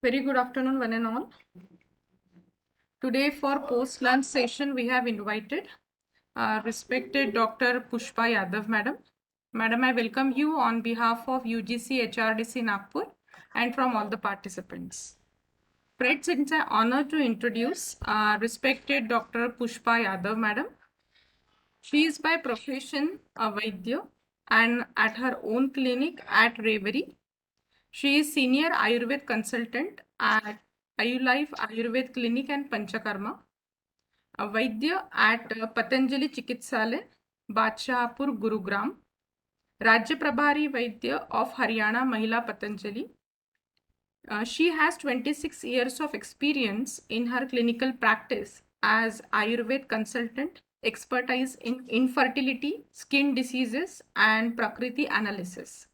Very good afternoon, one and all. Today for post-lunch session, we have invited respected Dr. Pushpa Yadav, Madam. Madam, I welcome you on behalf of UGC HRDC Nagpur and from all the participants. Friends, it's an honor to introduce respected Dr. Pushpa Yadav, Madam. She is by profession a Vaidya and at her own clinic at Reveri. She is senior Ayurved consultant at Ayulife Ayurved Clinic and Panchakarma, a Vaidya at Patanjali Chikitsalaya, Badshahpur, Gurugram, Rajya Prabhari Vaidya of Haryana Mahila Patanjali. She has 26 years of experience in her clinical practice as Ayurved consultant, expertise in infertility, skin diseases, and Prakriti analysis.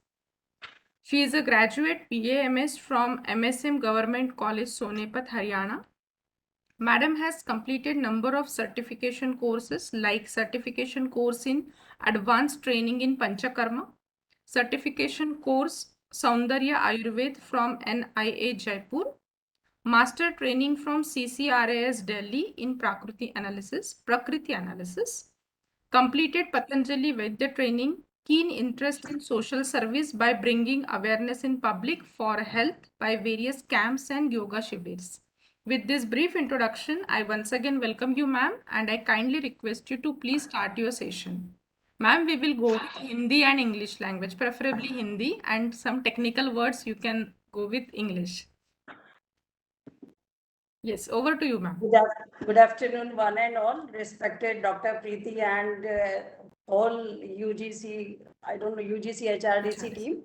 She is a graduate BAMS from MSM Government College, Sonepat, Haryana. Madam has completed number of certification courses like certification course in advanced training in Panchakarma, certification course Saundarya Ayurved from NIA Jaipur, master training from CCRAS Delhi in Prakriti analysis, completed Patanjali Vaidya training, keen interest in social service by bringing awareness in public for health by various camps and yoga shivers. With this brief introduction, I once again welcome you, ma'am, and I kindly request you to please start your session. Ma'am, we will go with Hindi and English language, preferably Hindi, and some technical words you can go with English. Yes, over to you, ma'am. Good afternoon, one and all. Respected Dr. Preeti and all UGC, UGC HRDC team.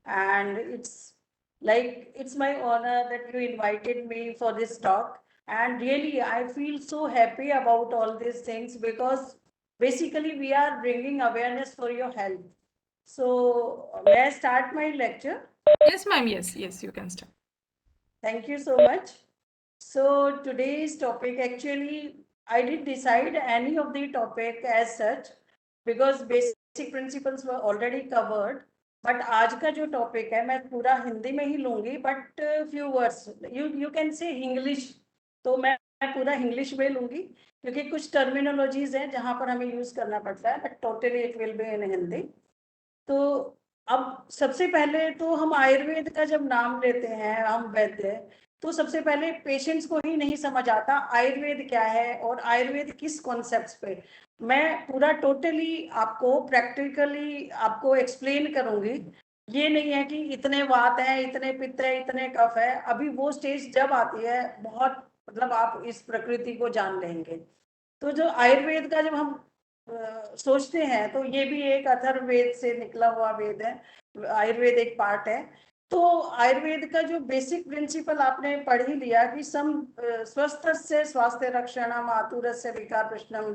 And it's my honor that you invited me for this talk. And really, I feel so happy about all these things because basically we are bringing awareness for your health. So, may I start my lecture? Yes, ma'am. Yes, you can start. Thank you so much. So today's topic, actually, I didn't decide any of the topic as such because basic principles were already covered. But आज का जो topic है मैं पूरा हिंदी में ही लूंगी, but few words you can say English, तो मैं पूरा इंग्लिश में लूंगी क्योंकि कुछ टर्मिनोलॉजीज हैं जहाँ पर हमें यूज करना पड़ता है, but totally it will be in Hindi. तो अब सबसे पहले तो हम आयुर्वेद का जब नाम लेते हैं, हम वैद्य, तो सबसे पहले पेशेंट्स को ही नहीं समझ आता आयुर्वेद क्या है और आयुर्वेद किस कॉन्सेप्ट्स पे. मैं पूरा टोटली आपको प्रैक्टिकली आपको एक्सप्लेन करूंगी. ये नहीं है कि इतने वात हैं, इतने पित्त है, इतने कफ है. अभी वो स्टेज जब आती है, बहुत मतलब आप इस प्रकृति को जान लेंगे. तो जो आयुर्वेद का जब हम सोचते हैं तो ये भी एक अथर्ववेद से निकला हुआ वेद है. आयुर्वेद एक पार्ट है. तो आयुर्वेद का जो बेसिक प्रिंसिपल आपने पढ़ ही लिया कि स्वस्थ से स्वास्थ्य रक्षणम आतुरस्य विकार प्रश्नम,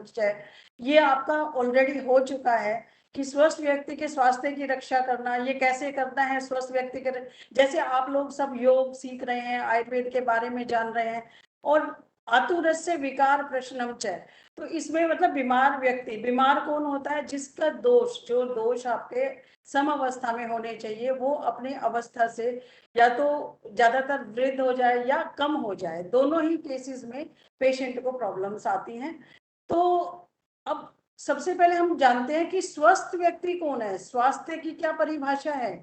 ये आपका ऑलरेडी हो चुका है कि स्वस्थ व्यक्ति के स्वास्थ्य की रक्षा करना. ये कैसे करना है स्वस्थ व्यक्ति के, जैसे आप लोग सब योग सीख रहे हैं, आयुर्वेद के बारे में जान रहे हैं. और आतुरस्य विकार प्रश्नम, तो इसमें मतलब बीमार व्यक्ति, बीमार कौन होता है? जिसका दोष, जो दोष आपके सम अवस्था में होने चाहिए वो अपनी अवस्था से या तो ज्यादातर वृद्ध हो जाए या कम हो जाए. दोनों ही केसेस में पेशेंट को प्रॉब्लम्स आती हैं. तो अब सबसे पहले हम जानते हैं कि स्वस्थ व्यक्ति कौन है, स्वास्थ्य की क्या परिभाषा है.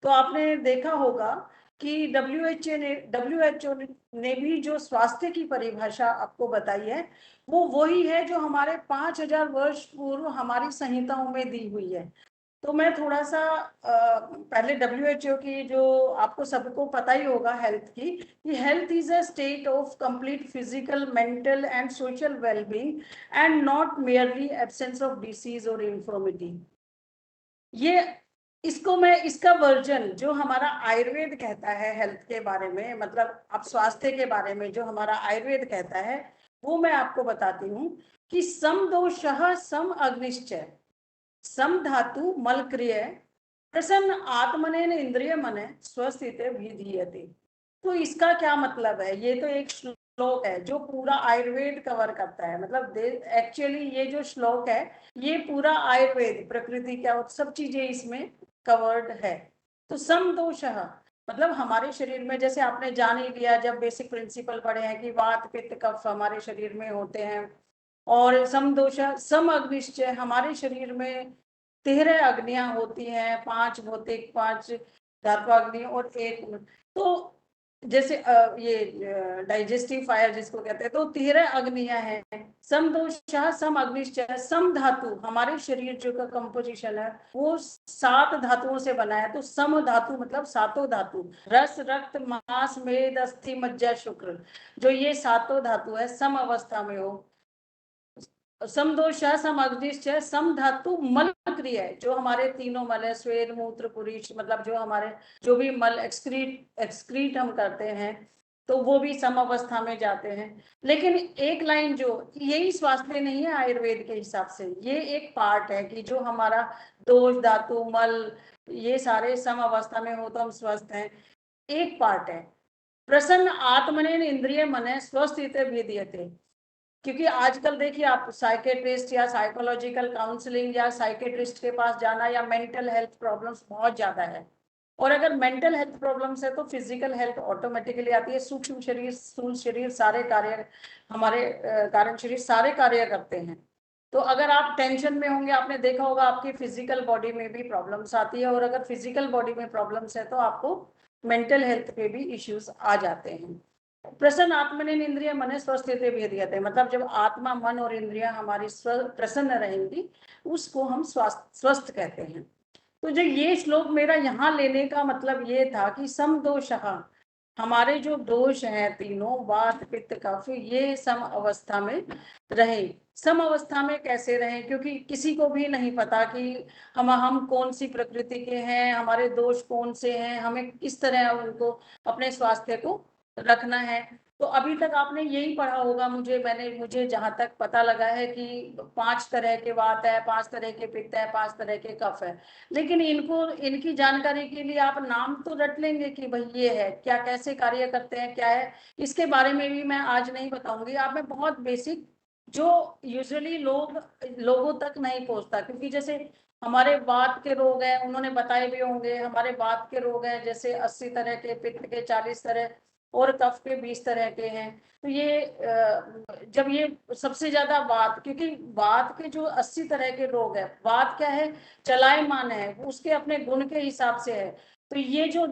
तो आपने देखा होगा कि डब्ल्यूएचओ ने भी जो स्वास्थ्य की परिभाषा आपको बताई है वो वही है जो हमारे 5000 वर्ष पूर्व हमारी संहिताओं में दी हुई है. तो मैं थोड़ा सा पहले डब्ल्यूएचओ की, जो आपको सबको पता ही होगा हेल्थ की, कि health is a state of complete physical, mental and social wellbeing and not merely absence of disease और इन्फॉर्मिटी. ये इसको मैं, इसका वर्जन जो हमारा आयुर्वेद कहता है हेल्थ के बारे में, मतलब आप स्वास्थ्य के बारे में जो हमारा आयुर्वेद कहता है वो मैं आपको बताती हूँ कि सम दोषः सम अग्निश्चय सम धातु मलक्रिय प्रसन्न आत्मनेन इंद्रिय मने स्वस्थिते विधीयते. तो इसका क्या मतलब है? ये तो एक श्लोक है जो पूरा आयुर्वेद कवर करता है. मतलब एक्चुअली ये जो श्लोक है ये पूरा आयुर्वेद, प्रकृति क्या, सब चीजें इसमें कवर्ड है. तो सम दोषः, मतलब हमारे शरीर में, जैसे आपने जान ही लिया जब बेसिक प्रिंसिपल पढ़े हैं कि वात पित्त कफ हमारे शरीर में होते हैं, और सम दोष सम अग्निश्चय, हमारे शरीर में 13 अग्नियां होती हैं, 5 भौतिक, 5 धात्वाग्नि और एक। तो जैसे ये डाइजेस्टिव फायर जिसको कहते हैं, तो 13 अग्नियां हैं। सम दोषा सम अग्निश्चय, सम धातु, हमारे शरीर जो का कंपोजिशन है वो 7 धातुओं से बना है। तो सम धातु मतलब सातों धातु, रस रक्त मांस मेद अस्थि मज्जा शुक्र, जो ये सातों धातु है सम अवस्था में हो। समदोष सम अग्निश्च सम धातु मल क्रिया है, जो हमारे तीनों मल है, स्वेद मूत्र पुरीष, मतलब जो हमारे जो भी मल एक्सक्रीट हम करते हैं, तो वो भी सम अवस्था में जाते हैं। लेकिन एक लाइन, जो यही स्वास्थ्य नहीं है आयुर्वेद के हिसाब से, ये एक पार्ट है कि जो हमारा दोष धातु मल ये सारे सम अवस्था में हो तो हम स्वस्थ हैं, एक पार्ट है। प्रसन्न आत्मनेन इंद्रिय मन स्वस्थ विधीयते। क्योंकि आजकल देखिए आप साइकेट्रिस्ट या साइकोलॉजिकल काउंसलिंग या साइकेट्रिस्ट के पास जाना या मेंटल हेल्थ प्रॉब्लम्स बहुत ज्यादा है। और अगर मेंटल हेल्थ प्रॉब्लम्स है तो फिजिकल हेल्थ ऑटोमेटिकली आती है। सूक्ष्म शरीर स्थूल शरीर सारे कार्य, हमारे कारण शरीर सारे कार्य करते हैं। तो अगर आप टेंशन में होंगे, आपने देखा होगा आपकी फिजिकल बॉडी में भी प्रॉब्लम्स आती है, और अगर फिजिकल बॉडी में प्रॉब्लम्स है तो आपको मेंटल हेल्थ पे भी इश्यूज आ जाते हैं। प्रसन्न आत्मनेन इंद्रिय मन स्वस्थ भेदियते, मतलब जब आत्मा मन और इंद्रियां हमारी प्रसन्न रहेंगी उसको हम स्वस्थ कहते हैं। तो जो ये श्लोक मेरा यहाँ लेने का मतलब ये था कि सम दोष, हमारे जो दोष हैं तीनों वात पित्त कफ, ये सम अवस्था में रहे। सम अवस्था में कैसे रहें, क्योंकि किसी को भी नहीं पता कि हम कौन सी प्रकृति के हैं, हमारे दोष कौन से हैं, हमें किस तरह उनको अपने स्वास्थ्य को रखना है। तो अभी तक आपने यही पढ़ा होगा, मुझे जहां तक पता लगा है कि 5 तरह के वात है, 5 तरह के पित्त है, 5 तरह के कफ है। लेकिन इनकी जानकारी के लिए आप नाम तो रट लेंगे कि भाई ये है क्या, कैसे कार्य करते हैं, क्या है, इसके बारे में भी मैं आज नहीं बताऊंगी। आप मैं बहुत बेसिक, जो यूजुअली लोगों तक नहीं पहुंचता, क्योंकि जैसे हमारे वात के रोग हैं, उन्होंने बताए भी होंगे हमारे वात के रोग हैं जैसे 80 तरह के, पित्त के 40 तरह, और कफ के 20 तरह के हैं। तो ये जब ये सबसे ज्यादा वात, क्योंकि वात के जो 80 तरह के रोग है, वात क्या है, चलायमान है, उसके अपने गुण के हिसाब से है। तो ये जो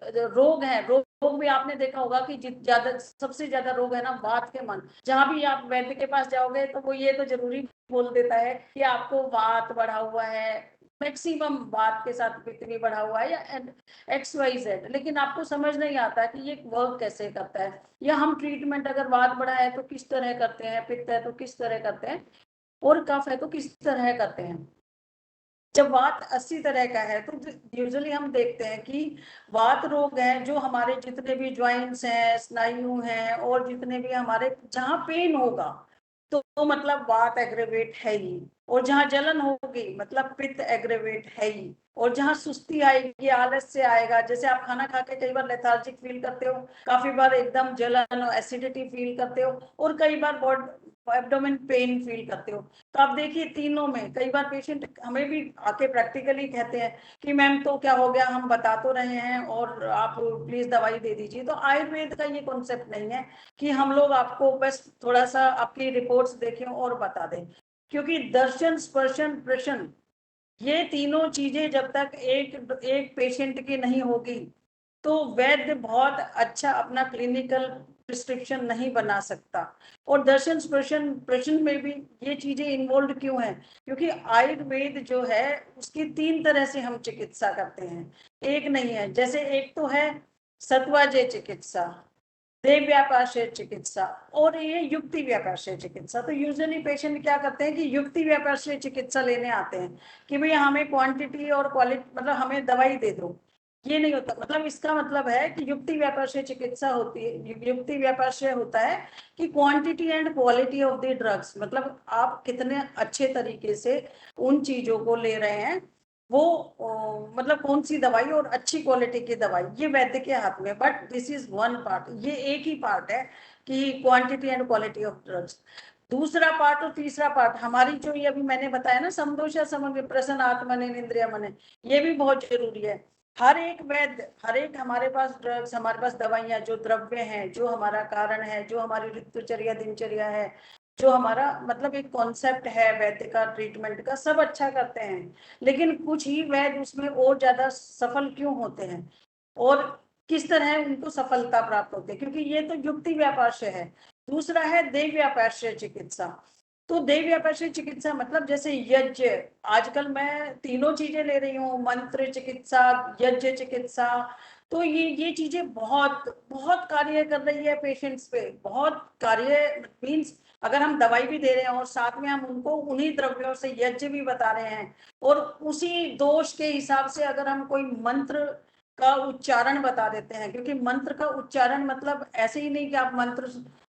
रोग है, रोग भी आपने देखा होगा कि ज्यादा सबसे ज्यादा रोग है ना वात के मन। जहां भी आप वैद्य के पास जाओगे तो वो ये तो जरूरी बोल देता है कि आपको वात बढ़ा हुआ है, मैक्सिमम वात के साथ पित्त भी बढ़ा हुआ है, या XYZ। लेकिन आपको समझ नहीं आता कि ये वर्क कैसे करता है, या हम ट्रीटमेंट अगर वात बढ़ा है तो किस तरह करते हैं, पित्त है तो किस तरह करते हैं, और कफ है तो किस तरह करते हैं। जब वात 80 तरह का है तो यूजुअली हम देखते हैं कि वात रोग है जो हमारे जितने भी ज्वाइंट्स हैं, स्नायु हैं, और जितने भी हमारे जहाँ पेन होगा तो मतलब वात एग्रेवेट है ही, और जहाँ जलन होगी मतलब पित्त एग्रेवेट है ही, और जहाँ सुस्ती आएगी, आलस से आएगा, जैसे आप खाना खा के कई बार लेथार्जिक फील करते हो, काफी बार एकदम जलन और एसिडिटी फील करते हो, और कई बार एब्डोमेन पेन फील करते हो। तो आप देखिए तीनों में कई बार पेशेंट हमें भी आके प्रैक्टिकली कहते हैं कि मैम तो क्या हो गया, हम बता तो रहे हैं और आप प्लीज दवाई दे दीजिए। तो आयुर्वेद का ये कॉन्सेप्ट नहीं है कि हम लोग आपको बस थोड़ा सा आपकी रिपोर्ट्स देखें और बता दें, क्योंकि दर्शन स्पर्शन प्रशन, ये तीनों चीजें जब तक एक एक पेशेंट की नहीं होगी तो वैद्य बहुत अच्छा अपना क्लिनिकल प्रिस्क्रिप्शन नहीं बना सकता। और दर्शन स्पर्शन प्रश्न में भी ये चीजें इन्वॉल्व क्यों हैं, क्योंकि आयुर्वेद जो है उसकी 3 तरह से हम चिकित्सा करते हैं, एक नहीं है। जैसे एक तो है सत्वाजय चिकित्सा, देह व्यापाश्य चिकित्सा, और ये युक्ति व्यापाश्य चिकित्सा। तो यूजुअली पेशेंट क्या करते हैं कि युक्ति व्यापाश्य चिकित्सा लेने आते हैं कि भाई हमें क्वांटिटी और क्वालिटी, मतलब हमें दवाई दे दो। ये नहीं होता, मतलब इसका मतलब है कि युक्ति व्यापाश्य चिकित्सा होती है, युक्ति व्यापाश्य होता है कि quantity and quality of the drugs, मतलब आप कितने अच्छे तरीके से उन चीजों को ले रहे हैं, वो मतलब कौन सी दवाई और अच्छी क्वालिटी की दवाई, ये वैद्य के हाथ में। But this is one part, ये एक ही पार्ट है कि quantity and quality of drugs. दूसरा पार्ट और तीसरा पार्ट हमारी जो ये अभी मैंने बताया ना, समदोष समग्र प्रसन्न आत्मन इंद्रिय मन, ये भी बहुत जरूरी है। हर एक वैद्य, हर एक हमारे पास ड्रग्स, हमारे पास दवाइयाँ, जो द्रव्य हैं, जो हमारा कारण है, जो हमारी ऋतुचर्या दिनचर्या है, जो हमारा मतलब एक कॉन्सेप्ट है वैद्य का, ट्रीटमेंट का, सब अच्छा करते हैं। लेकिन कुछ ही वैद्य उसमें और ज्यादा सफल क्यों होते हैं और किस तरह उनको सफलता प्राप्त होती है, क्योंकि ये तो युक्ति व्यापाश्य है। दूसरा है देव व्यापाश्य चिकित्सा। तो देव व्यापाश्य चिकित्सा मतलब जैसे यज्ञ, आजकल मैं तीनों चीजें ले रही हूँ, मंत्र चिकित्सा, यज्ञ चिकित्सा। तो ये चीजें बहुत बहुत कार्य कर रही है पेशेंट्स पे, बहुत कार्य मीन्स अगर हम दवाई भी दे रहे हैं और साथ में हम उनको उन्हीं द्रव्यों से यज्ञ भी बता रहे हैं, और उसी दोष के हिसाब से अगर हम कोई मंत्र का उच्चारण बता देते हैं, क्योंकि मंत्र का उच्चारण मतलब ऐसे ही नहीं कि आप मंत्र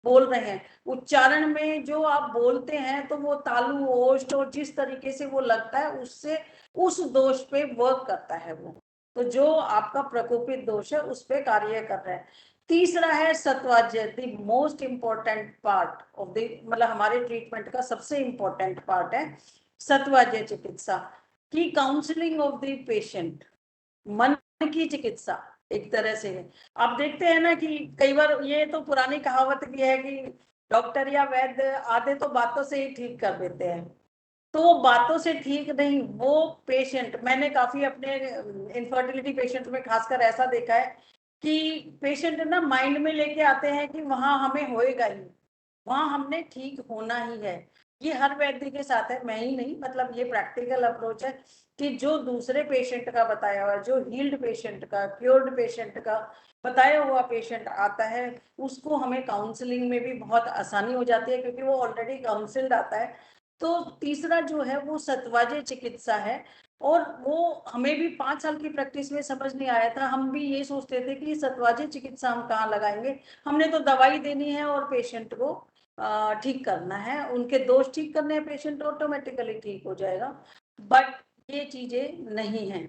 बोल रहे हैं, उच्चारण में जो आप बोलते हैं तो वो तालु ओष्ठ और जिस तरीके से वो लगता है उससे उस दोष पे वर्क करता है वो। तो जो आपका प्रकोपित दोष है उस पे कार्य कर रहा है। तीसरा है सत्वाज्य, the most important part of the, मतलब हमारे ट्रीटमेंट का सबसे इंपॉर्टेंट पार्ट है सत्वाज्य चिकित्सा की, काउंसलिंग ऑफ द पेशेंट, मन की चिकित्सा एक तरह से है। आप देखते हैं ना कि कई बार ये तो पुरानी कहावत भी है कि डॉक्टर या वैद्य आधे तो बातों से ही ठीक कर देते हैं। तो वो बातों से ठीक नहीं, वो पेशेंट, मैंने काफी अपने इनफर्टिलिटी पेशेंट में खासकर ऐसा देखा है कि पेशेंट ना माइंड में लेके आते हैं कि वहां हमें होएगा ही, वहां हमने ठीक होना ही है। ये हर वैद्य के साथ है, मैं ही नहीं, मतलब ये प्रैक्टिकल अप्रोच है कि जो दूसरे पेशेंट का बताया हुआ, जो हील्ड पेशेंट का, क्योर्ड पेशेंट का बताया हुआ पेशेंट आता है, उसको हमें काउंसलिंग में भी बहुत आसानी हो जाती है क्योंकि वो ऑलरेडी काउंसिल्ड आता है। तो तीसरा जो है वो सत्वाज्य चिकित्सा है, और वो हमें भी 5 साल की प्रैक्टिस में समझ नहीं आया था। हम भी ये सोचते थे कि सत्वाज्य चिकित्सा हम कहाँ लगाएंगे, हमने तो दवाई देनी है और पेशेंट को ठीक करना है, उनके दोष ठीक करने हैं, पेशेंट ऑटोमेटिकली ठीक हो जाएगा। बट ये चीजें नहीं है।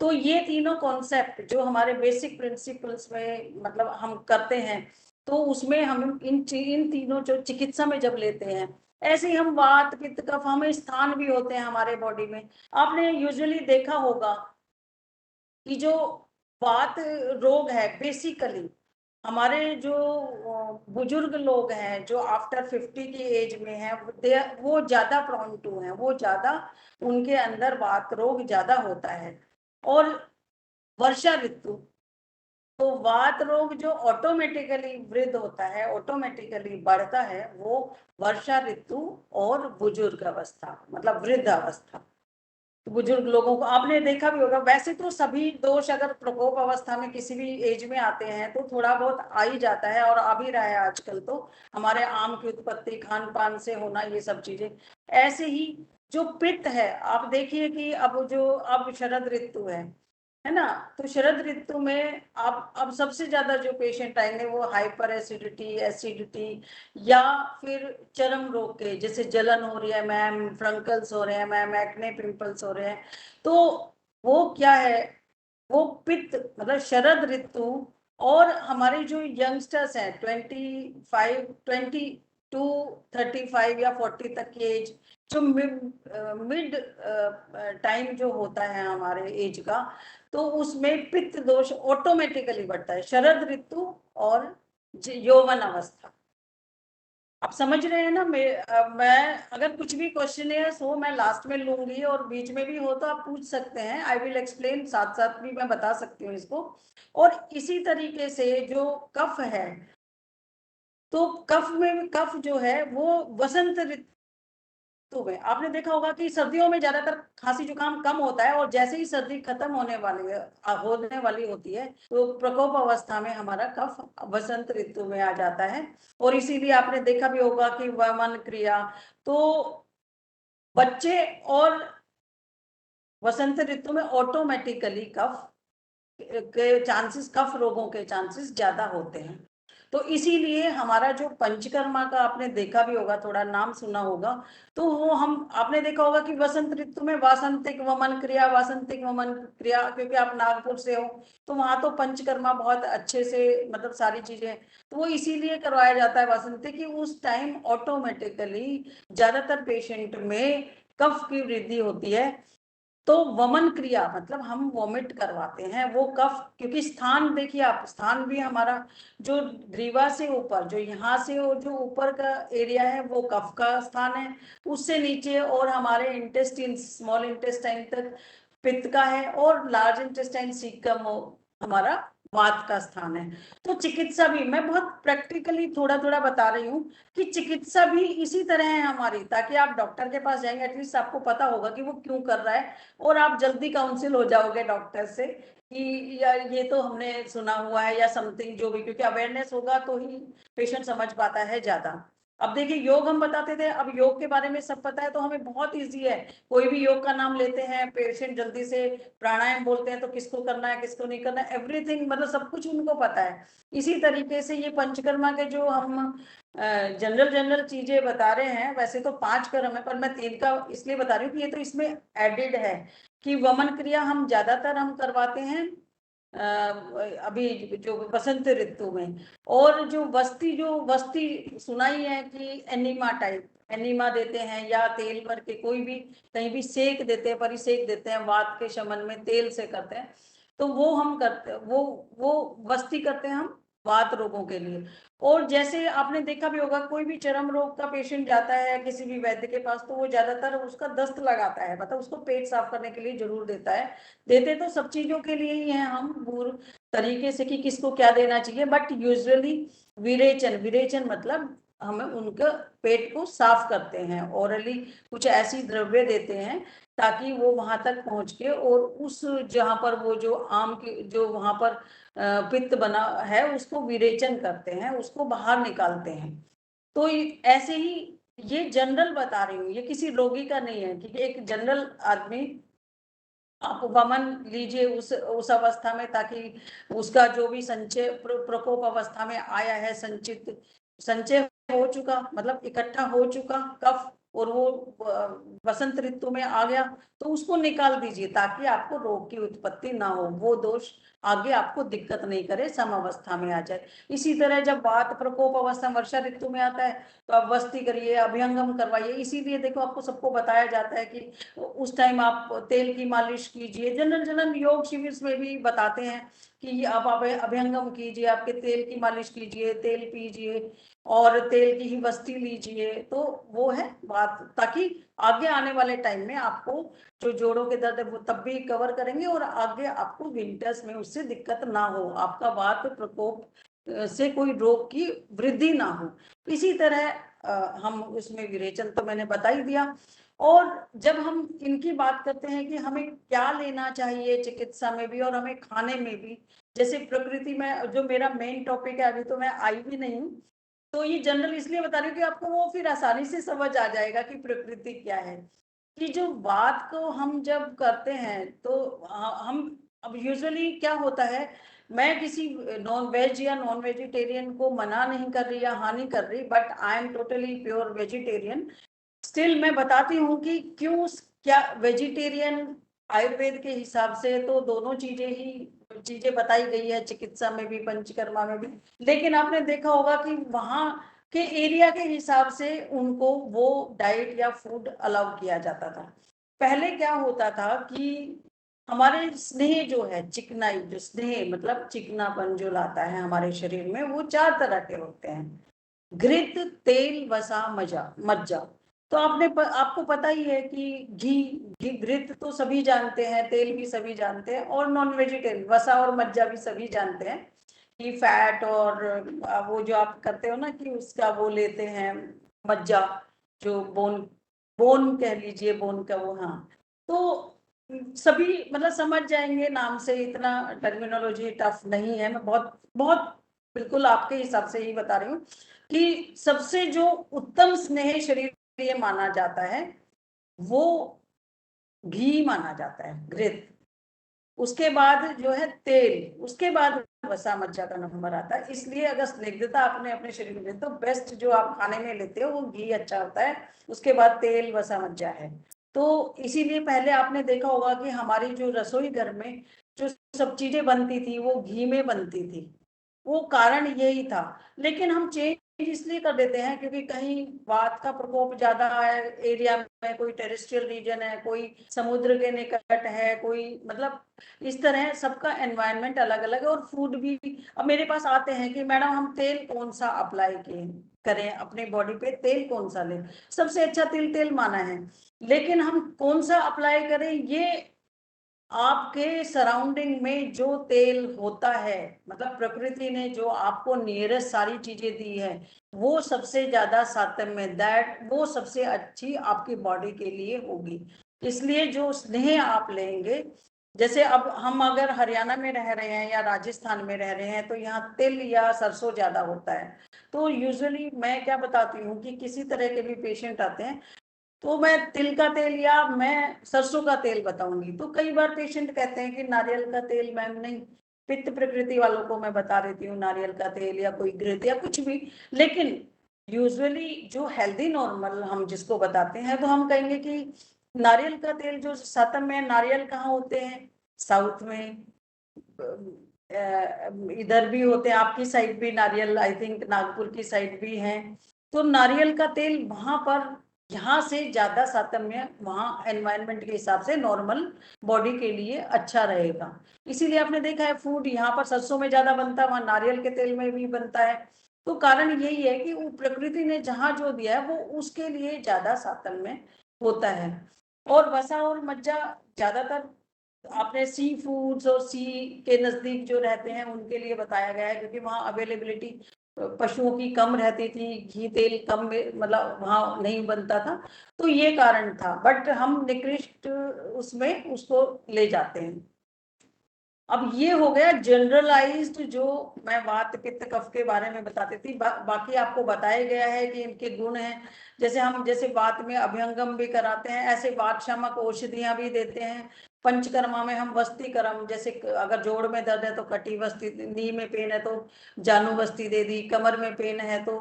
तो ये तीनों कॉन्सेप्ट जो हमारे बेसिक प्रिंसिपल्स में मतलब हम करते हैं, तो उसमें हम इन तीनों जो चिकित्सा में जब लेते हैं, ऐसे ही हम वात पित्त कफ, हमें स्थान भी होते हैं हमारे बॉडी में। आपने यूजुअली देखा होगा कि जो वात रोग है बेसिकली हमारे जो बुजुर्ग लोग हैं जो आफ्टर 50 की एज में है, वो ज्यादा प्रोन टू है, वो ज्यादा उनके अंदर वात रोग ज्यादा होता है। और वर्षा ऋतु, तो वात रोग जो ऑटोमेटिकली वृद्ध होता है, ऑटोमेटिकली बढ़ता है, वो वर्षा ऋतु और बुजुर्ग अवस्था मतलब वृद्ध अवस्था। बुजुर्ग लोगों को आपने देखा भी होगा, वैसे तो सभी दोष अगर प्रकोप अवस्था में किसी भी एज में आते हैं तो थोड़ा बहुत आ ही जाता है, और आ भी रहा है आजकल तो, हमारे आम की उत्पत्ति, खान पान से होना, ये सब चीजें। ऐसे ही जो पित्त है, आप देखिए कि अब शरद ऋतु है ना, तो शरद ऋतु में आप अब सबसे ज्यादा जो पेशेंट आएंगे वो हाइपर एसिडिटी, एसिडिटी, या फिर चर्म रोग के, जैसे जलन हो रही है मैम, फ्रंकल्स हो रहे हैं मैम, एक्ने पिंपल्स हो रहे हैं। तो वो क्या है, वो पित्त मतलब शरद ऋतु। और हमारे जो यंगस्टर्स हैं 25, 22, 35 या 40 तक की एज, जो मिड टाइम जो होता है हमारे एज का, तो उसमें पित्त दोष ऑटोमेटिकली बढ़ता है, शरद ऋतु और यौवन अवस्था। आप समझ रहे हैं ना। मैं अगर कुछ भी क्वेश्चन है सो मैं लास्ट में लूंगी, और बीच में भी हो तो आप पूछ सकते हैं, आई विल एक्सप्लेन, साथ साथ भी मैं बता सकती हूँ इसको। और इसी तरीके से जो कफ है, तो कफ में, कफ जो है वो वसंत ऋतु में, आपने देखा होगा कि सर्दियों में ज्यादातर खांसी जुकाम कम होता है, और जैसे ही सर्दी खत्म होने वाली होती है, तो प्रकोप अवस्था में हमारा कफ वसंत ऋतु में आ जाता है। और इसीलिए आपने देखा भी होगा कि वमन क्रिया, तो बच्चे और वसंत ऋतु में ऑटोमेटिकली कफ के चांसेस, कफ रोगों के चांसेस ज्यादा होते हैं। तो इसीलिए हमारा जो पंचकर्मा का, आपने देखा भी होगा, थोड़ा नाम सुना होगा, तो वो हम, आपने देखा होगा कि वसंत ऋतु में वासंतिक वमन क्रिया, वासंतिक वमन क्रिया, क्योंकि आप नागपुर से हो तो वहां तो पंचकर्मा बहुत अच्छे से मतलब सारी चीजें, तो वो इसीलिए करवाया जाता है वासंतिक, कि उस टाइम ऑटोमेटिकली ज्यादातर पेशेंट में कफ की वृद्धि होती है। तो वमन क्रिया मतलब हम वॉमिट करवाते हैं, वो कफ, क्योंकि स्थान देखिए आप, स्थान भी हमारा जो ग्रीवा से ऊपर, जो यहाँ से वो जो ऊपर का एरिया है वो कफ का स्थान है, उससे नीचे और हमारे इंटेस्टाइन, स्मॉल इंटेस्टाइन तक पित्त का है, और लार्ज इंटेस्टाइन सीकम हमारा वात का स्थान है। तो चिकित्सा भी मैं बहुत प्रैक्टिकली थोड़ा थोड़ा बता रही हूँ कि चिकित्सा भी इसी तरह है हमारी, ताकि आप डॉक्टर के पास जाएंगे एटलीस्ट आपको पता होगा कि वो क्यों कर रहा है, और आप जल्दी काउंसिल हो जाओगे डॉक्टर से कि यार ये तो हमने सुना हुआ है या समथिंग, जो भी, क्योंकि अवेयरनेस होगा तो ही पेशेंट समझ पाता है ज्यादा। अब देखिए योग हम बताते थे, अब योग के बारे में सब पता है तो हमें बहुत इजी है, कोई भी योग का नाम लेते हैं पेशेंट जल्दी से, प्राणायाम बोलते हैं तो किसको करना है किसको नहीं करना है, एवरीथिंग, मतलब सब कुछ उनको पता है। इसी तरीके से ये पंचकर्मा के जो हम जनरल जनरल चीजें बता रहे हैं, वैसे तो 5 कर्म है, पर मैं 3 का इसलिए बता रही हूँ कि ये तो इसमें एडेड है कि वमन क्रिया हम ज्यादातर हम करवाते हैं अभी जो बसंत ऋतु में, और जो वस्ती सुनाई है कि एनीमा टाइप, एनीमा देते हैं या तेल भर के, कोई भी कहीं भी सेक देते हैं, परिसेक देते हैं, वात के शमन में तेल से करते हैं, तो वो हम करते, वो वस्ती करते हैं हम वात रोगों के लिए। और जैसे आपने देखा भी होगा, कोई भी चर्म रोग का पेशेंट जाता है किसी भी वैद्य के पास, तो वो ज्यादातर उसका दस्त लगाता है, मतलब उसको पेट साफ करने के लिए जरूर देता है। देते तो सब चीजों के लिए ही है हम पूर्ण तरीके से कि किसको क्या देना चाहिए, बट यूजुअली विरेचन, विरेचन मतलब हमें उनका पेट को साफ करते हैं, ओरली कुछ ऐसी द्रव्य देते हैं ताकि वो वहां तक पहुंच के, और उस जहां पर वो जो आम की जो वहां पर पित्त बना है उसको विरेचन करते हैं, उसको बाहर निकालते हैं। तो ऐसे ही ये जनरल बता रही हूँ, ये किसी रोगी का नहीं है, क्योंकि एक जनरल आदमी आप वमन लीजिए उस अवस्था में, ताकि उसका जो भी संचय प्रकोप अवस्था में आया है, संचित संचय हो चुका, मतलब इकट्ठा हो चुका कफ, और वो बसंत ऋतु में आ गया, तो उसको निकाल दीजिए ताकि आपको रोग की उत्पत्ति ना हो, वो दोष आगे आपको दिक्कत नहीं करे, सम अवस्था में आ जाए। इसी तरह जब वात प्रकोप अवस्था वर्षा ऋतु में आता है तो आप वस्ती करिए, अभ्यंगम करवाइए। इसीलिए देखो आपको सबको बताया जाता है कि उस टाइम आप तेल की मालिश कीजिए, जनरल जनरल योग शिविर में भी बताते हैं कि आप अभ्यंगम कीजिए, आपके तेल की मालिश कीजिए, तेल पीजिए और तेल की ही वस्ती लीजिए, तो वो है बात, ताकि आगे आने वाले टाइम में आपको जो जोड़ों के दर्द है वो तब भी कवर करेंगे, और आगे आपको विंटर्स में उससे दिक्कत ना हो, आपका वात प्रकोप से कोई रोग की वृद्धि ना हो। इसी तरह हम उसमें विरेचन तो मैंने बता ही दिया। और जब हम इनकी बात करते हैं कि हमें क्या लेना चाहिए चिकित्सा में भी और हमें खाने में भी, जैसे प्रकृति में जो मेरा मेन टॉपिक है, अभी तो मैं आई भी नहीं हूँ, तो ये जनरल इसलिए बता रही हूँ कि आपको वो फिर आसानी से समझ आ जाएगा कि प्रकृति क्या है। कि जो बात को हम जब करते हैं तो हम, अब यूजुअली क्या होता है, मैं किसी नॉन वेज या नॉन वेजिटेरियन को मना नहीं कर रही या हानि कर रही, but I am totally pure vegetarian. Still मैं बताती हूँ कि क्यों, क्या वेजिटेरियन, आयुर्वेद के हिसाब से तो दोनों चीजें बताई गई है, चिकित्सा में भी पंचकर्मा में भी, लेकिन आपने देखा होगा कि वहां के एरिया के हिसाब से उनको वो डाइट या फूड अलाउ किया जाता था। पहले क्या होता था कि हमारे स्नेह जो है, चिकनाई, जो स्नेह मतलब चिकनापन जो लाता है हमारे शरीर में, वो 4 तरह के होते हैं, घृत, तेल, वसा, मज्जा। तो आपको पता ही है कि घृत तो सभी जानते हैं, तेल भी सभी जानते हैं, और नॉन वेजिटेरियन वसा और मज्जा भी सभी जानते हैं कि फैट, और वो जो आप करते हो ना कि उसका वो लेते हैं मज्जा, जो बोन, बोन कह लीजिए, बोन का वो, हाँ। तो सभी मतलब समझ जाएंगे नाम से, इतना टर्मिनोलॉजी टफ नहीं है, मैं बहुत बहुत बिल्कुल आपके हिसाब से ही बता रही हूँ कि सबसे जो उत्तम स्नेह शरीर के लिए माना जाता है वो घी माना जाता है, घृत। उसके बाद जो है तेल, उसके बाद वसा मज्जा का नंबर आता है। इसलिए अगर स्निग्धता आपने अपने शरीर में, तो बेस्ट जो आप खाने में लेते हो वो घी अच्छा होता है, उसके बाद तेल, वसा मज्जा है। तो इसीलिए पहले आपने देखा होगा कि हमारी जो रसोई घर में जो सब चीजें बनती थी वो घी में बनती थी, वो कारण यही था। लेकिन हम चेंज इसलिए कर देते हैं क्योंकि कहीं वात का प्रकोप ज्यादा है एरिया में, कोई टेरेस्ट्रियल रीजन है, कोई समुद्र के निकट है, कोई मतलब इस तरह सबका एनवायरनमेंट अलग अलग है। और फूड भी, अब मेरे पास आते हैं कि मैडम हम तेल कौन सा अप्लाई करें अपने बॉडी पे, तेल कौन सा लें, सबसे अच्छा तिल तेल माना है, लेकिन हम कौन सा अप्लाई करें ये आपके सराउंडिंग में जो तेल होता है, मतलब प्रकृति ने जो आपको नियरेस्ट सारी चीजें दी है, वो सबसे ज्यादा सातत्य दैट वो सबसे अच्छी आपकी बॉडी के लिए होगी। इसलिए जो स्नेह आप लेंगे, जैसे अब हम अगर हरियाणा में रह रहे हैं या राजस्थान में रह रहे हैं तो यहाँ तिल या सरसों ज्यादा होता है। तो यूजुअली मैं क्या बताती हूँ कि किसी तरह के भी पेशेंट आते हैं तो मैं तिल का तेल या मैं सरसों का तेल बताऊंगी। तो कई बार पेशेंट कहते हैं कि नारियल का तेल मैम नहीं, पित्त प्रकृति वालों को मैं बता देती हूँ नारियल का तेल या कोई घृत या कुछ भी। लेकिन यूजुअली जो हेल्दी नॉर्मल हम जिसको बताते हैं तो हम कहेंगे कि नारियल का तेल जो सातम में, नारियल कहाँ होते हैं, साउथ में, इधर भी होते हैं, आपकी साइड भी नारियल, आई थिंक नागपुर की साइड भी हैं। तो नारियल का तेल वहां पर यहाँ से ज्यादा सातम्य वहाँ एनवायरनमेंट के हिसाब से नॉर्मल बॉडी के लिए अच्छा रहेगा। इसीलिए आपने देखा है फूड यहाँ पर सरसों में ज्यादा बनता है, वहां नारियल के तेल में भी बनता है। तो कारण यही है कि वो प्रकृति ने जहाँ जो दिया है वो उसके लिए ज्यादा सातम्य होता है। और वसा और मज्जा ज्यादातर आपने सी फूड्स और सी के नजदीक जो रहते हैं उनके लिए बताया गया है, क्योंकि वहाँ अवेलेबिलिटी पशुओं की कम रहती थी, घी तेल कम मतलब वहाँ नहीं बनता था, तो ये कारण था। बट हम निकृष्ट उसमें उसको ले जाते हैं। अब ये हो गया जनरलाइज्ड जो मैं वात पित्त कफ के बारे में बताती थी। बाकी आपको बताया गया है कि इनके गुण हैं। जैसे हम जैसे वात में अभ्यंगम भी कराते हैं, ऐसे वात शामक औषधियां भी देते हैं। पंचकर्मा में हम वस्ती कर्म, जैसे अगर जोड़ में दर्द है तो कटी वस्ती, नी में पेन है तो जानु वस्ती दे दी, कमर में पेन है तो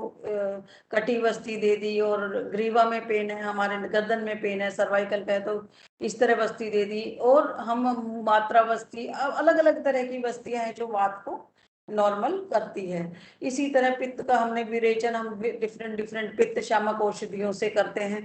कटी वस्ती दे दी, और ग्रीवा में पेन है, हमारे गर्दन में पेन है, सर्वाइकल का है तो इस तरह वस्ती दे दी। और हम मात्रा वस्ती, अलग अलग तरह की वस्तियां हैं जो वात को नॉर्मल करती है। इसी तरह पित्त का हमने विरेचन हम डिफरेंट डिफरेंट पित्त शामक औषधियों से करते हैं,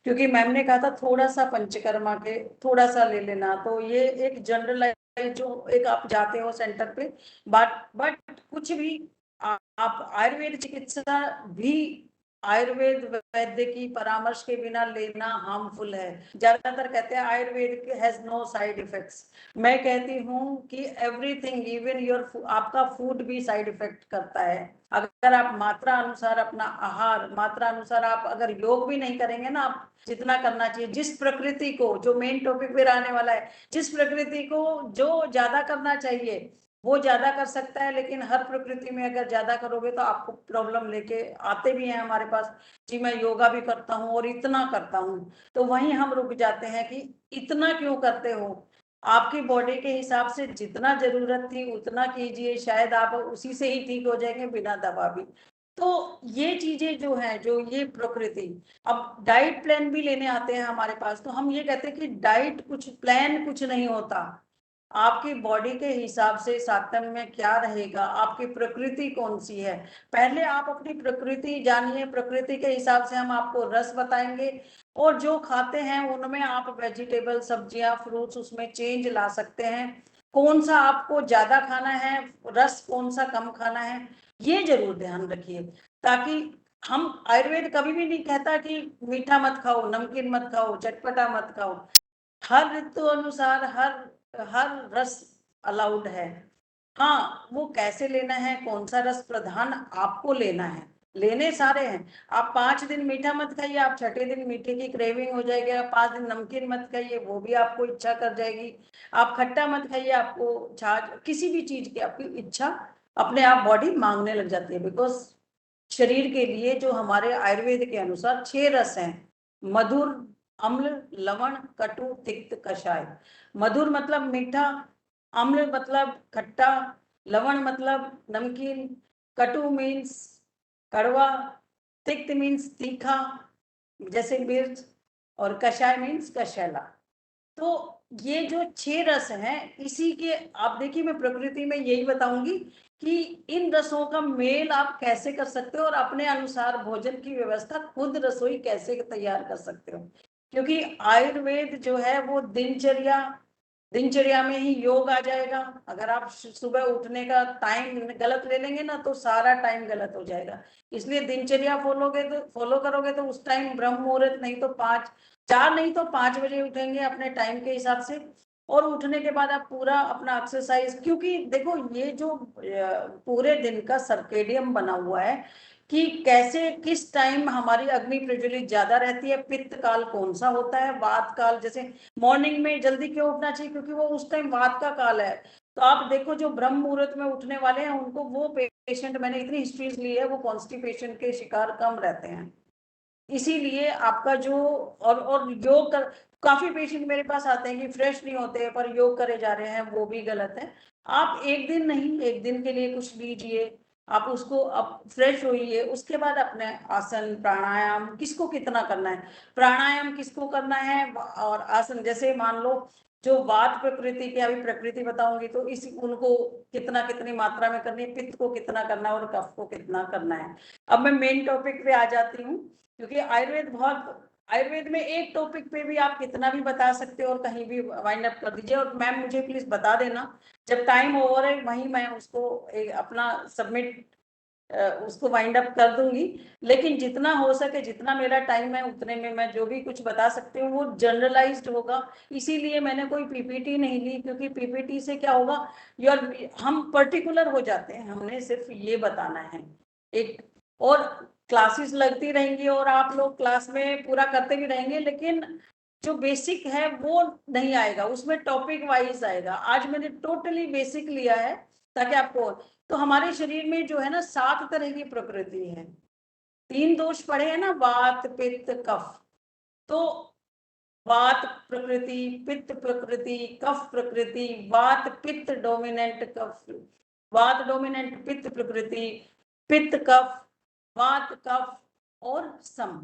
क्योंकि मैम ने कहा था थोड़ा सा पंचकर्मा के थोड़ा सा ले लेना। तो ये एक जनरलाइज जो एक आप जाते हो सेंटर पे, बट कुछ भी आप आयुर्वेद चिकित्सा भी आयुर्वेद वैद्य की परामर्श के बिना लेना हार्मफुल है। ज्यादातर कहते हैं Ayurveda has no side effects. मैं कहती हूँ कि एवरीथिंग, इवन योर आपका फूड भी साइड इफेक्ट करता है। अगर आप मात्रा अनुसार अपना आहार, मात्रा अनुसार आप अगर योग भी नहीं करेंगे ना, आप जितना करना चाहिए, जिस प्रकृति को, जो मेन टॉपिक फिर आने वाला है, जिस प्रकृति को जो ज्यादा करना चाहिए वो ज्यादा कर सकता है। लेकिन हर प्रकृति में अगर ज्यादा करोगे तो आपको प्रॉब्लम लेके आते भी हैं हमारे पास। जी मैं योगा भी करता हूँ और इतना करता हूँ, तो वहीं हम रुक जाते हैं कि इतना क्यों करते हो। आपकी बॉडी के हिसाब से जितना जरूरत थी उतना कीजिए, शायद आप उसी से ही ठीक हो जाएंगे बिना दवा भी। तो ये चीजें जो है, जो ये प्रकृति, अब डाइट प्लान भी लेने आते हैं हमारे पास, तो हम ये कहते हैं कि डाइट कुछ प्लान कुछ नहीं होता। आपकी बॉडी के हिसाब से सातम में क्या रहेगा, आपकी प्रकृति कौन सी है, पहले आप अपनी प्रकृति जानिए। प्रकृति के हिसाब से हम आपको रस बताएंगे, और जो खाते हैं उनमें आप वेजिटेबल, सब्जियां, फ्रूट्स, उसमें चेंज ला सकते हैं। कौन सा आपको ज्यादा खाना है, रस कौन सा कम खाना है, ये जरूर ध्यान रखिए। ताकि हम, आयुर्वेद कभी भी नहीं कहता कि मीठा मत खाओ, नमकीन मत खाओ, चटपटा मत खाओ। हर ऋतु अनुसार हर हर रस अलाउड है। हाँ, वो कैसे लेना है, कौन सा रस प्रधान आपको लेना है, लेने सारे हैं। आप 5 दिन मीठा मत खाइए, आप छठे दिन मीठे की क्रेविंग हो जाएगी। आप 5 दिन नमकीन मत खाइए, वो भी आपको इच्छा कर जाएगी। आप खट्टा मत खाइए, आपको छाछ, किसी भी चीज की आपकी इच्छा अपने आप बॉडी मांगने लग जाती है। बिकॉज शरीर के लिए जो हमारे आयुर्वेद के अनुसार 6 रस हैं: मधुर, अम्ल, लवण, कटु, तिक्त, कषाय। मधुर मतलब मीठा, अम्ल मतलब खट्टा, लवण मतलब नमकीन, कटु मीन्स कड़वा, तिक्त मीन्स तीखा जैसे मिर्च, और कषाय मीन्स कशैला। तो ये जो 6 रस हैं, इसी के आप देखिए, मैं प्रकृति में यही बताऊंगी कि इन रसों का मेल आप कैसे कर सकते हो और अपने अनुसार भोजन की व्यवस्था खुद रसोई कैसे तैयार कर सकते हो। क्योंकि आयुर्वेद जो है वो दिनचर्या में ही योग आ जाएगा। अगर आप सुबह उठने का टाइम गलत ले लेंगे ना, तो सारा टाइम गलत हो जाएगा। इसलिए दिनचर्या फॉलो करोगे तो उस टाइम ब्रह्म मुहूर्त, नहीं तो 4 नहीं तो 5 बजे उठेंगे अपने टाइम के हिसाब से। और उठने के बाद आप पूरा अपना एक्सरसाइज, क्योंकि देखो ये जो पूरे दिन का सर्केडियम बना हुआ है कि कैसे किस टाइम हमारी अग्नि प्रज्वलित ज्यादा रहती है, पित्त काल कौन सा होता है, वात काल, जैसे मॉर्निंग में जल्दी क्यों उठना चाहिए, क्योंकि वो उस टाइम वात का काल है। तो आप देखो जो ब्रह्म मुहूर्त में उठने वाले हैं उनको, वो पेशेंट, मैंने इतनी हिस्ट्रीज ली है, वो कॉन्स्टिपेशन के शिकार कम रहते हैं। इसीलिए आपका जो और योग कर, काफी पेशेंट मेरे पास आते हैं कि फ्रेश नहीं होते पर योग करे जा रहे हैं, वो भी गलत है। आप एक दिन नहीं, एक दिन के लिए कुछ लीजिए, आप उसको अब फ्रेश होइए, उसके बाद अपने आसन प्राणायाम किसको कितना करना है, प्राणायाम किसको करना है, और आसन जैसे मान लो जो वात प्रकृति के, अभी प्रकृति बताऊंगी तो इस उनको कितना कितनी मात्रा में करनी है, पित्त को कितना करना है और कफ को कितना करना है। अब मैं मेन टॉपिक पे आ जाती हूँ, क्योंकि आयुर्वेद में एक टॉपिक पे भी आप कितना भी बता सकते हो और कहीं भी वाइंड अप कर दीजिए, और मैम मुझे प्लीज बता देना जब टाइम ओवर है, वहीं मैं उसको अपना सबमिट उसको वाइंड अप कर दूंगी। लेकिन जितना हो सके, जितना मेरा टाइम है उतने में मैं जो भी कुछ बता सकती हूँ वो जनरलाइज्ड होगा। इसीलिए मैंने कोई पीपीटी नहीं ली, क्योंकि पीपीटी से क्या होगा, यार हम पर्टिकुलर हो जाते हैं, हमने सिर्फ ये बताना है एक, और क्लासेस लगती रहेंगी और आप लोग क्लास में पूरा करते भी रहेंगे, लेकिन जो बेसिक है वो नहीं आएगा, उसमें टॉपिक वाइज आएगा। आज मैंने टोटली बेसिक लिया है ताकि आपको, तो हमारे शरीर में जो है ना 7 तरह की प्रकृति है। 3 दोष पड़े हैं ना, वात पित्त कफ। तो वात प्रकृति, पित्त प्रकृति, कफ प्रकृति, वात पित्त डोमिनेंट कफ, वात डोमिनेंट पित्त प्रकृति, पित्त कफ, वात कफ और सम,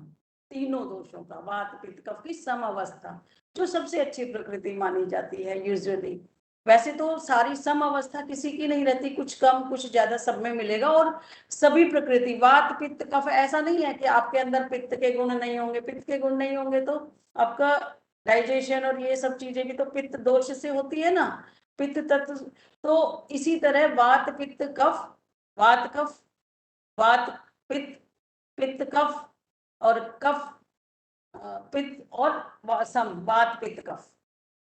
तीनों दोषों का, वात पित्त कफ की सम अवस्था जो सबसे अच्छी प्रकृति मानी जाती है यूजुअली। वैसे तो सारी सम अवस्था किसी की नहीं रहती, कुछ कम कुछ ज्यादा सब में मिलेगा। और सभी प्रकृति, वात पित्त कफ, ऐसा नहीं है कि आपके अंदर पित्त के गुण नहीं होंगे, पित्त के गुण नहीं होंगे तो आपका डाइजेशन और ये सब चीजें भी तो पित्त दोष से होती है ना, पित्त तत्व। तो इसी तरह वात पित्त कफ, वात कफ, वात पित्त, पित्त कफ, और कफ पित्त, और सम वात पित्त कफ।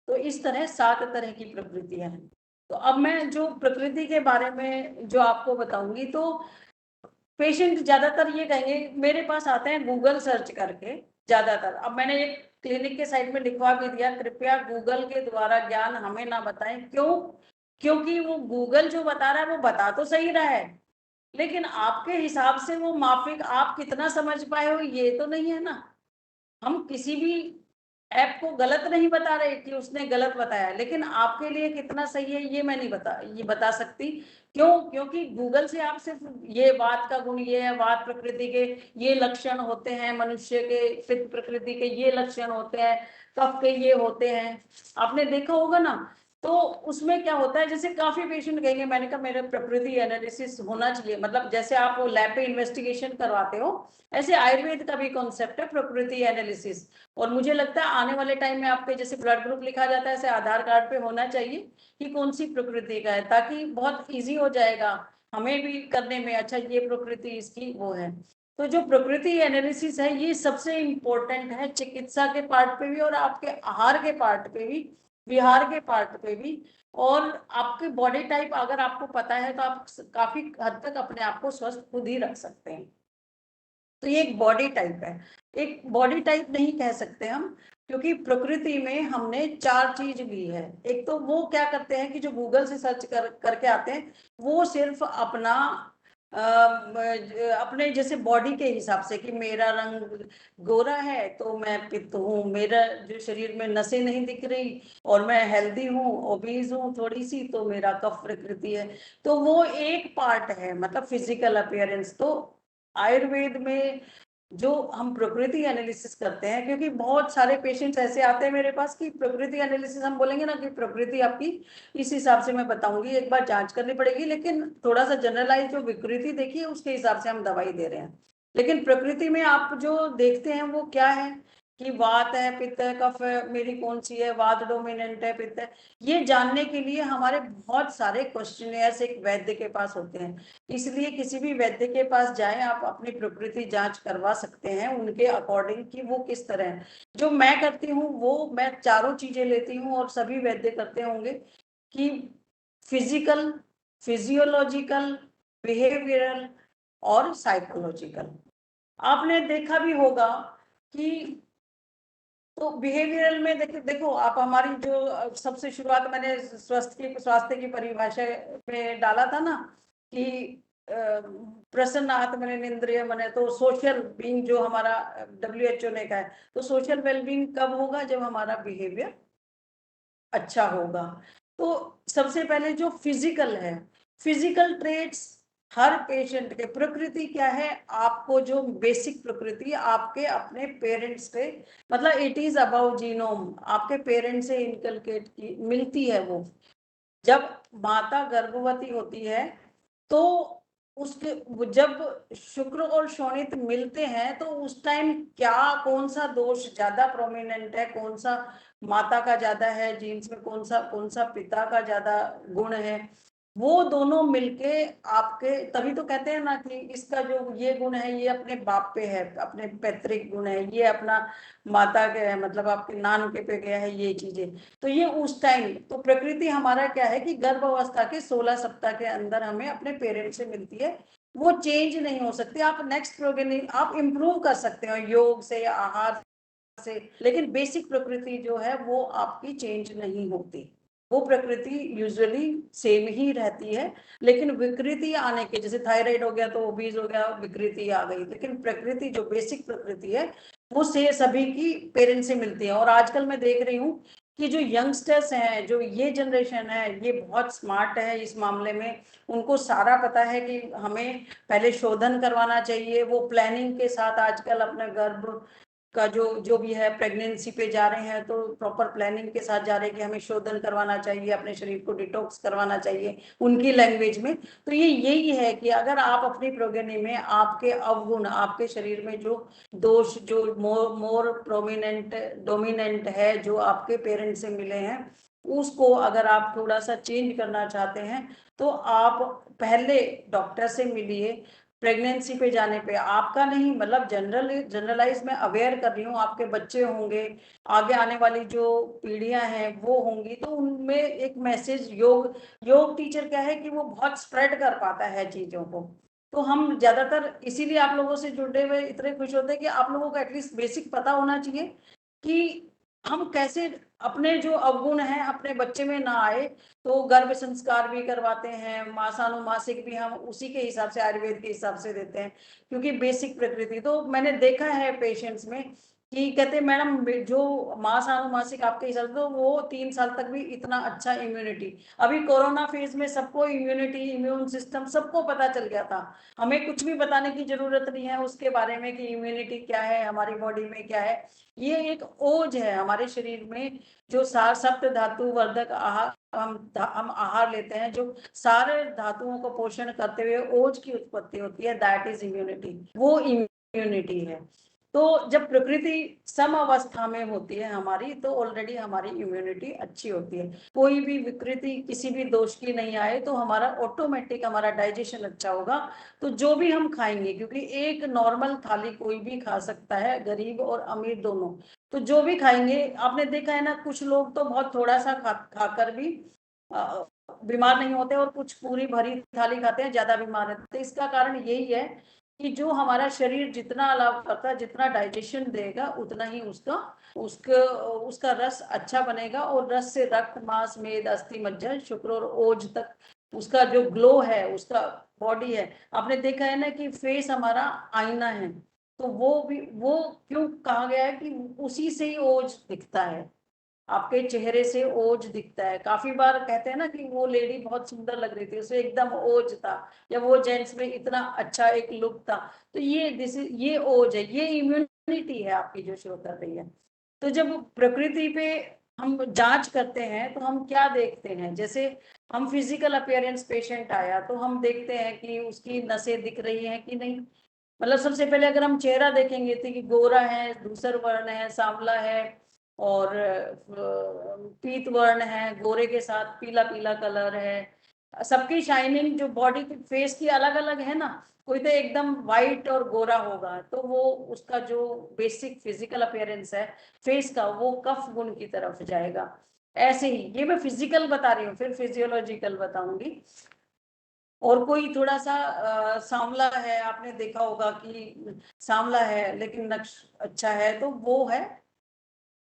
तो इस तरह 7 तरह की प्रकृतियां हैं। तो अब मैं जो प्रकृति के बारे में जो आपको बताऊंगी, तो पेशेंट ज्यादातर ये कहेंगे, मेरे पास आते हैं गूगल सर्च करके ज्यादातर। अब मैंने एक क्लिनिक के साइड में लिखवा भी दिया, कृपया गूगल के द्वारा ज्ञान हमें ना बताएं। क्यों? क्योंकि वो गूगल जो बता रहा है वो बता तो सही रहा है, लेकिन आपके हिसाब से वो माफिक आप कितना समझ पाए हो ये तो नहीं है ना। हम किसी भी ऐप को गलत नहीं बता रहे कि उसने गलत बताया, लेकिन आपके लिए कितना सही है ये मैं नहीं बता सकती। क्यों? क्योंकि गूगल से आप सिर्फ ये वात का गुण ये है, वात प्रकृति के ये लक्षण होते हैं, मनुष्य के पित्त प्रकृति के ये लक्षण होते हैं, कफ के ये होते हैं, आपने देखा होगा ना। तो उसमें क्या होता है, जैसे काफी पेशेंट कहेंगे, मैंने कहा मेरा प्रकृति एनालिसिस होना चाहिए, मतलब जैसे आप वो लैब पे इन्वेस्टिगेशन करवाते हो, ऐसे आयुर्वेद का भी कॉन्सेप्ट है प्रकृति एनालिसिस। और मुझे लगता है आने वाले टाइम में आपके जैसे ब्लड ग्रुप लिखा जाता है, ऐसे आधार कार्ड पे होना चाहिए कि कौन सी प्रकृति का है, ताकि बहुत इजी हो जाएगा हमें भी करने में, अच्छा ये प्रकृति इसकी वो है। तो जो प्रकृति एनालिसिस है ये सबसे इम्पोर्टेंट है, चिकित्सा के पार्ट पे भी और आपके आहार के पार्ट पे भी, विहार के पार्ट पे भी। और आपके बॉडी टाइप अगर आपको पता है तो आप काफी हद तक अपने आप को स्वस्थ खुद ही रख सकते हैं। तो ये एक बॉडी टाइप है, एक बॉडी टाइप नहीं कह सकते हम, क्योंकि प्रकृति में हमने 4 चीज ली है। एक तो वो क्या करते हैं कि जो गूगल से सर्च करके आते हैं, वो सिर्फ अपना अपने जैसे बॉडी के हिसाब से कि मेरा रंग गोरा है तो मैं पित्त हूँ, मेरा जो शरीर में नसें नहीं दिख रही और मैं हेल्दी हूँ, ओबीज हूँ थोड़ी सी, तो मेरा कफ प्रकृति है। तो वो एक पार्ट है, मतलब फिजिकल अपीयरेंस। तो आयुर्वेद में जो हम प्रकृति एनालिसिस करते हैं, क्योंकि बहुत सारे पेशेंट्स ऐसे आते हैं मेरे पास कि प्रकृति एनालिसिस हम बोलेंगे ना कि प्रकृति आपकी इस हिसाब से मैं बताऊंगी, एक बार जांच करनी पड़ेगी, लेकिन थोड़ा सा जनरलाइज जो विकृति देखिए उसके हिसाब से हम दवाई दे रहे हैं। लेकिन प्रकृति में आप जो देखते हैं वो क्या है कि वात है, पित्त है, कफ है, मेरी कौन सी है, वात डोमिनेंट है, पित्त है, ये जानने के लिए हमारे बहुत सारे क्वेश्चनियर्स एक वैद्य के पास होते हैं। इसलिए किसी भी वैद्य के पास जाएं, आप अपनी प्रकृति जांच करवा सकते हैं उनके अकॉर्डिंग कि वो किस तरह है। जो मैं करती हूँ वो मैं चारों चीजें लेती हूँ और सभी वैद्य करते होंगे कि फिजिकल, फिजियोलॉजिकल, बिहेवियरल और साइकोलॉजिकल। आपने देखा भी होगा कि तो बिहेवियरल में देखो आप हमारी जो सबसे शुरुआत मैंने स्वास्थ्य की परिभाषा में डाला था ना कि प्रसन्न आत्म निंद्रिय मने, तो सोशल बीइंग जो हमारा WHO ने कहा है, तो सोशल वेलबींग कब होगा, जब हमारा बिहेवियर अच्छा होगा। तो सबसे पहले जो फिजिकल है, फिजिकल ट्रेट्स हर पेशेंट के, प्रकृति क्या है, आपको जो बेसिक प्रकृति आपके अपने पेरेंट्स से, मतलब इट इज अबाउट जीनोम, आपके पेरेंट्स से इनकलकेट की मिलती है वो। जब माता गर्भवती होती है तो उसके जब शुक्र और शोणित मिलते हैं तो उस टाइम क्या कौन सा दोष ज्यादा प्रोमिनेंट है, कौन सा माता का ज्यादा है जीन्स में, कौन सा पिता का ज्यादा गुण है, वो दोनों मिलके आपके, तभी तो कहते हैं ना कि इसका जो ये गुण है ये अपने बाप पे है, अपने पैतृक गुण है, ये अपना माता के है, मतलब आपके नान के पे गया है ये चीजें। तो ये उस टाइम तो प्रकृति हमारा क्या है कि गर्भ अवस्था के 16 सप्ताह के अंदर हमें अपने पेरेंट्स से मिलती है, वो चेंज नहीं हो सकती। आप नेक्स्ट प्रोग्राम आप इम्प्रूव कर सकते हो योग से या आहार से, लेकिन बेसिक प्रकृति जो है वो आपकी चेंज नहीं होती, वो प्रकृति यूजुअली सेम ही रहती है। लेकिन विकृति आने के, जैसे थायराइड हो गया तो ओबीज हो गया, विकृति आ गई, लेकिन प्रकृति जो बेसिक प्रकृति है वो से सभी की पेरेंट्स से मिलती है। और आजकल मैं देख रही हूँ कि जो यंगस्टर्स हैं, जो ये जनरेशन है, ये बहुत स्मार्ट है इस मामले में, उनको सारा पता है कि हमें पहले शोधन करवाना चाहिए। वो प्लानिंग के साथ आजकल अपने गर्भ का जो भी है, प्रेगनेंसी पे जा रहे हैं तो प्रॉपर प्लानिंग के साथ जा रहे हैं कि हमें शोधन करवाना चाहिए, अपने शरीर को डिटॉक्स करवाना चाहिए उनकी लैंग्वेज में। तो ये यही है कि अगर आप अपनी प्रोगेनी में आपके अवगुण, आपके शरीर में जो दोष जो मोर प्रोमिनेंट डोमिनेंट है, जो आपके पेरेंट्स से मिले हैं, उसको अगर आप थोड़ा सा चेंज करना चाहते हैं तो आप पहले डॉक्टर से मिलिए। प्रेगनेंसी पे जाने पे आपका नहीं, मतलब जनरलाइज में अवेयर कर रही हूँ, आपके बच्चे होंगे, आगे आने वाली जो पीढ़ियां हैं वो होंगी, तो उनमें एक मैसेज, योग टीचर क्या है कि वो बहुत स्प्रेड कर पाता है चीजों को। तो हम ज्यादातर इसीलिए आप लोगों से जुड़े हुए इतने खुश होते हैं कि आप लोगों को एटलीस्ट बेसिक पता होना चाहिए कि हम कैसे अपने जो अवगुण हैं अपने बच्चे में ना आए। तो गर्भ संस्कार भी करवाते हैं, मासानुमासिक भी हम उसी के हिसाब से, आयुर्वेद के हिसाब से देते हैं, क्योंकि बेसिक प्रकृति तो मैंने देखा है पेशेंट्स में कि कहते हैं मैडम जो मासानुमासिक आपके हिसाब से, तो वो 3 साल तक भी इतना अच्छा इम्यूनिटी। अभी कोरोना फेज में सबको इम्यूनिटी, इम्यून सिस्टम सबको पता चल गया था, हमें कुछ भी बताने की जरूरत नहीं है उसके बारे में कि इम्यूनिटी क्या है, हमारी बॉडी में क्या है। ये एक ओज है हमारे शरीर में, जो सार सप्त धातु वर्धक आहार हम आहार लेते हैं, जो सारे धातुओं को पोषण करते हुए ओज की उत्पत्ति होती है, दैट इज इम्यूनिटी, वो इम्यूनिटी है। तो जब प्रकृति सम अवस्था में होती है हमारी, तो ऑलरेडी हमारी इम्यूनिटी अच्छी होती है, कोई भी विकृति किसी भी दोष की नहीं आए तो हमारा ऑटोमेटिक हमारा डाइजेशन अच्छा होगा। तो जो भी हम खाएंगे, क्योंकि एक नॉर्मल थाली कोई भी खा सकता है, गरीब और अमीर दोनों, तो जो भी खाएंगे, आपने देखा है ना कुछ लोग तो बहुत थोड़ा सा खाकर भी बीमार नहीं होते, और कुछ पूरी भरी थाली खाते हैं ज्यादा बीमार रहते हैं। इसका कारण यही है कि जो हमारा शरीर जितना अलाव करता है, जितना डाइजेशन देगा, उतना ही उसका उसका उसका रस अच्छा बनेगा, और रस से रक्त मांस मेद अस्थि मज्जा शुक्र और ओज तक उसका जो ग्लो है, उसका बॉडी है। आपने देखा है ना कि फेस हमारा आईना है, तो वो भी वो क्यों कहा गया है कि उसी से ही ओज दिखता है। आपके चेहरे से ओज दिखता है। काफी बार कहते हैं ना कि वो लेडी बहुत सुंदर लग रही थी, उसे एकदम ओज था, या वो जेंट्स में इतना अच्छा एक लुक था। तो ये ओज है, ये इम्यूनिटी है आपकी जो शो कर रही है। तो जब प्रकृति पे हम जांच करते हैं तो हम क्या देखते हैं, जैसे हम फिजिकल अपीयरेंस पेशेंट आया तो हम देखते हैं कि उसकी नसें दिख रही हैं कि नहीं। मतलब सबसे पहले अगर हम चेहरा देखेंगे तो कि गोरा है, धूसर वर्ण है, सांवला है, और पीत वर्ण है, गोरे के साथ पीला पीला कलर है। सबकी शाइनिंग जो बॉडी की फेस की अलग अलग है ना, कोई तो एकदम वाइट और गोरा होगा, तो वो उसका जो बेसिक फिजिकल अपीयरेंस है फेस का, वो कफ गुण की तरफ जाएगा। ऐसे ही ये मैं फिजिकल बता रही हूँ, फिर फिजियोलॉजिकल बताऊंगी। और कोई थोड़ा सा सांवला है, आपने देखा होगा कि सांवला है लेकिन नक्श अच्छा है, तो वो है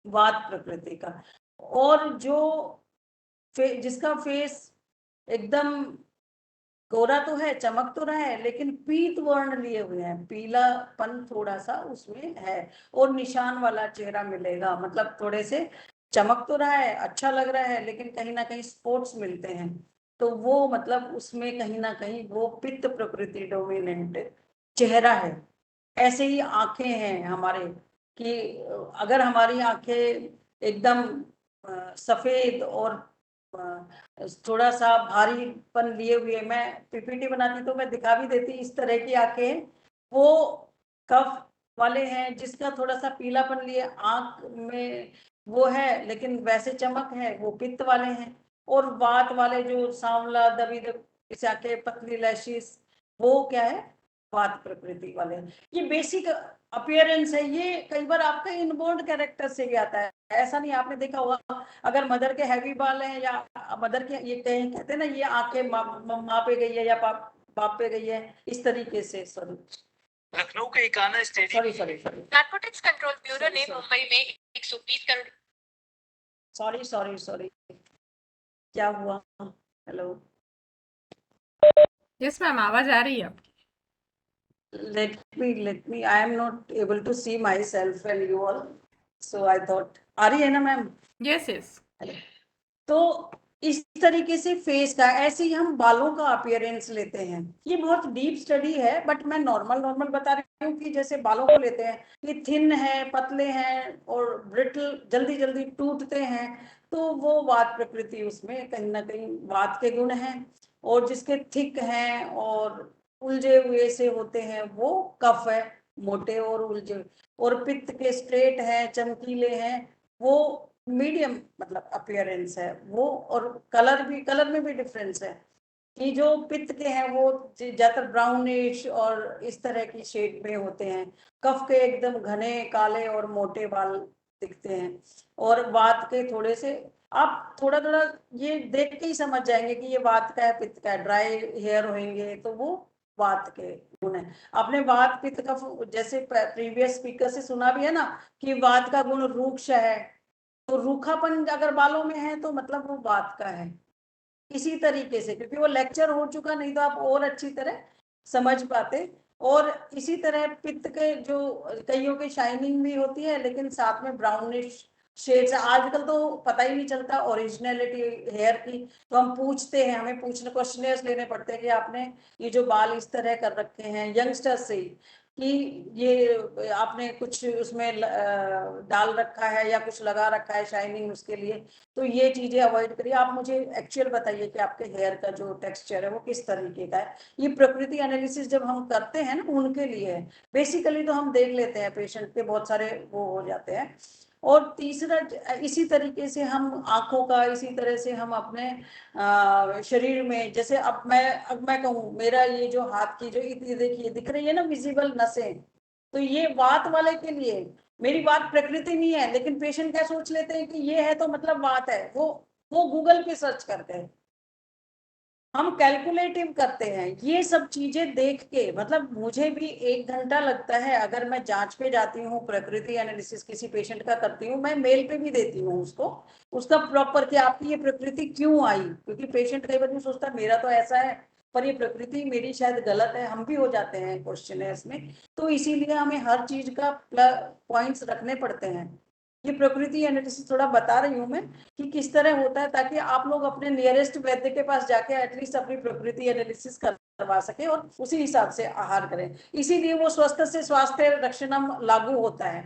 वात प्रकृति का। और जो जिसका फेस एकदम गोरा तो है, चमक तो रहा है, लेकिन पीत वर्ण लिए हुए हैं, पीलापन थोड़ा सा उसमें है, और निशान वाला चेहरा मिलेगा। मतलब थोड़े से चमक तो रहा है, अच्छा लग रहा है, लेकिन कहीं ना कहीं स्पॉट्स मिलते हैं, तो वो मतलब उसमें कहीं ना कहीं वो पित्त प्रकृति डोमिनेंट चेहरा है। ऐसे ही आंखें हैं हमारे, कि अगर हमारी आंखें एकदम सफेद और थोड़ा सा भारीपन लिए हुए, मैं पीपीटी बनाती तो मैं दिखा भी देती, इस तरह की आंखें वो कफ वाले हैं। जिसका थोड़ा सा पीलापन लिए आंख में वो है लेकिन वैसे चमक है, वो पित्त वाले हैं। और वात वाले जो सांवला दबी दबी आंखें, पतली लैशिस, वो क्या है, वात प्रकृति वाले। ये बेसिक अपीयरेंस है, ये कई बार आपका इनबोर्न कैरेक्टर से भी आता है। ऐसा नहीं, आपने देखा होगा अगर मदर के हैवी बाल हैं, या मदर के ये कहते हैं ना, ये आंखें माँ पे गई है या बाप पे गई है, इस तरीके से। सॉरी, लखनऊ के Ekana stadium, sorry narcotics control bureau ने मुंबई में 120 करोड़ सॉरी क्या हुआ? हेलो, यस मैम, आवाज आ रही है आपकी। let me I am not able to see myself and you all, so I thought, आ रही है ना मैम? Yes yes. तो इस तरीके से फेस का, ऐसे ही हम बालों का अपीयरेंस लेते हैं। ये बहुत डीप स्टडी है, बट मैं नॉर्मल बता रही हूँ कि जैसे बालों को लेते हैं कि थिन है, पतले हैं और ब्रिटल, जल्दी जल्दी टूटते हैं, तो वो वात प्रकृति, उसमें कहीं ना कहीं वात के गुण हैं। और जिसके थिक हैं और उलझे हुए से होते हैं, वो कफ है, मोटे और उलझे। और पित्त के स्ट्रेट हैं, चमकीले हैं, वो मीडियम मतलब अपीयरेंस है वो। और कलर में भी डिफरेंस है, कि जो पित्त के हैं वो ज्यादातर ब्राउनिश और इस तरह की शेड में होते हैं। कफ के एकदम घने काले और मोटे बाल दिखते हैं। और वात के थोड़े से, आप थोड़ा थोड़ा ये देख के ही समझ जाएंगे कि ये वात का है, पित्त का है। ड्राई हेयर होंगे तो वो वात के गुण है। आपने वात पित्त कफ जैसे प्रीवियस स्पीकर से सुना भी है ना, कि वात का गुण रूक्ष है, तो रूखापन अगर बालों में है तो मतलब वो वात का है। इसी तरीके से, क्योंकि वो लेक्चर हो चुका, नहीं तो आप और अच्छी तरह समझ पाते। और इसी तरह पित्त के जो कईयों की शाइनिंग भी होती है, लेकिन साथ में ब्राउनिश शेड्स। आजकल तो पता ही नहीं चलता ओरिजिनलिटी हेयर की, तो हम पूछते हैं, हमें पूछने क्वेश्चनर्स लेने पड़ते हैं कि आपने ये जो बाल इस तरह कर रखे हैं, यंगस्टर्स से ही, कि ये आपने कुछ उसमें डाल रखा है या कुछ लगा रखा है शाइनिंग उसके लिए। तो ये चीजें अवॉइड करिए। आप मुझे एक्चुअल बताइए कि आपके हेयर का जो टेक्सचर है वो किस तरीके का है। ये प्रकृति एनालिसिस जब हम करते हैं ना, उनके लिए है। बेसिकली तो हम देख लेते हैं पेशेंट के, बहुत सारे वो हो जाते हैं। और तीसरा, इसी तरीके से हम आंखों का, इसी तरह से हम अपने शरीर में, जैसे अब मैं कहूँ, मेरा ये जो हाथ की जो इतनी देखिए दिख रही है ना विजिबल नसें, तो ये वात वाले के लिए, मेरी बात प्रकृति नहीं है, लेकिन पेशेंट क्या सोच लेते हैं कि ये है तो मतलब बात है। वो गूगल पे सर्च करते हैं, हम कैलकुलेटिव करते हैं ये सब चीजें देख के। मतलब मुझे भी 1 घंटा लगता है, अगर मैं जांच पे जाती हूँ, प्रकृति एनालिसिस किसी पेशेंट का करती हूँ, मैं मेल पे भी देती हूँ उसको, उसका प्रॉपर कि आपकी ये प्रकृति क्यों आई। क्योंकि पेशेंट कई बार नहीं सोचता मेरा तो ऐसा है, पर ये प्रकृति मेरी शायद गलत है, हम भी हो जाते हैं क्वेश्चनर्स में। तो इसीलिए हमें हर चीज का पॉइंट्स रखने पड़ते हैं ये प्रकृति एनालिसिस थोड़ा बता रही हूँ मैं कि किस तरह होता है, ताकि आप लोग अपने नियरेस्ट वैद्य के पास जाके एटलीस्ट अपनी प्रकृति एनालिसिस करवा सके और उसी हिसाब से आहार करें। इसीलिए वो स्वस्थ से स्वास्थ्य रक्षणम लागू होता है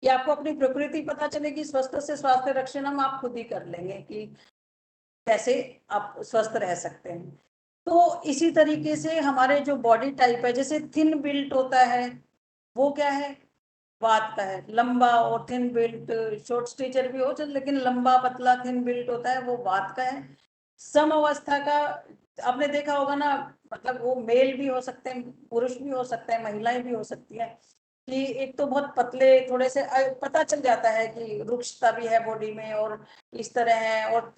कि आपको अपनी प्रकृति पता चलेगी, स्वस्थ से स्वास्थ्य रक्षणम आप खुद ही कर लेंगे कि कैसे आप स्वस्थ रह सकते हैं। तो इसी तरीके से हमारे जो बॉडी टाइप है, जैसे थिन बिल्ट होता है, वो क्या है, वात का है। लंबा और थिन बिल्ट, शॉर्ट स्टेचर भी हो लेकिन लंबा पतला थिन बिल्ट होता है, वो वात का है। सम अवस्था का आपने देखा होगा ना, मतलब वो मेल भी हो सकते हैं, पुरुष भी हो सकते हैं, महिलाएं भी हो सकती है, कि एक तो बहुत पतले थोड़े से पता चल जाता है कि रुक्षता भी है बॉडी में और इस तरह है और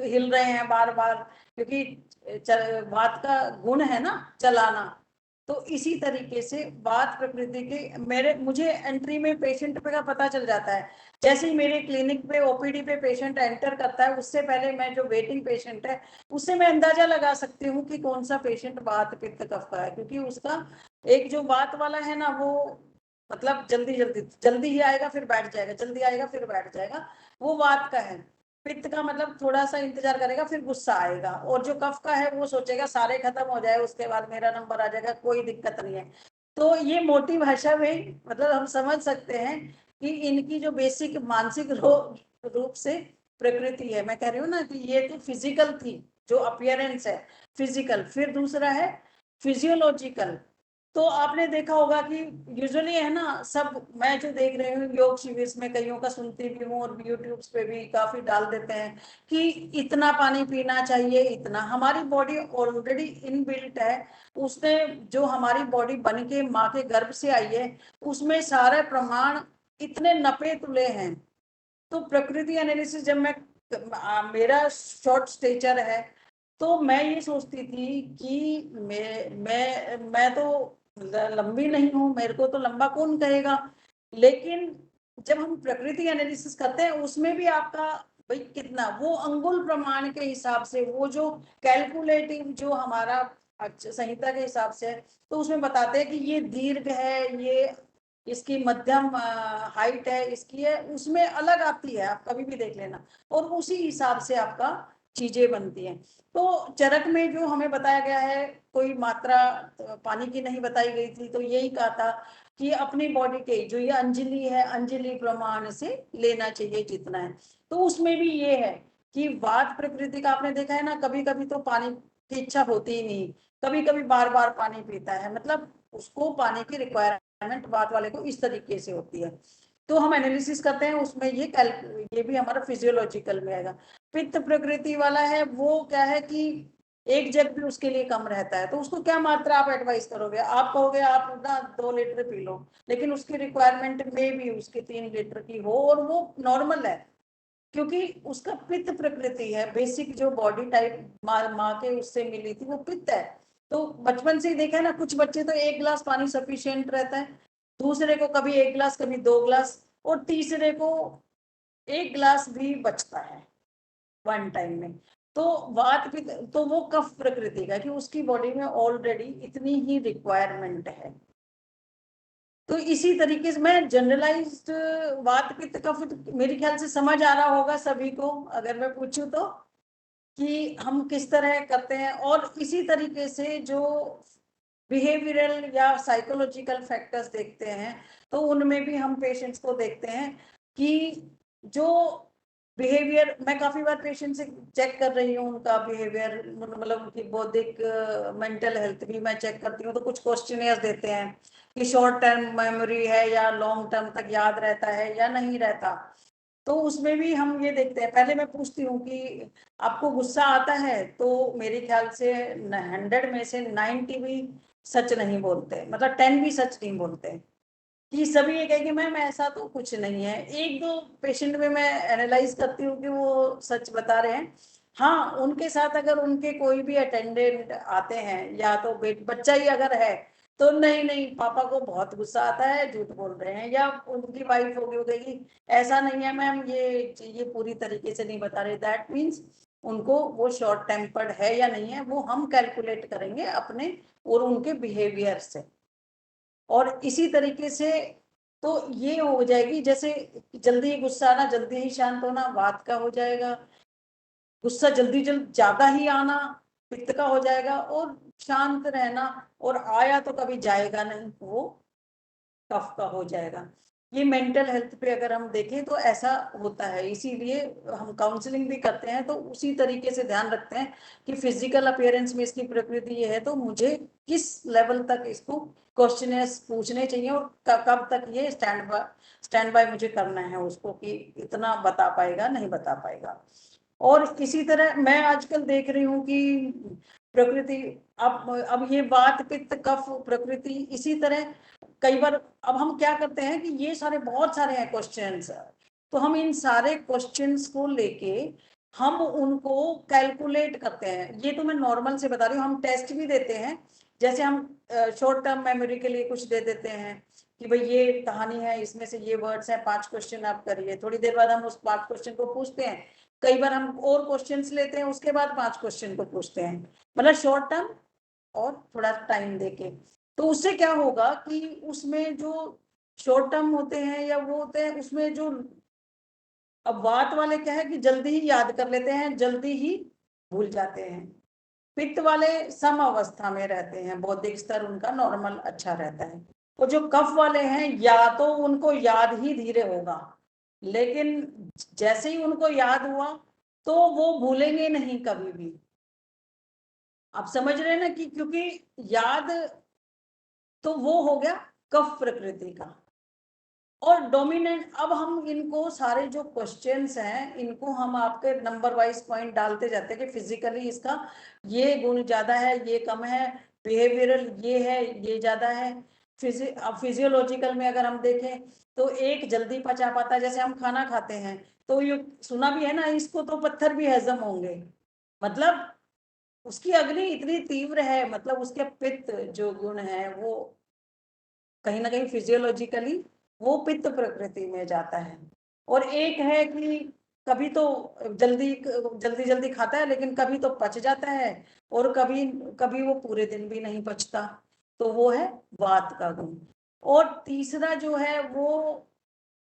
हिल रहे हैं बार बार, क्योंकि वात का गुण है ना चलाना। तो इसी तरीके से वात प्रकृति के मुझे एंट्री में पेशेंट का पता चल जाता है। जैसे ही मेरे क्लिनिक पे ओपीडी पे पेशेंट एंटर करता है, उससे पहले मैं जो वेटिंग पेशेंट है उससे मैं अंदाजा लगा सकती हूँ कि कौन सा पेशेंट वात पित्त कफ का है, क्योंकि उसका एक जो वात वाला है ना, वो मतलब जल्दी जल्दी जल्दी ही आएगा फिर बैठ जाएगा, जल्दी आएगा फिर बैठ जाएगा, वो वात का है। पित्त का मतलब थोड़ा सा इंतजार करेगा फिर गुस्सा आएगा, और जो कफ का है वो सोचेगा सारे खत्म हो जाए उसके बाद मेरा नंबर आ जाएगा, कोई दिक्कत नहीं है। तो ये मोटी भाषा में मतलब हम समझ सकते हैं कि इनकी जो बेसिक मानसिक रूप से प्रकृति है। मैं कह रही हूँ ना कि ये तो फिजिकल थी, जो अपियरेंस है फिजिकल, फिर दूसरा है फिजियोलॉजिकल। तो आपने देखा होगा कि यूजुअली है ना, सब मैं जो देख रही हूँ योग शिविर में कईयों का सुनती भी हूँ और यूट्यूब पे भी काफी डाल देते हैं कि इतना पानी पीना चाहिए, इतना। हमारी बॉडी ऑलरेडी इनबिल्ट है, उसने जो हमारी बॉडी बन के माँ के गर्भ से आई है उसमें सारे प्रमाण इतने नपे तुले हैं। तो प्रकृति एनालिसिस जब मेरा शॉर्ट स्टेचर है, तो मैं ये सोचती थी कि मैं तो लंबी नहीं हूँ, मेरे को तो लंबा कौन कहेगा। लेकिन जब हम प्रकृति एनालिसिस करते हैं उसमें भी आपका भाई कितना, वो अंगुल प्रमाण के हिसाब से, वो जो कैलकुलेटिव जो हमारा संहिता के हिसाब से है, तो उसमें बताते हैं कि ये दीर्घ है, ये इसकी मध्यम हाइट है, इसकी है, उसमें अलग आती है, आप कभी भी देख लेना, और उसी हिसाब से आपका चीजें बनती हैं। तो चरक में जो हमें बताया गया है, कोई मात्रा पानी की नहीं बताई गई थी, तो यही कहा था कि अपनी बॉडी के जो ये अंजलि है, अंजलि प्रमाण से लेना चाहिए जितना है। तो उसमें भी ये है कि वात प्रकृति का आपने देखा है ना, कभी कभी तो पानी की इच्छा होती ही नहीं, कभी कभी बार बार पानी पीता है, मतलब उसको पानी की रिक्वायरमेंट वात वाले को इस तरीके से होती है। तो हम एनालिसिस करते हैं उसमें ये भी हमारा फिजियोलॉजिकल में आएगा। पित्त प्रकृति वाला है, वो क्या है कि एक जग भी उसके लिए कम रहता है, तो उसको क्या मात्रा आप एडवाइस करोगे, आप कहोगे आप ना 2 लीटर पी लो, लेकिन उसकी रिक्वायरमेंट में भी उसके 3 लीटर की हो, और वो नॉर्मल है क्योंकि उसका पित्त प्रकृति है। बेसिक जो बॉडी टाइप माँ के उससे मिली थी वो पित्त है। तो बचपन से ही देखा है ना, कुछ बच्चे तो 1 गिलास पानी सफिशिएंट रहता है, दूसरे को कभी 1 गिलास कभी 2 गिलास, और तीसरे को 1 गिलास भी बचता है वन टाइम में। तो वात पित्त, तो वो कफ प्रकृति का, कि उसकी बॉडी में ऑलरेडी इतनी ही रिक्वायरमेंट है। तो इसी तरीके से मैं जनरलाइज्ड वात पित्त कफ मेरे ख्याल से समझ आ रहा होगा सभी को, अगर मैं पूछूं तो, कि हम किस तरह करते हैं। और इसी तरीके से जो बिहेवियरल या साइकोलॉजिकल फैक्टर्स देखते हैं, तो उनमें भी हम पेशेंट्स को देखते हैं कि जो बिहेवियर, मैं काफी बार पेशेंट से चेक कर रही हूँ उनका बिहेवियर, मतलब उनकी बौद्धिक मेंटल हेल्थ भी मैं चेक करती हूँ। तो कुछ क्वेश्चनियर्स देते हैं कि शॉर्ट टर्म मेमोरी है या लॉन्ग टर्म तक याद रहता है या नहीं रहता। तो उसमें भी हम ये देखते हैं, पहले मैं पूछती हूँ कि आपको गुस्सा आता है, तो मेरे ख्याल से 100 में से 90 भी सच नहीं बोलते, मतलब 10 भी सच नहीं बोलते, कि सभी ये कहेंगे मैम ऐसा तो कुछ नहीं है। एक दो पेशेंट में मैं एनालाइज करती हूँ कि वो सच बता रहे हैं। हाँ, उनके साथ अगर उनके कोई भी अटेंडेंट आते हैं या तो बच्चा ही अगर है, तो नहीं नहीं पापा को बहुत गुस्सा आता है, झूठ बोल रहे हैं, या उनकी वाइफ होगी वो कहेगी ऐसा नहीं है मैम, ये पूरी तरीके से नहीं बता रहे। दैट मीन्स उनको वो शॉर्ट टेम्पर्ड है या नहीं है, वो हम कैलकुलेट करेंगे अपने और उनके बिहेवियर से। और इसी तरीके से, तो ये हो जाएगी, जैसे जल्दी ही गुस्सा आना, जल्दी ही शांत होना, वात का हो जाएगा। गुस्सा जल्दी ज्यादा ही आना, पित्त का हो जाएगा। और शांत रहना और आया तो कभी जाएगा नहीं, वो कफ का हो जाएगा। ये मेंटल हेल्थ पे अगर हम देखें तो ऐसा होता है, इसीलिए हम काउंसलिंग भी करते हैं तो उसी तरीके से ध्यान रखते हैं कि फिजिकल अपीयरेंस में इसकी प्रकृति ये है तो मुझे किस लेवल तक इसको क्वेश्चनर्स पूछने चाहिए और कब तक ये स्टैंड बाय मुझे करना है उसको, कि इतना बता पाएगा नहीं बता पाएगा। और इसी तरह मैं आजकल देख रही हूँ कि प्रकृति, अब ये वात पित्त कफ प्रकृति, इसी तरह कई बार अब हम क्या करते हैं कि ये सारे बहुत सारे हैं क्वेश्चंस, तो हम इन सारे क्वेश्चंस को लेके हम उनको कैलकुलेट करते हैं। ये तो मैं नॉर्मल से बता रही हूँ, हम टेस्ट भी देते हैं। जैसे हम शॉर्ट टर्म मेमोरी के लिए कुछ दे देते हैं कि भाई ये कहानी है, इसमें से ये वर्ड्स हैं, 5 क्वेश्चन आप करिए। थोड़ी देर बाद हम उस 5 क्वेश्चन को पूछते हैं, कई बार हम और क्वेश्चंस लेते हैं, उसके बाद 5 क्वेश्चन को पूछते हैं, मतलब शॉर्ट टर्म और थोड़ा टाइम देके। तो उससे क्या होगा कि उसमें जो शॉर्ट टर्म होते हैं या वो होते हैं, उसमें जो अब वात वाले क्या है कि जल्दी ही याद कर लेते हैं, जल्दी ही भूल जाते हैं। पित्त वाले सम अवस्था में रहते हैं, बौद्धिक स्तर उनका नॉर्मल अच्छा रहता है। और जो कफ वाले हैं, या तो उनको याद ही धीरे होगा, लेकिन जैसे ही उनको याद हुआ तो वो भूलेंगे नहीं कभी भी। आप समझ रहे हैं ना, कि क्योंकि याद तो वो हो गया कफ प्रकृति का। और डोमिनेंट, अब हम इनको सारे जो क्वेश्चंस हैं इनको हम आपके नंबर वाइज पॉइंट डालते जाते हैं कि फिजिकली इसका ये गुण ज्यादा है, ये कम है, बिहेवियरल ये है, ये ज्यादा है। फिजियोलॉजिकल में अगर हम देखें तो एक जल्दी पचा पाता है, जैसे हम खाना खाते हैं तो ये सुना भी है ना, इसको तो पत्थर भी हजम होंगे, मतलब उसकी अग्नि इतनी तीव्र है, मतलब उसके पित्त जो गुण है वो कहीं ना कहीं फिजियोलॉजिकली वो पित्त प्रकृति में जाता है। और एक है कि कभी तो जल्दी जल्दी जल्दी खाता है, लेकिन कभी तो पच जाता है, और कभी कभी वो पूरे दिन भी नहीं पचता, तो वो है वात का गुण। और तीसरा जो है वो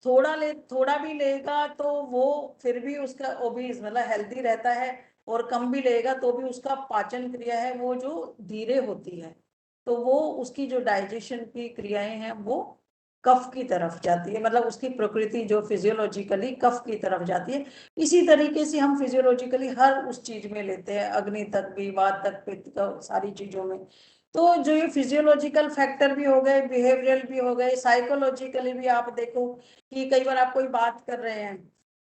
थोड़ा भी लेगा तो वो फिर भी उसका ओबीज मतलब हेल्दी रहता है, और कम भी लेगा तो भी उसका पाचन क्रिया है वो जो धीरे होती है, तो वो उसकी जो डाइजेशन की क्रियाएं हैं वो कफ की तरफ जाती है, मतलब उसकी प्रकृति जो फिजियोलॉजिकली कफ की तरफ जाती है। इसी तरीके से हम फिजियोलॉजिकली हर उस चीज में लेते हैं, अग्नि तक भी, वात तक, पित्त का, सारी चीजों में। तो जो ये फिजियोलॉजिकल फैक्टर भी हो गए, बिहेवियरल भी हो गए, साइकोलॉजिकली भी आप देखो कि कई बार आप कोई बात कर रहे हैं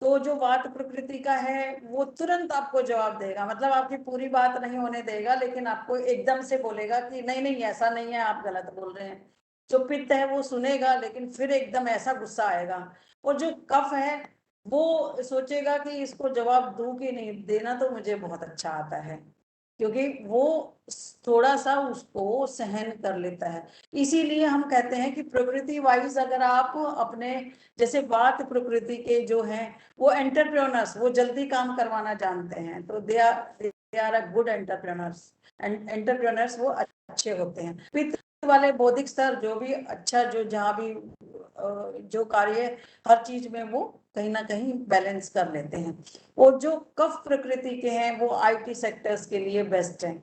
तो जो वात प्रकृति का है वो तुरंत आपको जवाब देगा, मतलब आपकी पूरी बात नहीं होने देगा, लेकिन आपको एकदम से बोलेगा कि नहीं नहीं ऐसा नहीं है, आप गलत बोल रहे हैं। जो पित्त है वो सुनेगा, लेकिन फिर एकदम ऐसा गुस्सा आएगा। और जो कफ है वो सोचेगा कि इसको जवाब दूं कि नहीं, देना तो मुझे बहुत अच्छा आता है, क्योंकि वो थोड़ा सा उसको सहन कर लेता है। इसीलिए हम कहते हैं कि प्रकृति वाइज अगर आप अपने, जैसे वात प्रकृति के जो हैं वो एंटरप्रेन्योर्स, वो जल्दी काम करवाना जानते हैं, तो they are a good entrepreneurs. Entrepreneurs वो अच्छे होते हैं। पित्त वाले बौद्धिक स्तर जो भी अच्छा, जो जहाँ भी जो कार्य हर चीज में वो कहीं ना कहीं बैलेंस कर लेते हैं। और जो कफ प्रकृति के हैं वो आईटी सेक्टर्स के लिए बेस्ट हैं,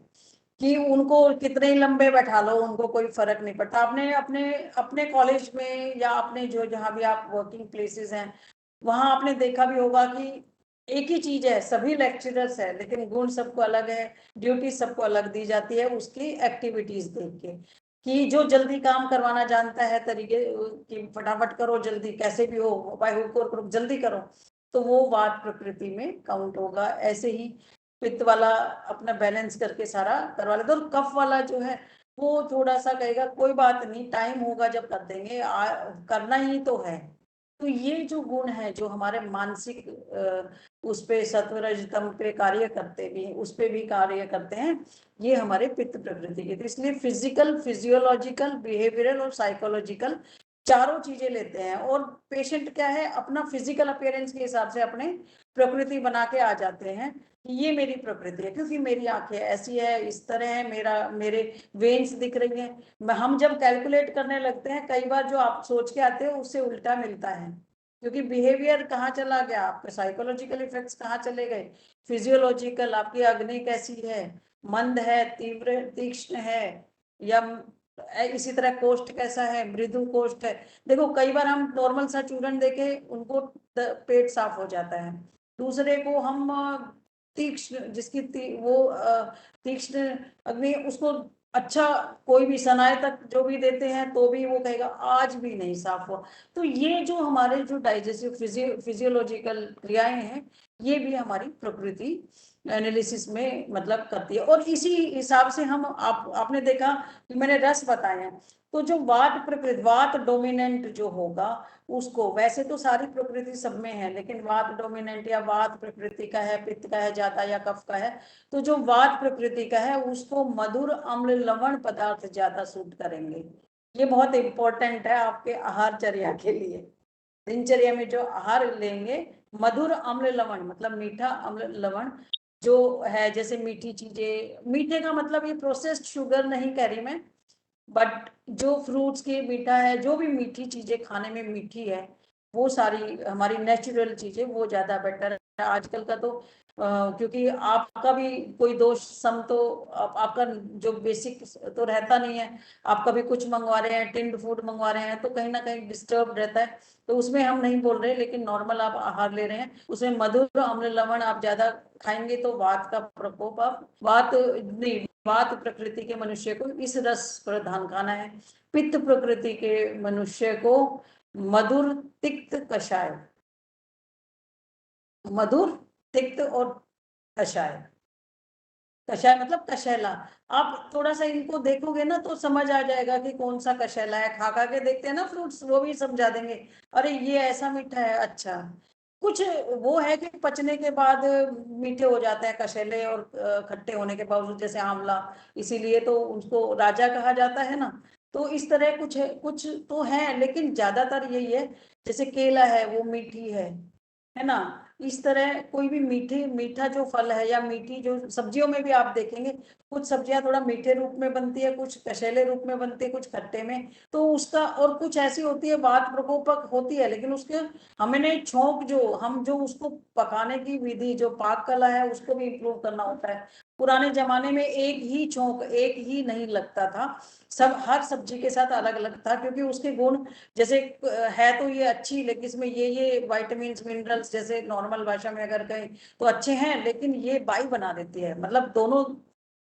कि उनको कितने ही लंबे बैठा लो उनको कोई फर्क नहीं पड़ता। आपने अपने अपने कॉलेज में या अपने जो जहाँ भी आप वर्किंग प्लेसेस हैं वहां आपने देखा भी होगा कि एक ही चीज है, सभी लेक्चरर्स है, लेकिन गुण सबको अलग है, ड्यूटी सबको अलग दी जाती है उसकी एक्टिविटीज देख के, कि जो जल्दी काम करवाना जानता है तरीके कि फटाफट करो, जल्दी कैसे भी हो, बाय हुक और क्रुक जल्दी करो, तो वो वात प्रकृति में काउंट होगा। ऐसे ही पित्त वाला अपना बैलेंस करके सारा करवा लेता, और कफ वाला जो है वो थोड़ा सा कहेगा कोई बात नहीं, टाइम होगा जब कर देंगे, करना ही तो है। तो ये जो गुण है जो हमारे मानसिक उस पे सत्वरजतम पे कार्य करते भी, उस पे भी कार्य करते हैं, ये हमारे पित्त प्रकृति के। तो इसलिए फिजिकल, फिजियोलॉजिकल, बिहेवियरल और साइकोलॉजिकल चारों चीजें लेते हैं। और पेशेंट क्या है, अपना फिजिकल अपीयरेंस के हिसाब से अपने प्रकृति बना के आ जाते हैं कि ये मेरी प्रकृति है, क्योंकि मेरी आंखें ऐसी है, इस तरह है, मेरे वेन्स दिख रही हैं। हम जब कैलकुलेट करने लगते हैं, कई बार जो आप सोच के आते हो उससे उल्टा मिलता है, क्योंकि बिहेवियर कहाँ चला गया, आपके साइकोलॉजिकल इफेक्ट्स कहाँ चले गए, फिजियोलॉजिकल, आपकी अग्नि कैसी है, मंद है, तीव्र तीक्ष्ण है, या इसी तरह कोष्ठ कैसा है, मृदु कोष्ठ है। देखो कई बार हम नॉर्मल सा चूर्ण देके उनको पेट साफ हो जाता है, दूसरे को हम तीक्ष्ण तीक्ष्ण अग्नि, उसको अच्छा कोई भी सनाए तक जो भी देते हैं तो भी वो कहेगा आज भी नहीं साफ हुआ। तो ये जो हमारे जो डाइजेस्टिव फिजियोलॉजिकल क्रियाएं हैं, ये भी हमारी प्रकृति एनालिसिस में मतलब करती है। और इसी हिसाब से हम आपने देखा कि मैंने रस बताए हैं, तो जो वात प्रकृति, वात डोमिनेंट जो होगा उसको, वैसे तो सारी प्रकृति सब में है, लेकिन वात डोमिनेंट या वात प्रकृति का है, पित्त का है ज्यादा या कफ का है, तो जो वात प्रकृति का है उसको मधुर अम्ल लवण पदार्थ ज्यादा सूट करेंगे। ये बहुत इंपॉर्टेंट है आपके आहारचर्या के लिए। दिनचर्या में जो आहार लेंगे, मधुर अम्ल लवण मतलब मीठा अम्ल लवण जो है, जैसे मीठी चीजें, मीठे का मतलब ये प्रोसेस्ड शुगर नहीं कह रही मैं, बट जो फ्रूट्स की मीठा है, जो भी मीठी चीजें खाने में मीठी है, वो सारी हमारी नेचुरल चीजें वो ज्यादा बेटर है। आजकल का तो क्योंकि आपका भी कोई दोष सम तो आपका जो बेसिक तो रहता नहीं है, आप कभी कुछ मंगवा रहे हैं, टिंड फूड मंगवा रहे हैं, तो कहीं ना कहीं डिस्टर्ब रहता है, तो उसमें हम नहीं बोल रहे, लेकिन नॉर्मल आप आहार ले रहे हैं, उसमें मधुर अम्ल लवण आप ज्यादा खाएंगे तो वात का प्रकोप, आप वात नहीं, वात प्रकृति के मनुष्य को इस रस प्रधान खाना है, पित्त प्रकृति के मनुष्य को मधुर तिक्त कषाय, मधुर तिक्त और कषाय, कषाय मतलब कशैला। आप थोड़ा सा इनको देखोगे ना तो समझ आ जाएगा कि कौन सा कशैला है, खा खा के देखते हैं ना फ्रूट्स, वो भी समझा देंगे, अरे ये ऐसा मीठा है, अच्छा। कुछ वो है कि पचने के बाद मीठे हो जाते हैं कशैले, और खट्टे होने के बावजूद, जैसे आंवला, इसीलिए तो उसको राजा कहा जाता है ना। तो इस तरह कुछ है, कुछ तो है, लेकिन ज्यादातर यही है। जैसे केला है वो मीठी है ना। इस तरह कोई भी मीठा जो फल है, या मीठी जो सब्जियों में भी आप देखेंगे, कुछ सब्जियां थोड़ा मीठे रूप में बनती है, कुछ कशैले रूप में बनती है, कुछ खट्टे में, तो उसका, और कुछ ऐसी होती है वात प्रकोपक होती है, लेकिन उसके हमें छोंक जो हम जो उसको पकाने की विधि, जो पाक कला है, उसको भी इम्प्रूव करना होता है। पुराने जमाने में एक ही छोंक, एक ही नहीं लगता था, सब हर सब्जी के साथ अलग अलग था, क्योंकि उसके गुण, जैसे है तो ये अच्छी, लेकिन इसमें ये वाइटामिन मिनरल्स, जैसे नॉर्मल भाषा में अगर कहें तो अच्छे हैं, लेकिन ये बाई बना देती है, मतलब दोनों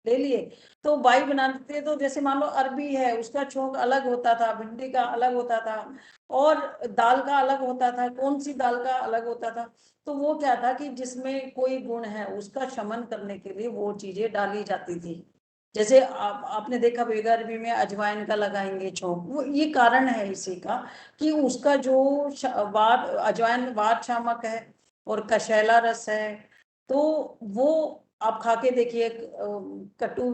ले लिए तो बाई बना देते हैं। तो जैसे मान लो अरबी है, उसका छोंक अलग होता था, भिंडी का अलग होता था, और दाल का अलग होता था, कौन सी दाल का अलग होता था। तो वो क्या था कि जिसमें कोई गुण है उसका शमन करने के लिए वो चीजें डाली जाती थी। जैसे आपने देखा होगा अरबी में अजवाइन का लगाएंगे छोंक, वो ये कारण है इसी का कि उसका जो वात, अजवाइन वात शामक है और कशैला रस है, तो वो आप खा के देखिए, कटु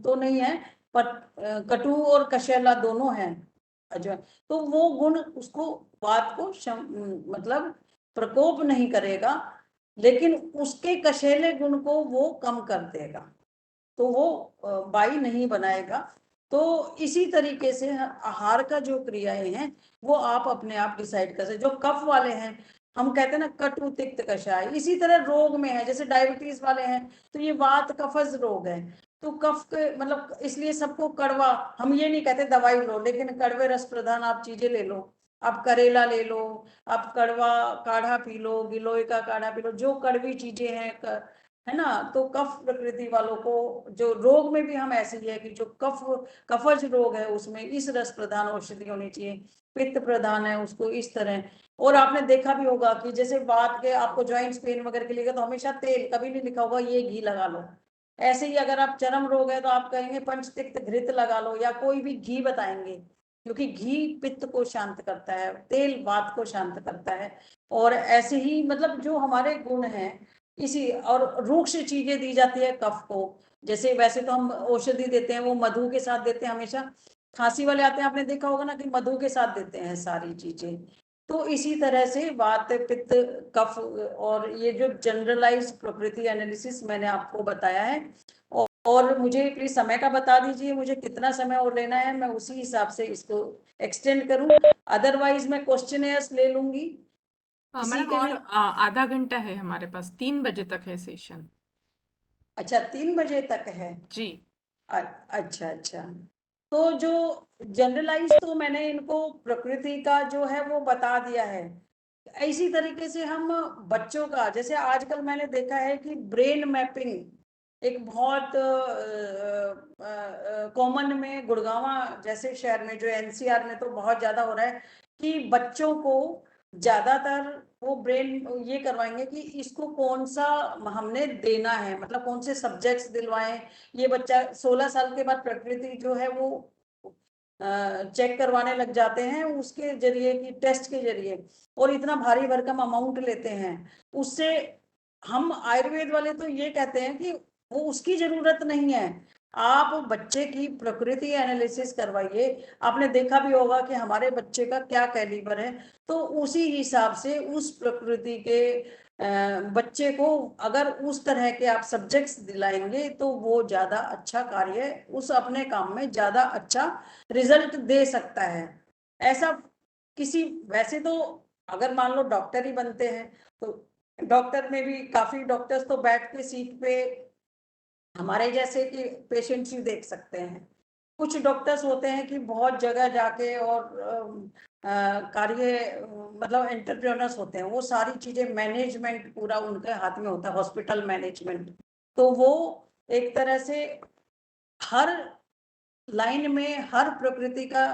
तो नहीं है, पर कटु और कशैला दोनों हैं अजवाइन, तो वो गुण उसको वात को मतलब प्रकोप नहीं करेगा, लेकिन उसके कशैले गुण को वो कम कर देगा, तो वो बाई नहीं बनाएगा। तो इसी तरीके से आहार का जो क्रियाएं हैं वो आप अपने आप डिसाइड कर सकते। जो कफ वाले हैं, हम कहते हैं ना कटु तिक्त कषाय, इसी तरह रोग में है, जैसे डायबिटीज वाले हैं तो ये वात कफज रोग है, तो कफ के मतलब, इसलिए सबको कड़वा, हम ये नहीं कहते दवाई लो, लेकिन कड़वे रस प्रधान आप चीजें ले लो, आप करेला ले लो, आप कड़वा काढ़ा पी लो, गिलोय का काढ़ा पी लो, जो कड़वी चीजें हैं है ना। तो कफ प्रकृति वालों को, जो रोग में भी हम ऐसे ही है कि जो कफज रोग है उसमें इस रस प्रधान औषधि होनी चाहिए, पित्त प्रधान है उसको इस तरह। और आपने देखा भी होगा कि जैसे बात के आपको ज्वाइंट्स पेन वगैरह के लिए तो हमेशा तेल, कभी नहीं लिखा होगा ये घी लगा लो। ऐसे ही अगर आप चर्म रोग है तो आप कहेंगे पंचतिक्त घृत लगा लो, या कोई भी घी बताएंगे, क्योंकि घी पित्त को शांत करता है, तेल वात को शांत करता है। और ऐसे ही मतलब जो हमारे गुण हैं, इसी और रूक्ष चीजें दी जाती है कफ को, जैसे वैसे तो हम औषधि देते हैं वो मधु के साथ देते हैं हमेशा, खांसी वाले आते हैं आपने देखा होगा ना कि मधु के साथ देते हैं सारी चीजें। तो इसी तरह से वात पित्त कफ और ये जो जनरलाइज प्रकृति एनालिसिस मैंने आपको बताया है। और मुझे प्लीज समय का बता दीजिए, मुझे कितना समय और लेना है, मैं उसी हिसाब से इसको एक्सटेंड करूं, अदरवाइज मैं क्वेश्चनेयर्स ले लूंगी। किसी मैडम के और में आधा घंटा है हमारे पास, 3 बजे तक है सेशन। अच्छा 3 बजे तक है। जी। अच्छा अच्छा। तो जो जनरलाइज तो मैंने इनको प्रकृति का जो है वो बता दिया है। इसी तरीके से हम बच्चों का, जैसे आजकल मैंने देखा है कि ब्रेन मैपिंग एक बहुत कॉमन में गुड़गांव जैसे शहर में, जो एनसीआर में तो बहुत ज्यादा हो रहा है कि बच्चों को ज्यादातर वो ब्रेन ये करवाएंगे कि इसको कौन सा हमने देना है, मतलब कौन से सब्जेक्ट्स दिलवाएं। ये बच्चा 16 साल के बाद प्रकृति जो है वो चेक करवाने लग जाते हैं उसके जरिए कि टेस्ट के जरिए, और इतना भारी भरकम अमाउंट लेते हैं उससे। हम आयुर्वेद वाले तो ये कहते हैं कि वो उसकी जरूरत नहीं है, आप बच्चे की प्रकृति एनालिसिस करवाइए। आपने देखा भी होगा कि हमारे बच्चे का क्या कैलिबर है, तो उसी हिसाब से उस प्रकृति के बच्चे को अगर उस तरह के आप सब्जेक्ट्स दिलाएंगे तो वो ज्यादा अच्छा कार्य उस अपने काम में ज्यादा अच्छा रिजल्ट दे सकता है। ऐसा किसी, वैसे तो अगर मान लो डॉक्टर ही बनते हैं तो डॉक्टर में भी काफी डॉक्टर्स तो बैठ के सीट पे हमारे जैसे कि पेशेंट्स ही देख सकते हैं। कुछ डॉक्टर्स होते हैं कि बहुत जगह जाके और कार्य मतलब एंटरप्रेन्योर्स होते हैं, वो सारी चीजें मैनेजमेंट पूरा उनके हाथ में होता है, हॉस्पिटल मैनेजमेंट। तो वो एक तरह से हर लाइन में हर प्रकृति का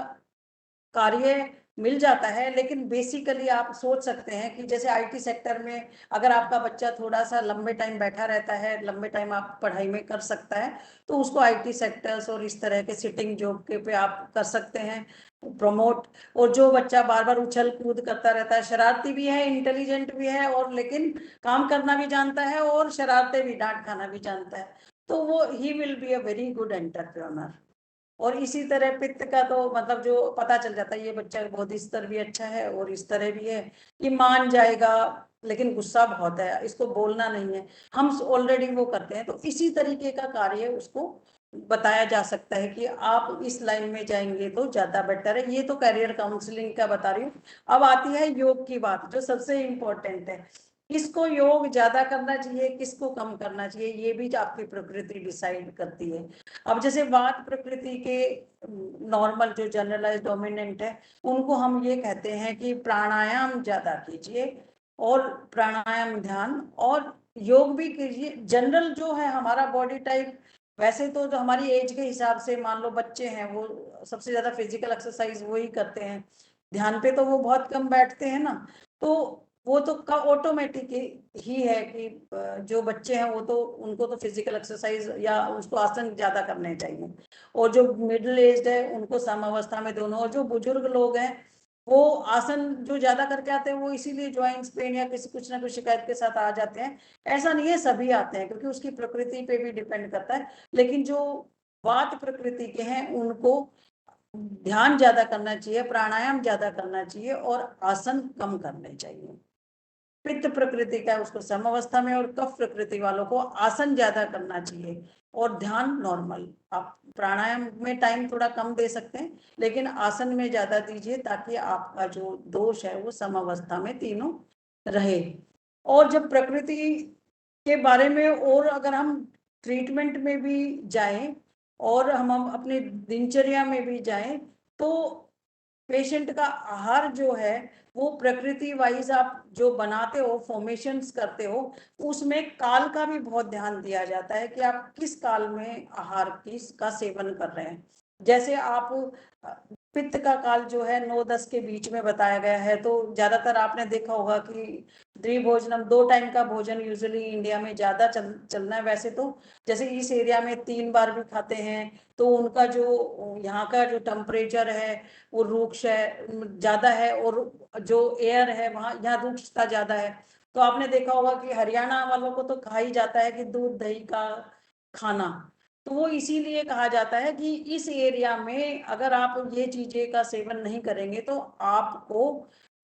कार्य मिल जाता है। लेकिन बेसिकली आप सोच सकते हैं कि जैसे आईटी सेक्टर में अगर आपका बच्चा थोड़ा सा लंबे टाइम बैठा रहता है, लंबे टाइम आप पढ़ाई में कर सकता है, तो उसको आईटी सेक्टर्स और इस तरह के सिटिंग जॉब के पे आप कर सकते हैं प्रमोट। और जो बच्चा बार बार उछल कूद करता रहता है, शरारती भी है, इंटेलिजेंट भी है, और लेकिन काम करना भी जानता है और शरारते भी, डांट खाना भी जानता है, तो वो he will be a very good entrepreneur. और इसी तरह पित्त का तो मतलब जो पता चल जाता है ये बच्चा बौद्धिक स्तर भी अच्छा है और इस तरह भी है कि मान जाएगा, लेकिन गुस्सा बहुत है, इसको बोलना नहीं है, हम ऑलरेडी वो करते हैं। तो इसी तरीके का कार्य उसको बताया जा सकता है कि आप इस लाइन में जाएंगे तो ज्यादा बेटर है। ये तो करियर काउंसलिंग का बता रही हूँ। अब आती है योग की बात, जो सबसे इम्पोर्टेंट है। किसको योग ज्यादा करना चाहिए, किसको कम करना चाहिए, ये भी आपकी प्रकृति डिसाइड करती है। अब जैसे वात प्रकृति के नॉर्मल जो जनरलाइज डोमिनेंट है, उनको हम ये कहते हैं कि प्राणायाम ज्यादा कीजिए और प्राणायाम ध्यान और योग भी कीजिए। जनरल जो है हमारा बॉडी टाइप, वैसे तो जो हमारी एज के हिसाब से मान लो बच्चे हैं वो सबसे ज्यादा फिजिकल एक्सरसाइज वो ही करते हैं, ध्यान पे तो वो बहुत कम बैठते हैं ना। तो वो तो का ऑटोमेटिक ही है कि जो बच्चे हैं वो तो उनको तो फिजिकल एक्सरसाइज या उसको आसन ज्यादा करने चाहिए, और जो मिडिल एज है उनको समावस्था में दोनों, और जो बुजुर्ग लोग हैं वो आसन जो ज्यादा करके आते हैं वो इसीलिए ज्वाइंट्स पेन या किसी कुछ ना कुछ शिकायत के साथ आ जाते हैं। ऐसा नहीं है सभी आते हैं, क्योंकि उसकी प्रकृति पे भी डिपेंड करता है। लेकिन जो वात प्रकृति के हैं उनको ध्यान ज्यादा करना चाहिए, प्राणायाम ज्यादा करना चाहिए और आसन कम करने चाहिए। पित्त प्रकृति का है उसको समावस्था में, और कफ प्रकृति वालों को आसन ज्यादा करना चाहिए और ध्यान नॉर्मल। आप प्राणायाम में टाइम थोड़ा कम दे सकते हैं, लेकिन आसन में ज्यादा दीजिए ताकि आपका जो दोष है वो समावस्था में तीनों रहे। और जब प्रकृति के बारे में और अगर हम ट्रीटमेंट में भी जाएं और हम अपनी दिनचर्या में भी जाएं, तो पेशेंट का आहार जो है वो प्रकृति वाइज आप जो बनाते हो, फॉर्मेशंस करते हो, उसमें काल का भी बहुत ध्यान दिया जाता है कि आप किस काल में आहार किस का सेवन कर रहे हैं। जैसे आप पित्त का काल जो है 9-10 के बीच में बताया गया है, तो ज्यादातर आपने देखा होगा कि द्विभोजनम 2 टाइम का भोजन यूजुअली इंडिया में ज्यादा चलना है। वैसे तो जैसे इस एरिया में 3 बार भी खाते हैं, तो उनका जो यहाँ का जो टेम्परेचर है वो रूक्ष है, ज्यादा है, और जो एयर है वहाँ यहाँ रूक्षता ज्यादा है। तो आपने देखा होगा कि हरियाणा वालों को तो कहा ही जाता है कि दूध दही का खाना। तो वो इसीलिए कहा जाता है कि इस एरिया में अगर आप ये चीजें का सेवन नहीं करेंगे तो आपको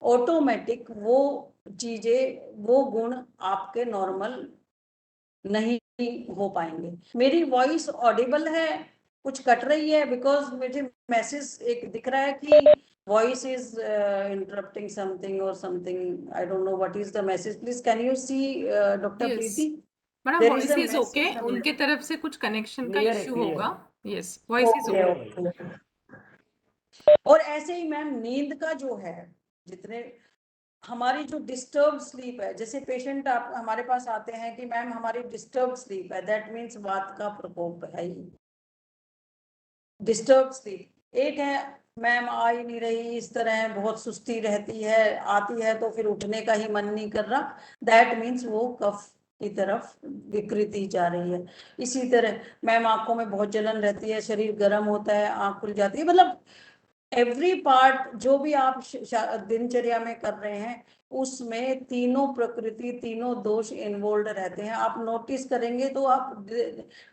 ऑटोमेटिक वो चीजें, वो गुण आपके नॉर्मल नहीं हो पाएंगे। मेरी वॉइस ऑडिबल है, कुछ कट रही है? बिकॉज मुझे मैसेज एक दिख रहा है कि वॉइस इज इंटरप्टिंग समथिंग और something, I don't know what is the message. Please can you see doctor Yes. Preeti? Madam there is voice a is okay, message. उनके तरफ से कुछ कनेक्शन का Clear है, इश्यू clear होगा। है। Yes, voice is okay okay. Okay. और ऐसे ही मैम नींद का जो है, जितने हमारी जो डिस्टर्ब स्लीप है, जैसे पेशेंट आप हमारे पास आते हैं कि मैम हमारी डिस्टर्ब स्लीप है, दैट मीन्स वात का प्रकोप है ही। डिस्टर्ब स्लीप एक है, मैम आ ही नहीं रही, इस तरह बहुत सुस्ती रहती है, आती है तो फिर उठने का ही मन नहीं कर रहा, दैट मीन्स वो कफ की तरफ विकृति जा रही है। इसी तरह मैम आंखों में बहुत जलन रहती है, शरीर गर्म होता है, आंख खुल जाती है, मतलब एवरी पार्ट जो भी आप दिनचर्या में कर रहे हैं उसमें तीनों प्रकृति, तीनों दोष इन्वॉल्व रहते हैं। आप नोटिस करेंगे तो आप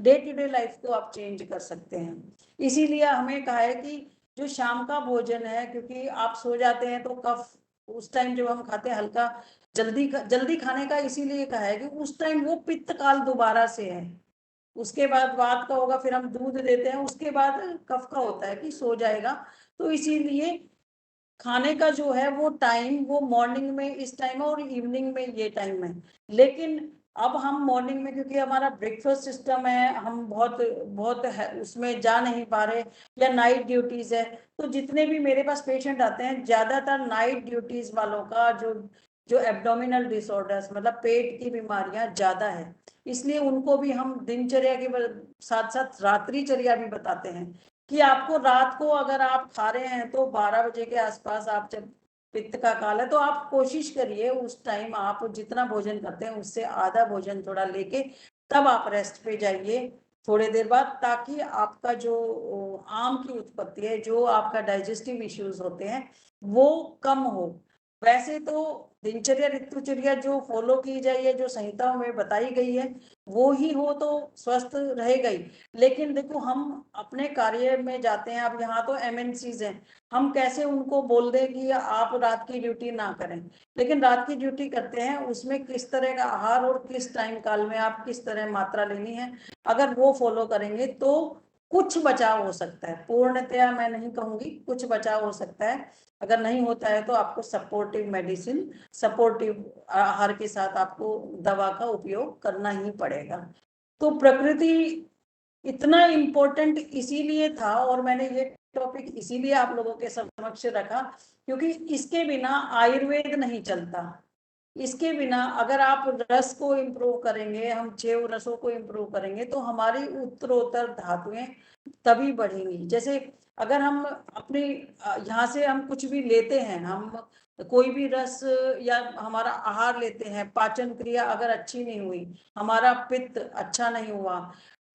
डे टू डे लाइफ को आप चेंज कर सकते हैं। इसीलिए हमें कहा है कि जो शाम का भोजन है, क्योंकि आप सो जाते हैं तो कफ उस टाइम जब हम खाते हैं हल्का जल्दी खाने का, इसीलिए कहा है कि उस टाइम वो पित्त काल दोबारा से है। उसके बाद वात का होगा, फिर हम दूध देते हैं, उसके बाद कफ का होता है कि सो जाएगा। तो इसीलिए खाने का जो है वो टाइम, वो मॉर्निंग में इस टाइम है और इवनिंग में ये टाइम है। लेकिन अब हम मॉर्निंग में, क्योंकि हमारा ब्रेकफास्ट सिस्टम है, हम बहुत बहुत है, उसमें जा नहीं पा रहे, या नाइट ड्यूटीज है, तो जितने भी मेरे पास पेशेंट आते हैं ज्यादातर नाइट ड्यूटीज वालों का जो एब्डोमिनल डिसऑर्डर्स, मतलब पेट की बीमारियां ज्यादा है। इसलिए उनको भी हम दिनचर्या के साथ साथ रात्रिचर्या भी बताते हैं कि आपको रात को अगर आप खा रहे हैं तो 12 बजे के आसपास, आप जब पित्त का काल है तो आप कोशिश करिए उस टाइम आप जितना भोजन करते हैं उससे आधा भोजन थोड़ा लेके तब आप रेस्ट पे जाइए थोड़ी देर बाद, ताकि आपका जो आम की उत्पत्ति है, जो आपका डाइजेस्टिव इश्यूज होते हैं वो कम हो। वैसे तो दिनचर्या ऋतुचर्या जो फॉलो की जाए, जो संहिताओं में बताई गई है वो ही हो तो स्वस्थ रहेगा ही। लेकिन देखो हम अपने कार्य में जाते हैं, अब यहाँ तो एमएनसीज हैं, हम कैसे उनको बोल दें कि आप रात की ड्यूटी ना करें, लेकिन रात की ड्यूटी करते हैं, उसमें किस तरह का आहार और किस टाइम काल में आप किस तरह मात्रा लेनी है, अगर वो फॉलो करेंगे तो कुछ बचाव हो सकता है। पूर्णतया मैं नहीं कहूंगी, कुछ बचाव हो सकता है। अगर नहीं होता है तो आपको सपोर्टिव मेडिसिन, सपोर्टिव आहार के साथ आपको दवा का उपयोग करना ही पड़ेगा। तो प्रकृति इतना इम्पोर्टेंट इसीलिए था, और मैंने ये टॉपिक इसीलिए आप लोगों के समक्ष रखा क्योंकि इसके बिना आयुर्वेद नहीं चलता। इसके बिना अगर आप रस को इम्प्रूव करेंगे, हम 6 रसों को इम्प्रूव करेंगे तो हमारी उत्तरोत्तर धातुएं तभी बढ़ेंगी। जैसे अगर हम अपने यहाँ से हम कुछ भी लेते हैं, हम कोई भी रस या हमारा आहार लेते हैं, पाचन क्रिया अगर अच्छी नहीं हुई, हमारा पित्त अच्छा नहीं हुआ,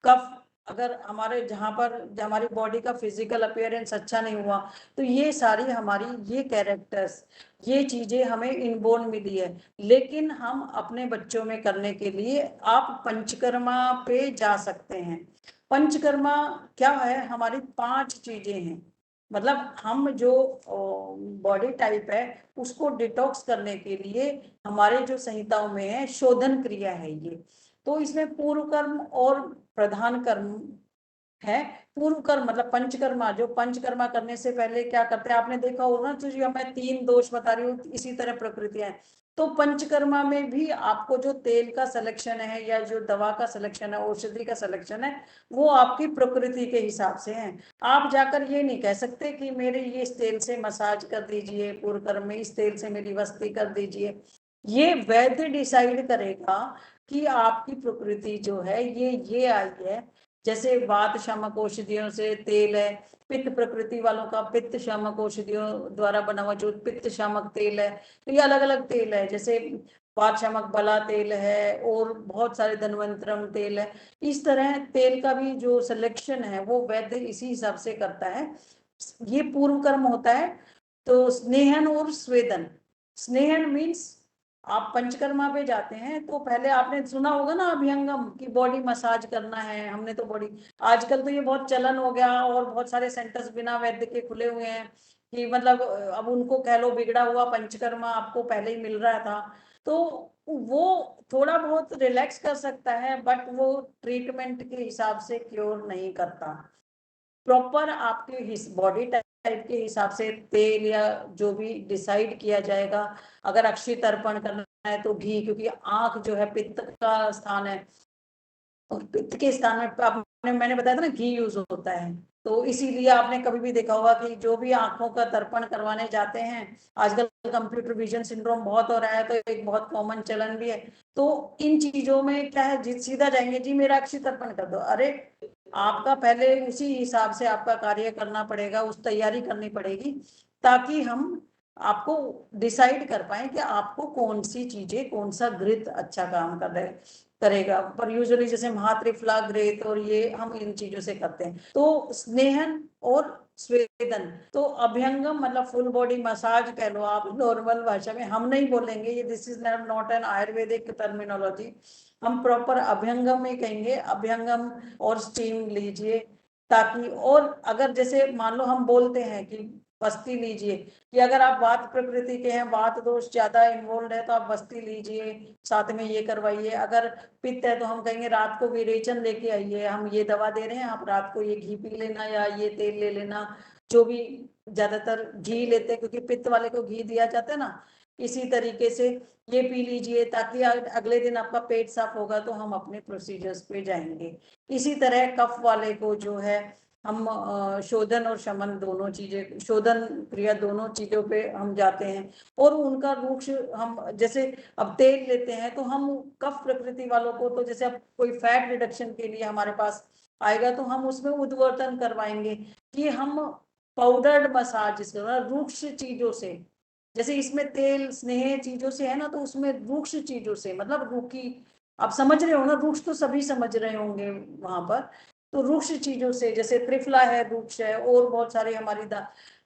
कफ अगर हमारे जहाँ पर हमारी बॉडी का फिजिकल अपीयरेंस अच्छा नहीं हुआ, तो ये सारी हमारी ये कैरेक्टर्स, ये चीजें हमें इनबोर्न मिली है। लेकिन हम अपने बच्चों में करने के लिए आप पंचकर्मा पे जा सकते हैं। पंचकर्मा क्या है? हमारी 5 चीजें हैं, मतलब हम जो बॉडी टाइप है उसको डिटॉक्स करने के लिए हमारे जो संहिताओं में है शोधन क्रिया है ये। तो इसमें पूर्व कर्म और प्रधान कर्म है। पूर्व कर्म मतलब पंचकर्मा, जो पंचकर्मा करने से पहले क्या करते हैं आपने देखा होगा ना, तो जो मैं 3 दोष बता रही हूँ इसी तरह प्रकृतियां हैं। तो पंचकर्मा में भी आपको जो तेल का सिलेक्शन है या जो दवा का सिलेक्शन है, औषधि का सिलेक्शन है, वो आपकी प्रकृति के हिसाब से है। आप जाकर ये नहीं कह सकते कि मेरे ये इस तेल से मसाज कर दीजिए, पूर्व कर्म में इस तेल से मेरी वस्ती कर दीजिए। ये वैद्य डिसाइड करेगा कि आपकी प्रकृति जो है ये आई है। जैसे वात शामक औषधियों से तेल है, पित्त प्रकृति वालों का पित्त शामक औषधियों द्वारा बना हुआ जो पित्त शामक तेल है, तो ये अलग अलग तेल है। जैसे वात शामक बला तेल है और बहुत सारे धन्वंतरम तेल है। इस तरह तेल का भी जो सिलेक्शन है वो वैद्य इसी हिसाब से करता है। ये पूर्व कर्म होता है। तो स्नेहन और स्वेदन, स्नेहन मीन्स आप पंचकर्मा पे जाते हैं तो पहले आपने सुना होगा ना अभ्यंगम की बॉडी मसाज करना है, हमने तो बॉडी, आजकल तो ये बहुत चलन हो गया और बहुत सारे सेंटर्स बिना वैद्य के खुले हुए हैं कि मतलब अब उनको कह लो बिगड़ा हुआ पंचकर्मा आपको पहले ही मिल रहा था, तो वो थोड़ा बहुत रिलैक्स कर सकता है, बट वो ट्रीटमेंट के हिसाब से क्योर नहीं करता। प्रॉपर आपके बॉडी टाइप के हिसाब से तेल या जो भी डिसाइड किया जाएगा। अगर अक्षी तर्पण करना है तो घी, क्योंकि आंख जो है पित्त का स्थान है, और पित्त के स्थान में आपने मैंने बताया था ना घी यूज होता है, तो इसीलिए आपने कभी भी देखा होगा कि जो भी आंखों का तर्पण करवाने जाते हैं, आजकल कंप्यूटर विजन सिंड्रोम बहुत हो रहा है, तो एक बहुत कॉमन चलन भी है। तो इन चीजों में क्या है, सीधा जाएंगे जी मेरा अक्षी तर्पण कर दो। अरे आपका पहले उसी हिसाब से आपका कार्य करना पड़ेगा, उस तैयारी करनी पड़ेगी, ताकि हम आपको डिसाइड कर पाए कि आपको कौन सी चीजें, कौन सा घृत अच्छा काम करेगा। पर यूजुअली जैसे महात्रिफला घृत और ये हम इन चीजों से करते हैं। तो स्नेहन और स्वेदन, तो अभ्यंगम मतलब फुल बॉडी मसाज कह लो आप नॉर्मल भाषा में, हम नहीं बोलेंगे ये, this is not an Ayurvedic terminology, हम प्रॉपर अभ्यंगम में कहेंगे। अभ्यंगम और स्टीम लीजिए, ताकि, और अगर जैसे मान लो हम बोलते हैं कि बस्ती लीजिए, कि अगर आप वात प्रकृति के हैं, वात दोष ज्यादा इन्वॉल्व है, तो आप बस्ती लीजिए, साथ में ये करवाइए। अगर पित्त है तो हम कहेंगे रात को विरेचन लेके आइए, हम ये दवा दे रहे हैं, आप रात को ये घी पी लेना या ये तेल ले लेना, जो भी ज्यादातर घी लेते हैं क्योंकि पित्त वाले को घी दिया जाता है ना। इसी तरीके से ये पी लीजिए, ताकि अगले दिन आपका पेट साफ होगा तो हम अपने प्रोसीजर्स पे जाएंगे। इसी तरह कफ वाले को जो है हम शोधन और शमन दोनों चीजें, शोधन क्रिया दोनों चीजों पे हम जाते हैं। और उनका रूक्ष, हम जैसे अब तेल लेते हैं तो हम कफ प्रकृति वालों को, तो जैसे अब कोई फैट रिडक्शन के लिए हमारे पास आएगा तो हम उसमें उद्वर्तन करवाएंगे, कि हम पाउडर्ड मसाज रूक्ष चीजों से, जैसे इसमें तेल स्नेह चीजों से है ना, तो उसमें रूक्ष चीजों से मतलब रूखी, आप समझ रहे हो ना, रूक्ष तो सभी समझ रहे होंगे वहां पर। तो रूक्ष चीजों से, जैसे त्रिफला है रूक्ष है, और बहुत सारे हमारी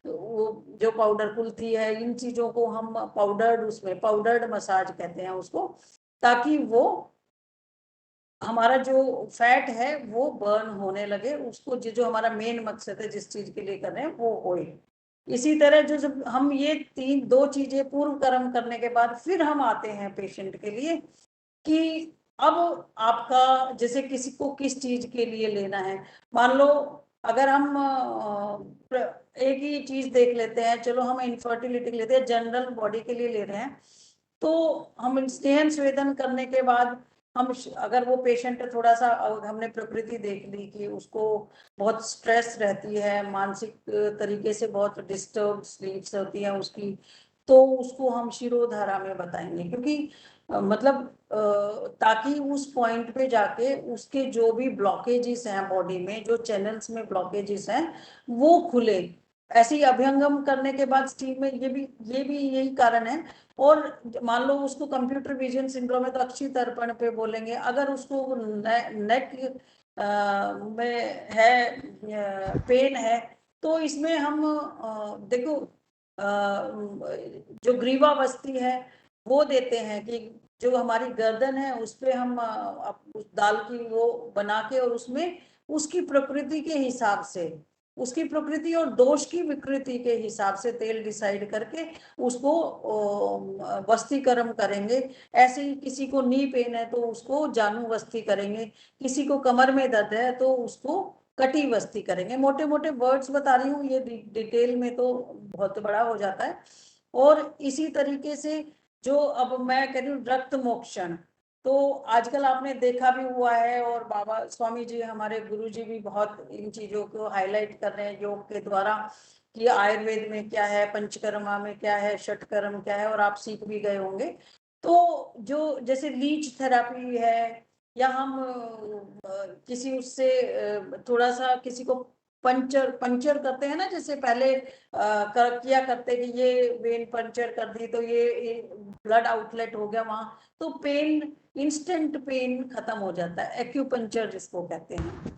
वो जो पाउडर कुल्थी है, इन चीजों को हम पाउडर्ड, उसमें पाउडर्ड मसाज कहते हैं उसको, ताकि वो हमारा जो फैट है वो बर्न होने लगे, उसको जो हमारा मेन मकसद है जिस चीज के लिए कर रहे हैं वो होए। इसी तरह जो जब हम ये दो चीजें पूर्व कर्म करने के बाद फिर हम आते हैं पेशेंट के लिए, कि अब आपका जैसे किसी को किस चीज के लिए लेना है। मान लो अगर हम एक ही चीज देख लेते हैं, चलो हम इनफर्टिलिटी लेते हैं, जनरल बॉडी के लिए ले रहे हैं, तो हम स्नेहन स्वेदन करने के बाद हम, अगर वो पेशेंट थोड़ा सा, हमने प्रकृति देख ली कि उसको बहुत स्ट्रेस रहती है, मानसिक तरीके से बहुत डिस्टर्ब स्लीप्स होती है उसकी, तो उसको हम शिरोधारा में बताएंगे, क्योंकि मतलब ताकि उस पॉइंट पे जाके उसके जो भी ब्लॉकेजेस हैं बॉडी में, जो चैनल्स में ब्लॉकेजेस हैं वो खुले। ऐसे ही अभ्यंगम करने के बाद स्टीम में ये भी यही कारण है। और मान लो उसको कंप्यूटर विजन सिंड्रोम है तो अक्षी तर्पण पे बोलेंगे। अगर उसको नेक में है पेन है, तो इसमें हम देखो जो ग्रीवावस्थी है वो देते हैं, कि जो हमारी गर्दन है उस पे हम उस दाल की वो बना के, और उसमें उसकी प्रकृति के हिसाब से, उसकी प्रकृति और दोष की विकृति के हिसाब से तेल डिसाइड करके उसको वस्तीकरण करेंगे। ऐसे ही किसी को नी पेन है तो उसको जानू वस्ती करेंगे, किसी को कमर में दर्द है तो उसको कटी वस्ती करेंगे। मोटे मोटे वर्ड्स बता रही हूँ, ये डिटेल में तो बहुत बड़ा हो जाता है। और इसी तरीके से जो अब मैं कह रही हूँ रक्त मोक्षण, तो आजकल आपने देखा भी हुआ है, और बाबा स्वामी जी हमारे गुरु जी भी बहुत इन चीजों को हाईलाइट कर रहे हैं योग के द्वारा, कि आयुर्वेद में क्या है, पंचकर्मा में क्या है, षटकर्म क्या है, और आप सीख भी गए होंगे। तो जो जैसे लीच थेरापी है, या हम किसी उससे थोड़ा सा किसी को पंचर पंचर करते हैं ना, जैसे पहले किया करते कि ये वेन पंचर कर दी तो ये ब्लड आउटलेट हो गया वहां, तो पेन, इंस्टेंट पेन खत्म हो जाता है, एक्यूपंचर जिसको कहते हैं।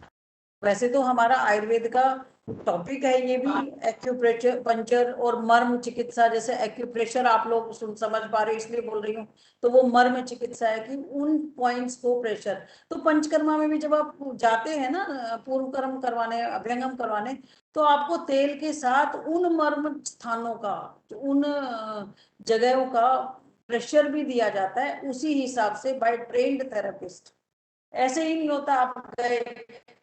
वैसे तो हमारा आयुर्वेद का टॉपिक है ये भी, एक्यूप्रेशर पंचर और मर्म चिकित्सा। जैसे एक्यूप्रेशर आप लोग समझ पा रहे हो इसलिए बोल रही हूँ, तो वो मर्म चिकित्सा है कि उन पॉइंट्स को प्रेशर। तो पंचकर्मा में भी जब आप जाते हैं ना पूर्व कर्म करवाने, अभ्यंगम करवाने, तो आपको तेल के साथ उन मर्म स्थानों का, उन जगहों का प्रेशर भी दिया जाता है उसी हिसाब से बाय ट्रेन्ड थेरेपिस्ट। ऐसे ही नहीं होता आप गए,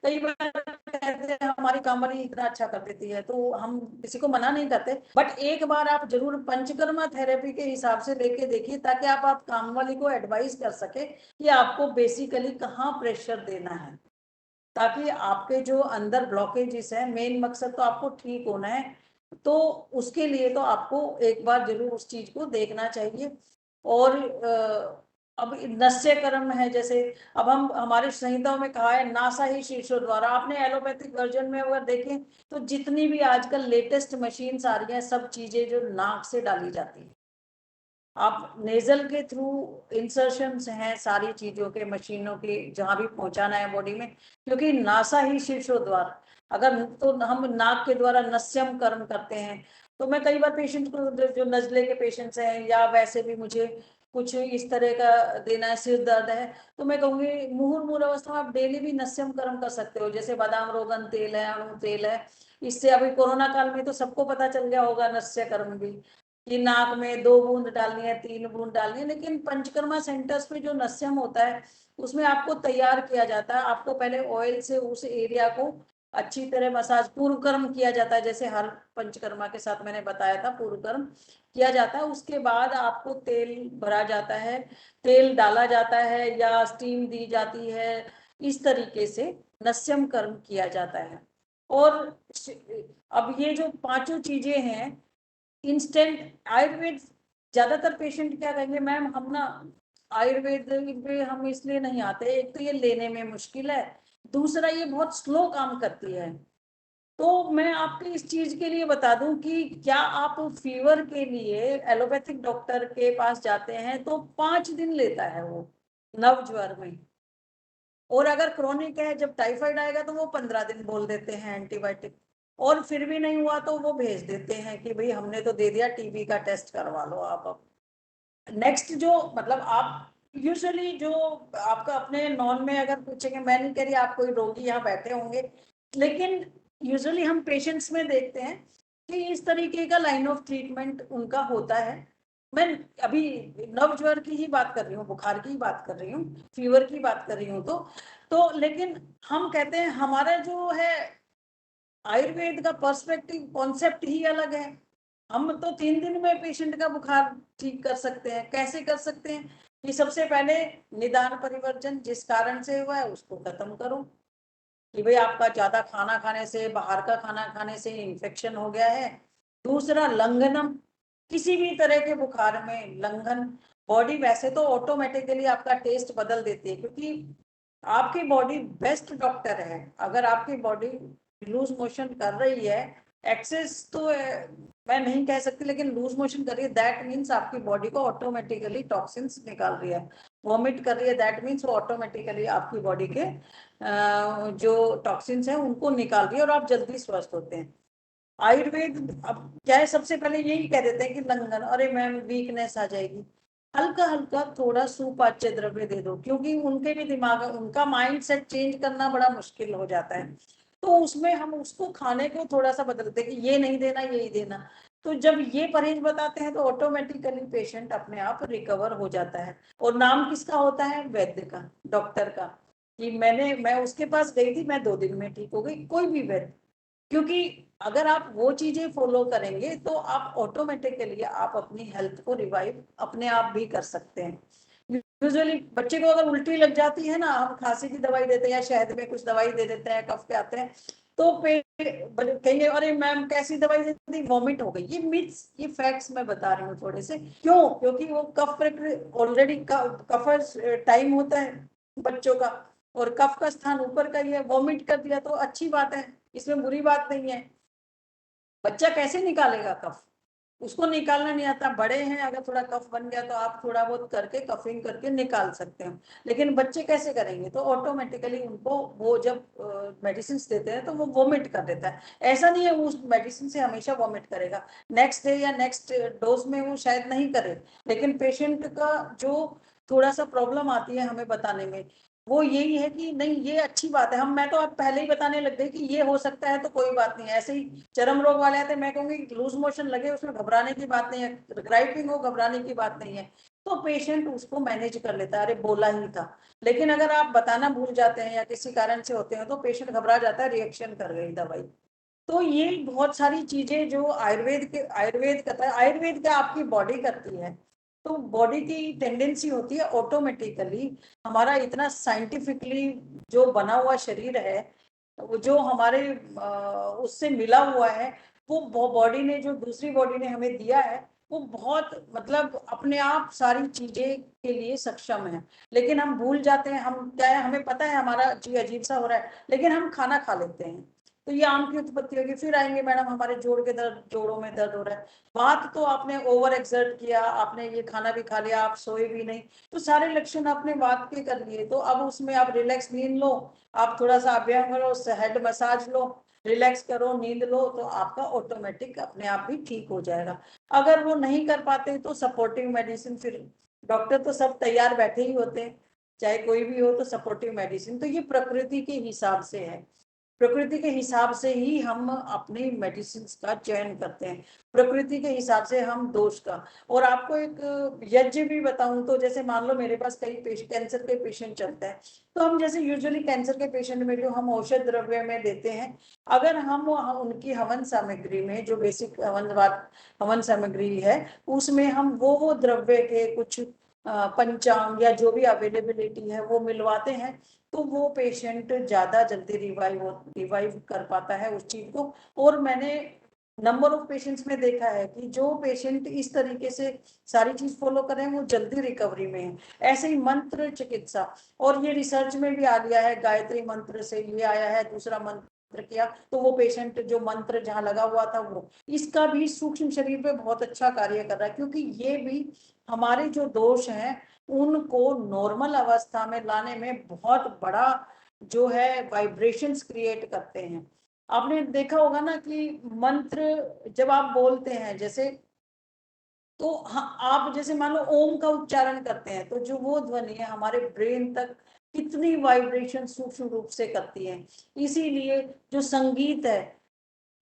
कई बार कहते हैं हमारी कामरी इतना अच्छा कर देती है, तो हम किसी को मना नहीं करते, बट एक बार आप जरूर पंचकर्मा थेरेपी के हिसाब से लेके देखिए, ताकि आप काम वाली को एडवाइस कर सके कि आपको बेसिकली कहाँ प्रेशर देना है, ताकि आपके जो अंदर ब्लॉकेजेस है, मेन मकसद तो आपको ठीक होना है, तो उसके लिए तो आपको एक बार जरूर उस चीज को देखना चाहिए। और अब नस्य कर्म है, जैसे अब हम हमारे संहिताओं में कहा है नासा ही शीर्षों द्वारा। आपने एलोपैथिक वर्जन में अगर देखें तो जितनी भी आजकल लेटेस्ट मशीन्स आ रही हैं, सब चीजें जो नाक से डाली जाती है, आप नेजल के थ्रू इंसर्शंस हैं सारी चीजों के, मशीनों की जहां भी पहुंचाना है बॉडी में, क्योंकि नासा ही शीर्षोद्वार। अगर तो हम नाक के द्वारा नस्यम कर्म करते हैं, तो मैं कई बार पेशेंट को, जो नजले के पेशेंट्स हैं या वैसे भी मुझे कुछ इस तरह का देना है, सिर दर्द है, तो मैं कहूँगी मुहुर्मुर अवस्था में आप डेली भी नस्यम कर्म कर सकते हो। जैसे बादाम रोगन तेल है, अणु तेल है, इससे अभी कोरोना काल में तो सबको पता चल गया होगा नस्य कर्म भी, कि नाक में 2 बूंद डालनी है, 3 बूंद डालनी है। लेकिन पंचकर्मा सेंटर्स पे जो नस्यम होता है उसमें आपको तैयार किया जाता है, आपको पहले ऑयल से उस एरिया को अच्छी तरह मसाज, पूर्व कर्म किया जाता है, जैसे हर पंचकर्मा के साथ मैंने बताया था पूर्व कर्म किया जाता है। उसके बाद आपको तेल भरा जाता है, तेल डाला जाता है या स्टीम दी जाती है, इस तरीके से नस्यम कर्म किया जाता है। और अब ये जो पांचों चीजें हैं इंस्टेंट आयुर्वेद, ज्यादातर पेशेंट क्या कहेंगे मैम हम ना आयुर्वेद पे हम इसलिए नहीं आते, एक तो ये लेने में मुश्किल है, दूसरा ये बहुत स्लो काम करती है। तो मैं आपको इस चीज के लिए बता दूं कि क्या आप फीवर के लिए एलोपैथिक डॉक्टर के पास जाते हैं तो 5 दिन लेता है वो नव ज्वर में, और अगर क्रोनिक है, जब टाइफाइड आएगा तो वो 15 दिन बोल देते हैं एंटीबायोटिक, और फिर भी नहीं हुआ तो वो भेज देते हैं कि भाई हमने तो दे दिया, टीबी का टेस्ट करवा लो आप। अब नेक्स्ट जो मतलब आप यूजुअली जो आपका अपने नॉन में अगर पूछेंगे, मैं नहीं कह रही आप कोई रोगी यहाँ बैठे होंगे, लेकिन यूजुअली हम पेशेंट्स में देखते हैं कि इस तरीके का लाइन ऑफ ट्रीटमेंट उनका होता है। मैं अभी नव ज्वर की ही बात कर रही हूँ, बुखार की ही बात कर रही हूँ, फीवर की बात कर रही हूँ, तो लेकिन हम कहते हैं हमारा जो है आयुर्वेद का पर्सपेक्टिव कॉन्सेप्ट ही अलग है। हम तो 3 दिन में पेशेंट का बुखार ठीक कर सकते हैं। कैसे कर सकते हैं कि सबसे पहले निदान परिवर्जन, जिस कारण से हुआ है उसको खत्म करो, कि भाई आपका ज्यादा खाना खाने से, बाहर का खाना खाने से इन्फेक्शन हो गया है। दूसरा लंघनम, किसी भी तरह के बुखार में लंघन, बॉडी वैसे तो ऑटोमेटिकली आपका टेस्ट बदल देती है, क्योंकि आपकी बॉडी बेस्ट डॉक्टर है। अगर आपकी बॉडी लूज मोशन कर रही है, एक्सेस तो मैं नहीं कह सकती, लेकिन लूज मोशन कर रही है, दैट मीन्स आपकी बॉडी को ऑटोमेटिकली टॉक्सिन्स निकाल रही है। वॉमिट कर रही है, दैट मीन्स वो ऑटोमेटिकली आपकी बॉडी के जो टॉक्सिन्स हैं उनको निकाल रही है और आप जल्दी स्वस्थ होते हैं। आयुर्वेद अब क्या है, सबसे पहले यही कह देते हैं कि लंघन, अरे मैम वीकनेस आ जाएगी, हल्का हल्का थोड़ा सुपाच्य द्रव्य दे दो, क्योंकि उनके भी दिमाग, उनका माइंड सेट चेंज करना बड़ा मुश्किल हो जाता है। तो उसमें हम उसको खाने को थोड़ा सा बदलते हैं कि ये नहीं देना, यही देना। तो जब ये परहेज बताते हैं तो ऑटोमेटिकली पेशेंट अपने आप रिकवर हो जाता है। और नाम किसका होता है? वैद्य का, डॉक्टर का। कि मैं उसके पास गई थी, मैं 2 दिन में ठीक हो गई, कोई भी वैद्य। क्योंकि अगर आप वो चीजें फॉलो करेंगे तो आप ऑटोमेटिकली आप अपनी हेल्थ को रिवाइव अपने आप भी कर सकते हैं। यूजुअली बच्चे को अगर उल्टी लग जाती है ना, हम खांसी की दवाई देते हैं या शहद में कुछ दवाई दे देते हैं, कफ पे आते हैं, तो कहेंगे अरे मैम कैसी दवाई दे दी, वॉमिट हो गई। ये मिथ्स, ये फैक्ट्स मैं बता रही हूँ थोड़े से, क्यों? क्योंकि वो कफ ऑलरेडी कफ टाइम होता है बच्चों का, और कफ का स्थान ऊपर का ही है, वॉमिट कर दिया तो अच्छी बात है, इसमें बुरी बात नहीं है। बच्चा कैसे निकालेगा कफ? उसको निकालना नहीं आता। बड़े हैं, अगर थोड़ा कफ बन गया तो आप थोड़ा बहुत करके कफिंग करके निकाल सकते हैं, लेकिन बच्चे कैसे करेंगे? तो ऑटोमेटिकली उनको वो जब मेडिसिन देते हैं तो वो वोमिट कर देता है। ऐसा नहीं है वो उस मेडिसिन से हमेशा वोमिट करेगा, नेक्स्ट डे या नेक्स्ट डोज में वो शायद नहीं करे, लेकिन पेशेंट का जो थोड़ा सा प्रॉब्लम आती है हमें बताने में, वो यही है कि नहीं ये अच्छी बात है। मैं तो अब पहले ही बताने लग गई कि ये हो सकता है तो कोई बात नहीं। ऐसे ही चरम रोग वाले आते, मैं कहूंगी लूज मोशन लगे उसमें घबराने की बात नहीं है, ग्राइपिंग हो घबराने की बात नहीं है, तो पेशेंट उसको मैनेज कर लेता है, अरे बोला ही था। लेकिन अगर आप बताना भूल जाते हैं या किसी कारण से होते हैं तो पेशेंट घबरा जाता है, रिएक्शन कर गई दवाई। तो ये बहुत सारी चीजें जो आयुर्वेद का आपकी बॉडी करती है। तो बॉडी की टेंडेंसी होती है ऑटोमेटिकली, हमारा इतना साइंटिफिकली जो बना हुआ शरीर है, वो जो हमारे उससे मिला हुआ है, वो बॉडी ने जो दूसरी बॉडी ने हमें दिया है, वो बहुत मतलब अपने आप सारी चीजें के लिए सक्षम है। लेकिन हम भूल जाते हैं, हम क्या है, हमें पता है हमारा जी अजीब सा हो रहा है, लेकिन हम खाना खा लेते हैं, तो ये आम की उत्पत्ति होगी। फिर आएंगे मैडम हमारे जोड़ों में दर्द हो रहा है, बात तो आपने ओवर एक्सर्ट किया, आपने ये खाना भी खा लिया, आप सोए भी नहीं, तो सारे लक्षण आपने बात के कर लिए। तो अब उसमें आप रिलैक्स नींद लो, आप थोड़ा सा अभ्यास करो, हेड मसाज लो, रिलैक्स करो, नींद लो, तो आपका ऑटोमेटिक अपने आप ही ठीक हो जाएगा। अगर वो नहीं कर पाते तो सपोर्टिव मेडिसिन, फिर डॉक्टर तो सब तैयार बैठे ही होते हैं, चाहे कोई भी हो, तो सपोर्टिव मेडिसिन। तो ये प्रकृति के हिसाब से है, प्रकृति के हिसाब से ही हम अपनी मेडिसिन का चयन करते हैं, प्रकृति के हिसाब से हम दोष का। और आपको एक यज्ञ भी बताऊं तो, जैसे मान लो मेरे पास कई कैंसर के पेशेंट चलते हैं, तो हम जैसे यूजुअली कैंसर के पेशेंट में जो हम औषध द्रव्य में देते हैं, अगर हम उनकी हवन सामग्री में जो बेसिक हवन सामग्री है, उसमें हम वो द्रव्य के कुछ पंचांग या जो भी अवेलेबिलिटी है वो मिलवाते हैं, तो वो पेशेंट ज्यादा जल्दी रिवाइव कर पाता है उस चीज को। और मैंने नंबर ऑफ पेशेंट्स में देखा है कि जो पेशेंट इस तरीके से सारी चीज फॉलो कर रहे हैं वो जल्दी रिकवरी में है। ऐसे ही मंत्र चिकित्सा, और ये रिसर्च में भी आ गया है, गायत्री मंत्र से ये आया है, दूसरा मंत्र किया तो वो पेशेंट जो मंत्र जहाँ लगा हुआ था वो, इसका भी सूक्ष्म शरीर पे बहुत अच्छा कार्य कर रहा है, क्योंकि ये भी हमारे जो दोष हैं उनको नॉर्मल अवस्था में लाने में बहुत बड़ा जो है वाइब्रेशंस क्रिएट करते हैं। आपने देखा होगा ना कि मंत्र जब आप बोलते हैं जैसे, तो हाँ, आप जैसे मान लो ओम का उच्चारण करते हैं, तो जो वो ध्वनि है हमारे ब्रेन तक कितनी वाइब्रेशन सूक्ष्म रूप से करती है। इसीलिए जो संगीत है,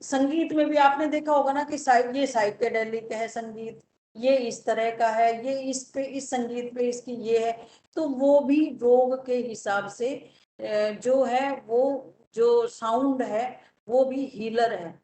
संगीत में भी आपने देखा होगा ना कि ये साइकेडेलिक है संगीत, ये इस तरह का है, ये इस पे इस संगीत पे इसकी ये है, तो वो भी रोग के हिसाब से जो है वो जो साउंड है वो भी हीलर है।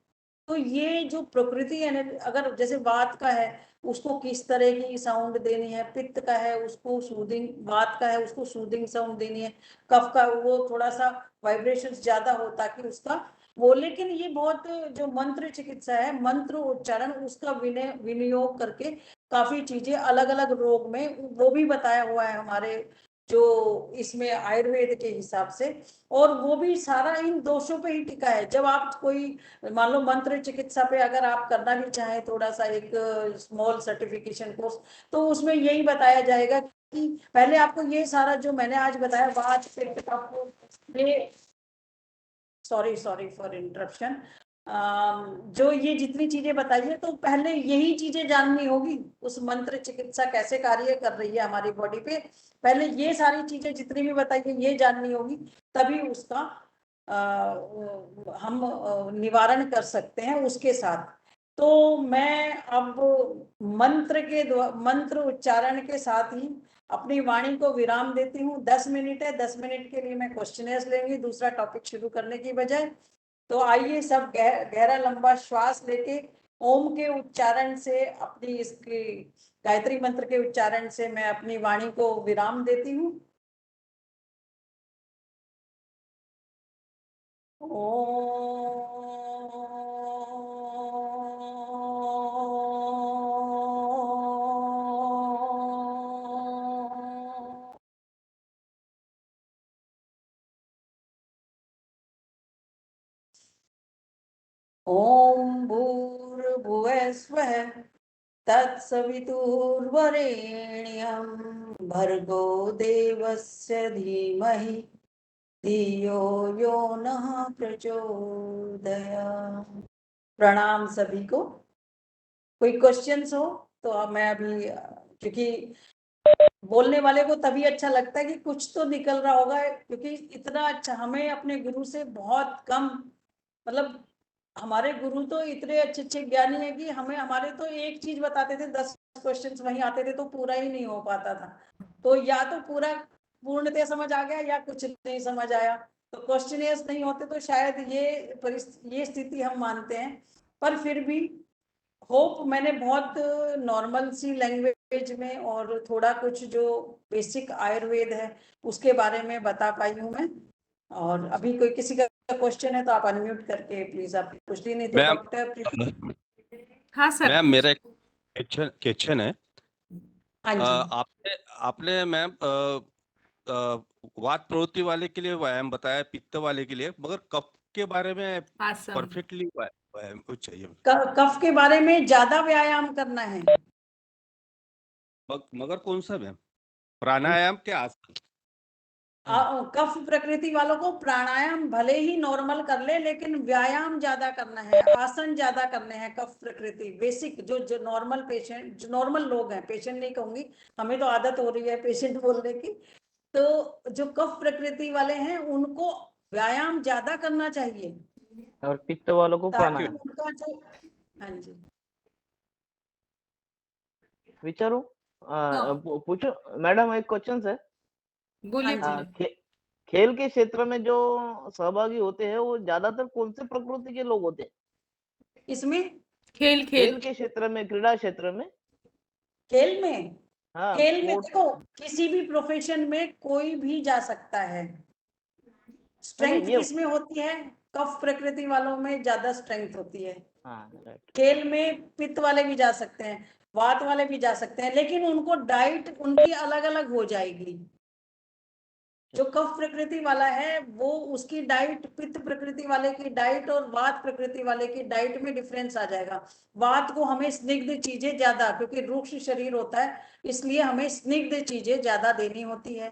तो ये जो प्रकृति है, अगर जैसे वात का है उसको किस तरह की साउंड देनी है, पित्त का है उसको सूदिंग, वात का है उसको सूदिंग साउंड देनी है, कफ का वो थोड़ा सा वाइब्रेशन ज्यादा हो ताकि उसका वो। लेकिन ये बहुत जो मंत्र चिकित्सा है, मंत्र उच्चारण उसका विनियोग करके काफी चीजें अलग अलग रोग में वो भी बताया हुआ है हमारे जो इसमें आयुर्वेद के हिसाब से। और वो भी सारा इन दोषों पे ही टिका है। जब आप कोई मान लो मंत्र चिकित्सा पे अगर आप करना भी चाहें थोड़ा सा एक स्मॉल सर्टिफिकेशन कोर्स, तो उसमें यही बताया जाएगा कि पहले आपको ये सारा जो मैंने आज बताया, बात पित्त आपको ये, सॉरी सॉरी फॉर इंटरप्शन, जो ये जितनी चीजें बताई है, तो पहले यही चीजें जाननी होगी, उस मंत्र चिकित्सा कैसे कार्य कर रही है हमारी बॉडी पे, पहले ये सारी चीजें जितनी भी बताई है ये जाननी होगी, तभी उसका हम निवारण कर सकते हैं उसके साथ। तो मैं अब मंत्र उच्चारण के साथ ही अपनी वाणी को विराम देती हूँ। 10 मिनट है, 10 मिनट के लिए मैं क्वेश्चनर्स लेंगी दूसरा टॉपिक शुरू करने की बजाय। तो आइए सब गहरा लंबा श्वास लेके ओम के उच्चारण से, अपनी इसकी गायत्री मंत्र के उच्चारण से मैं अपनी वाणी को विराम देती हूँ। ओम भूर्भुवः स्वः तत्सवितुर्वरेण्यं भर्गो देवस्य धीमहि धियो यो नः प्रचोदयात्। प्रणाम सभी को। कोई क्वेश्चंस हो तो अब मैं अभी, क्योंकि बोलने वाले को तभी अच्छा लगता है कि कुछ तो निकल रहा होगा, क्योंकि इतना अच्छा हमें अपने गुरु से बहुत कम, मतलब हमारे गुरु तो इतने अच्छे अच्छे ज्ञानी है कि हमें, हमारे तो एक चीज बताते थे, 10 क्वेश्चंस वहीं आते थे तो पूरा ही नहीं हो पाता था। तो या तो पूरा पूर्णतः समझ आ गया या कुछ नहीं समझ आया। तो क्वेश्चनियर्स नहीं होते तो शायद ये स्थिति हम मानते हैं। पर फिर भी होप मैंने बहुत नॉर्मल सी लैंग्वेज में और थोड़ा कुछ जो बेसिक आयुर्वेद है उसके बारे में बता पाई हूँ मैं। और अभी कोई किसी का क्वेश्चन है तो आप अनम्यूट करके प्लीज आप पूछ ली, नहीं तो मैम डॉक्टर। हाँ सर। मैम मेरा एक क्वेश्चन है। हाँ जी। आपने आपने मैम वात प्रवृत्ति वाले के लिए व्यायाम बताया, पित्त वाले के लिए, मगर कफ के बारे में आसन। परफेक्टली व्यायाम कुछ चाहिए। कफ के बारे में ज्यादा व्यायाम करना है। मगर कौन सा मैम? प्राणायाम के आसन? कफ प्रकृति वालों को प्राणायाम भले ही नॉर्मल कर ले, लेकिन व्यायाम ज्यादा करना है, आसन ज्यादा करने हैं। कफ प्रकृति बेसिक जो नॉर्मल पेशेंट, जो नॉर्मल लोग हैं, पेशेंट नहीं कहूंगी, हमें तो आदत हो रही है पेशेंट बोलने की। तो जो कफ प्रकृति वाले हैं उनको व्यायाम ज्यादा करना चाहिए, और पित्त वालों को ताकि प्राणायाम। उनका जो, हाँ जी विचारो। हाँ। पूछो मैडम, एक क्वेश्चन है। बोलिए हाँ जी। बोलिए। खेल के क्षेत्र में जो सहभागी होते हैं वो ज्यादातर कौन से प्रकृति के लोग होते हैं? इसमें खेल खेल। खेल के क्षेत्र में, क्रीड़ा क्षेत्र में। खेल में, हाँ, खेल में स्पोर्ट्स। देखो किसी भी प्रोफेशन में कोई भी जा सकता है। नहीं स्ट्रेंथ ये। किसमें होती है? कफ प्रकृति वालों में ज्यादा स्ट्रेंथ होती है। हाँ, राइट। खेल में पित्त वाले भी जा सकते हैं, वात वाले भी जा सकते हैं, लेकिन उनको डाइट उनकी अलग अलग हो जाएगी। जो कफ प्रकृति वाला है वो, उसकी डाइट पित्त प्रकृति वाले की डाइट और वात प्रकृति वाले की डाइट में डिफरेंस आ जाएगा। वात को हमें स्निग्ध चीजें ज्यादा, क्योंकि रूक्ष शरीर होता है, इसलिए हमें स्निग्ध चीजें ज्यादा देनी होती है।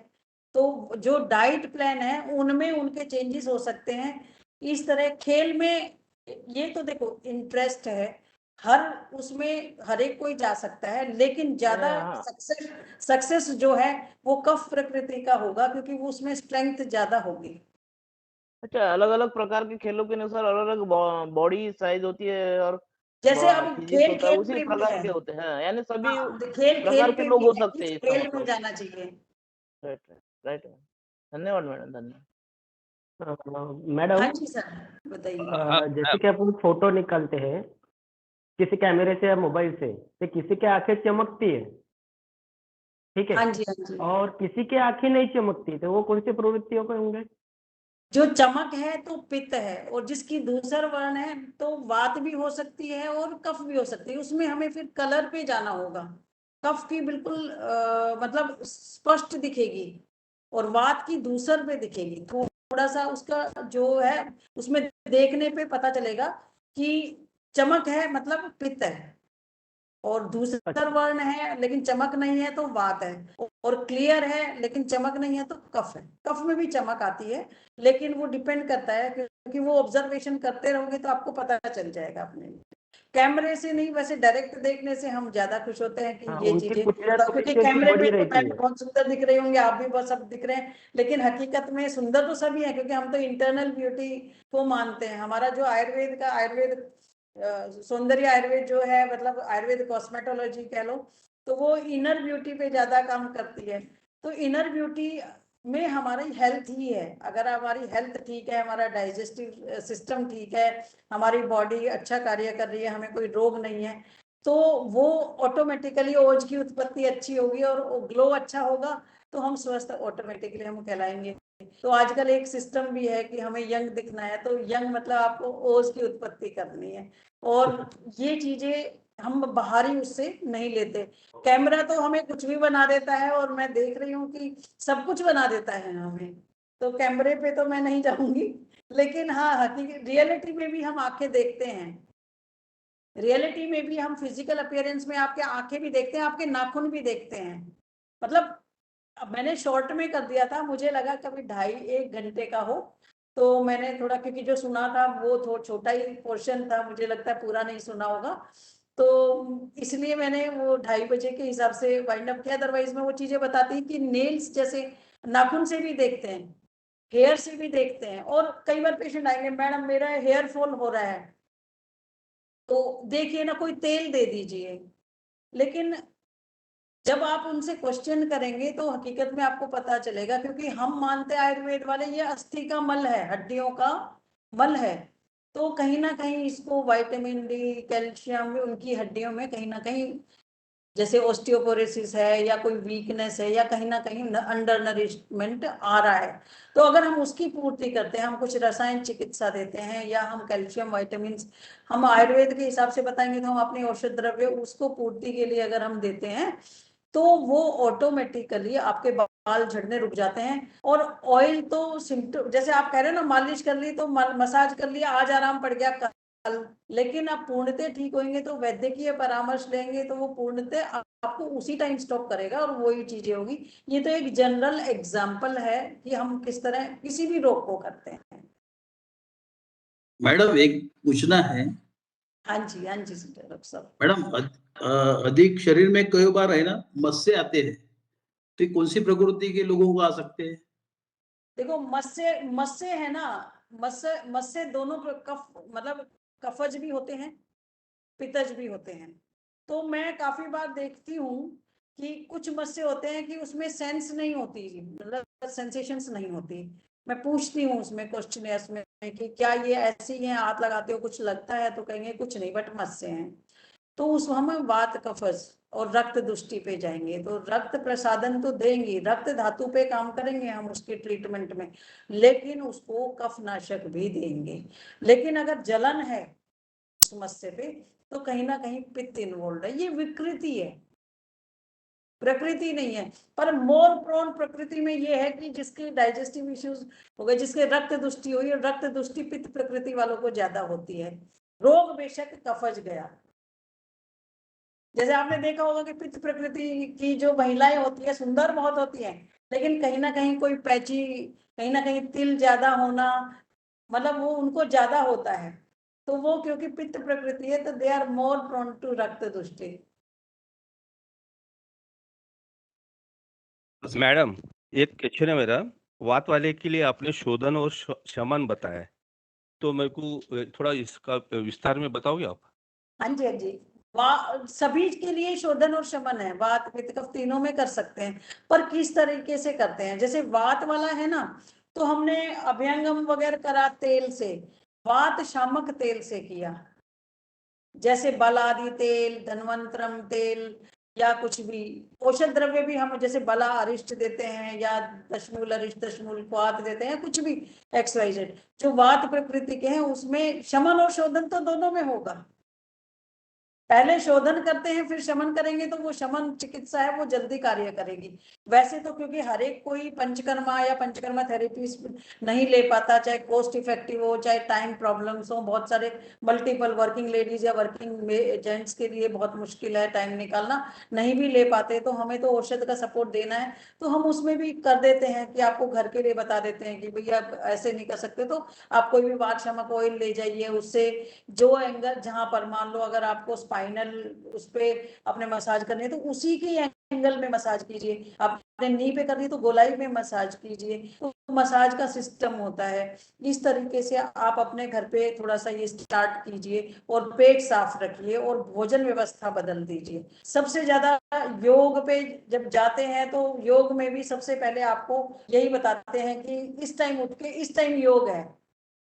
तो जो डाइट प्लान है उनमें उनके चेंजेस हो सकते हैं। इस तरह खेल में ये तो देखो इंटरेस्ट है, हर उसमें हर एक कोई जा सकता है, लेकिन ज्यादा हाँ। सक्सेस जो है वो कफ प्रकृति का होगा, क्योंकि वो उसमें स्ट्रेंथ ज्यादा होगी। अच्छा, अलग अलग प्रकार के खेलों के अनुसार अलग अलग बॉडी साइज होती है और जैसे अब फिजिक्स खेल होता है, खेल उसी पे भी प्रकार है। के होते हैं, यानी सभी हाँ, खेल खेल प्रकार के पे लोग भी हो है, सकते किस हैं, इसका खेल में मतलब। जाना चाहिए। Right, right, right. धन्यवाद मैडम, धन्यवाद। हाँ मैडम, जी सर, बताइए। जैसे कि अपन फोटो निकालते हैं किसी कैमरे से या मोबाइल से, तो किसी की आंखें चमकती है, ठीक है, हाँ जी हाँ जी। और किसी की आंखें नहीं चमकती, तो वो कौन सी प्रवृत्तियों के होंगे? जो चमक है तो पित्त है, और जिसकी धूसर वर्ण है तो वात भी हो सकती है और कफ भी हो सकती है। उसमें हमें फिर कलर पे जाना होगा। कफ की बिल्कुल मतलब स्पष्ट दिखेगी, और वात की धूसर पे दिखेगी। थोड़ा सा उसका जो है उसमें देखने पे पता चलेगा कि चमक है मतलब पित्त है, और दूसरा वर्ण है लेकिन चमक नहीं है तो वात है, और क्लियर है लेकिन चमक नहीं है तो कफ है। कफ में भी चमक आती है, लेकिन वो डिपेंड करता है, क्योंकि वो ऑब्जर्वेशन करते रहोगे तो आपको पता चल जाएगा अपने। कैमरे से नहीं, वैसे डायरेक्ट देखने से हम ज्यादा खुश होते हैं कि हाँ, ये उनकी चीजें, कुटिया तो थोड़ी क्योंकि सी ऐसी कैमरे बड़ी में तो रहती मैं है। बहुत सुंदर दिख रही होंगे, आप भी बहुत सब दिख रहे हैं, लेकिन हकीकत में सुंदर तो सभी है, क्योंकि हम तो इंटरनल ब्यूटी को मानते हैं। हमारा जो आयुर्वेद सौंदर्य आयुर्वेद जो है, मतलब आयुर्वेद कॉस्मेटोलॉजी कह लो, तो वो इनर ब्यूटी पे ज्यादा काम करती है। तो इनर ब्यूटी में हमारी हेल्थ ही है। अगर हमारी हेल्थ ठीक है, हमारा डाइजेस्टिव सिस्टम ठीक है, हमारी बॉडी अच्छा कार्य कर रही है, हमें कोई रोग नहीं है, तो वो ऑटोमेटिकली ओज की उत्पत्ति अच्छी होगी और ग्लो अच्छा होगा, तो हम स्वस्थ ऑटोमेटिकली हम कहलाएंगे। तो आजकल एक सिस्टम भी है कि हमें यंग दिखना है, तो यंग मतलब आपको ओज की उत्पत्ति करनी है, और ये चीजें हम बाहरी उससे नहीं लेते। कैमरा तो हमें कुछ भी बना देता है, और मैं देख रही हूँ कि सब कुछ बना देता है हमें, तो कैमरे पे तो मैं नहीं जाऊंगी। लेकिन हाँ, हकीकत रियलिटी में भी हम आंखें देखते हैं, रियलिटी में भी हम फिजिकल अपीयरेंस में आपके आंखें भी देखते हैं, आपके नाखून भी देखते हैं। मतलब अब मैंने शॉर्ट में कर दिया था, मुझे लगा कभी 2.5-1 घंटे का हो, तो मैंने थोड़ा, क्योंकि जो सुना था वो थोड़ा छोटा ही पोर्शन था, मुझे लगता है पूरा नहीं सुना होगा, तो इसलिए मैंने वो 2:30 बजे के हिसाब से वाइंड अप किया। अदरवाइज मैं वो चीजें बताती कि नेल्स जैसे नाखून से भी देखते हैं, हेयर से भी देखते हैं, और कई बार पेशेंट आएंगे, मैडम मेरा हेयर फॉल हो रहा है, तो देखिए ना कोई तेल दे दीजिए। लेकिन जब आप उनसे क्वेश्चन करेंगे तो हकीकत में आपको पता चलेगा, क्योंकि हम मानते हैं आयुर्वेद वाले ये अस्थि का मल है, हड्डियों का मल है, तो कहीं ना कहीं इसको विटामिन डी, कैल्शियम उनकी हड्डियों में कहीं ना कहीं, जैसे ऑस्टियोपोरोसिस है या कोई वीकनेस है या कहीं ना कहीं अंडर नरिशमेंट आ रहा है, तो अगर हम उसकी पूर्ति करते हैं, हम कुछ रसायन चिकित्सा देते हैं या हम कैल्शियम विटामिन हम आयुर्वेद के हिसाब से बताएंगे, तो हम अपनी औषध द्रव्य उसको पूर्ति के लिए अगर हम देते हैं, तो वो ऑटोमेटिकली आपके बाल झड़ने रुक जाते हैं। और ऑयल तो सिम्टम, जैसे आप कह रहे हो ना, मालिश कर ली तो मसाज कर लिया, आज आराम पड़ गया कल, लेकिन आप पूर्णतः ठीक होंगे तो वैद्यकीय परामर्श लेंगे तो वो पूर्णतः आपको उसी टाइम स्टॉप करेगा और वही चीजें होगी। ये तो एक जनरल एग्जाम्पल है कि हम किस तरह किसी भी रोग को करते हैं। मैडम एक पूछना है। हाँ जी डॉक्टर साहब। मैडम अधिक शरीर में कई बार है ना मस्से आते हैं, तो ये कौन सी प्रकृति के लोगों को आ सकते हैं? देखो मस्से मस्से है ना, मस्से मस्से दोनों कफ, मतलब कफज भी होते हैं, पित्तज भी होते हैं। तो मैं काफी बार देखती हूँ कि कुछ मस्से होते हैं कि उसमें सेंस नहीं होती, मतलब सेंसेशंस नहीं होती। मैं पूछती हूँ उसमें क्वेश्चन में कि क्या ये ऐसी हैं, हाथ लगाते हो कुछ लगता है, तो कहेंगे कुछ नहीं बट मस्से हैं। तो उस हम वात कफज और रक्त दुष्टि पे जाएंगे, तो रक्त प्रसादन तो देंगे, रक्त धातु पे काम करेंगे हम उसके ट्रीटमेंट में, लेकिन उसको कफनाशक भी देंगे। लेकिन अगर जलन है समस्या पे, तो कहीं ना कहीं पित्त इन्वॉल्व है। ये विकृति है, प्रकृति नहीं है। पर मोर प्रोन प्रकृति में ये है कि जिसके डाइजेस्टिव इश्यूज हो गए, जिसके रक्त दुष्टि हुई, और रक्त दुष्टि पित्त प्रकृति वालों को ज्यादा होती है। रोग बेशक कफज गया, जैसे आपने देखा होगा कि पित्त प्रकृति की जो महिलाएं होती है सुंदर बहुत होती हैं, लेकिन कहीं ना कहीं कोई पैची, कहीं ना कहीं तिल ज्यादा होना, मतलब वो उनको ज्यादा होता है। तो वो क्योंकि पित्त प्रकृति है, तो they are more prone to rakta dushti. Madam एक क्वेश्चन है मेरा। वात वाले के लिए आपने शोधन और शमन बताया है, तो मेरे को थोड़ा इसका विस्तार में बताओगे आप? हाँ जी हाँ जी, सभी के लिए शोधन और शमन है, वात पित्त कफ तीनों में कर सकते हैं। पर किस तरीके से करते हैं, जैसे वात वाला है ना, तो हमने अभ्यंगम वगैरह करा तेल से, वात शामक तेल से किया, जैसे बलादि तेल, धन्वंतरम तेल, या कुछ भी औषध द्रव्य भी हम जैसे बला अरिष्ट देते हैं, या दशमूल अरिष्ट, दशमूल क्वाथ देते हैं, कुछ भी XYZ जो वात प्रकृति के हैं, उसमें शमन और शोधन तो दोनों में होगा। पहले शोधन करते हैं फिर शमन करेंगे, तो वो शमन चिकित्सा है वो जल्दी कार्य करेगी। वैसे तो क्योंकि हर एक कोई पंचकर्मा या पंचकर्मा थेरेपी नहीं ले पाता, चाहे कॉस्ट इफेक्टिव हो, चाहे टाइम प्रॉब्लम्स हो, बहुत सारे मल्टीपल वर्किंग लेडीज या वर्किंग जेंट्स के लिए बहुत मुश्किल है टाइम निकालना, नहीं भी ले पाते, तो हमें तो औषध का सपोर्ट देना है, तो हम उसमें भी कर देते हैं कि आपको घर के लिए बता देते हैं कि भैया ऐसे नहीं कर सकते, तो आप कोई भी वात शामक ऑयल ले जाइए, उससे जो एंगल जहां पर मान लो अगर आपको स्पाइनल उस पे अपने मसाज करनी है, तो उसी के एंगल में मसाज कीजिए। आपने नी पे करनी तो गोलाई में मसाज कीजिए, तो मसाज का सिस्टम होता है। इस तरीके से आप अपने घर पे थोड़ा सा ये स्टार्ट कीजिए, और पेट साफ रखिए और भोजन व्यवस्था बदल दीजिए। सबसे ज्यादा योग पे जब जाते हैं, तो योग में भी सबसे पहले आपको यही बताते हैं कि इस टाइम उठ के इस टाइम योग है,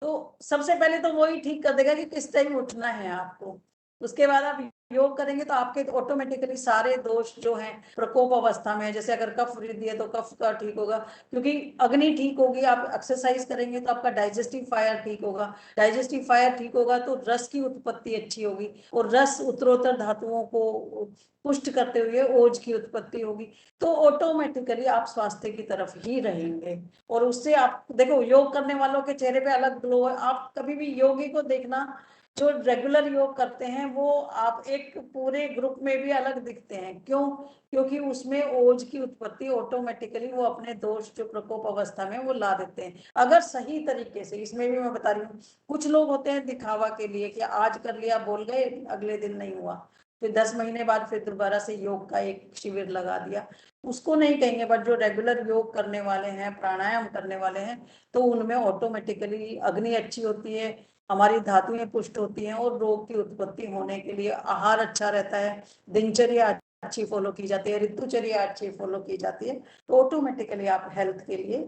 तो सबसे पहले तो वही ठीक कर देगा कि किस टाइम उठना है आपको। उसके बाद आप योग करेंगे तो आपके ऑटोमेटिकली सारे दोष जो हैं प्रकोप अवस्था में, जैसे अगर कफ वृद्धि है तो कफ का ठीक होगा, क्योंकि अग्नि ठीक होगी। आप एक्सरसाइज करेंगे तो आपका डाइजेस्टिव फायर ठीक होगा, डाइजेस्टिव फायर ठीक होगा तो रस की उत्पत्ति अच्छी होगी, और रस उत्तरोत्तर धातुओं को पुष्ट करते हुए ओज की उत्पत्ति होगी, तो ऑटोमेटिकली आप स्वास्थ्य की तरफ ही रहेंगे। और उससे आप देखो, योग करने वालों के चेहरे पे अलग ग्लो है। आप कभी भी योगी को देखना जो रेगुलर योग करते हैं, वो आप एक पूरे ग्रुप में भी अलग दिखते हैं। क्यों? क्योंकि उसमें ओज की उत्पत्ति ऑटोमेटिकली वो अपने दोष जो प्रकोप अवस्था में वो ला देते हैं, अगर सही तरीके से। इसमें भी मैं बता रही हूँ, कुछ लोग होते हैं दिखावा के लिए कि आज कर लिया, बोल गए, अगले दिन नहीं हुआ, फिर 10 महीने बाद फिर दोबारा से योग का एक शिविर लगा दिया, उसको नहीं कहेंगे। बट जो रेगुलर योग करने वाले हैं, प्राणायाम करने वाले हैं, तो उनमें ऑटोमेटिकली अग्नि अच्छी होती है, हमारी धातुएं पुष्ट होती हैं, और रोग की उत्पत्ति होने के लिए आहार अच्छा रहता है, दिनचर्या अच्छी फॉलो की जाती है, ऋतुचर्या अच्छी फॉलो की जाती है, तो ऑटोमेटिकली आप हेल्थ के लिए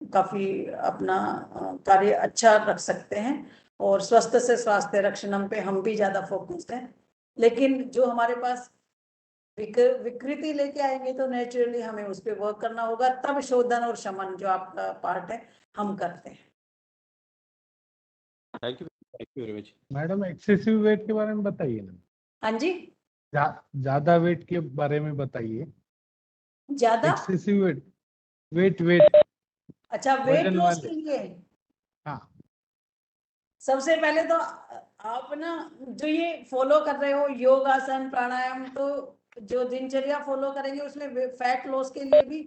काफी अपना कार्य अच्छा रख सकते हैं। और स्वस्थ से स्वास्थ्य रक्षणम पे हम भी ज्यादा फोकस्ड हैं। लेकिन जो हमारे पास विकृति लेके आएंगे तो नेचुरली हमें उस पर वर्क करना होगा, तब शोधन और शमन जो आपका पार्ट है हम करते हैं। Thank you very much. Madam excessive wait के बारे में बताइए ना। हाँ जी, ज्यादा वेट के बारे में बताइए। ज्यादा एक्सेसिव वेट अच्छा, वेट वजन लॉस वाले। के लिए हाँ, सबसे पहले तो आप ना जो ये फॉलो कर रहे हो योग आसन प्राणायाम, तो जो दिनचर्या फॉलो करेंगे उसमें फैट लॉस के लिए भी,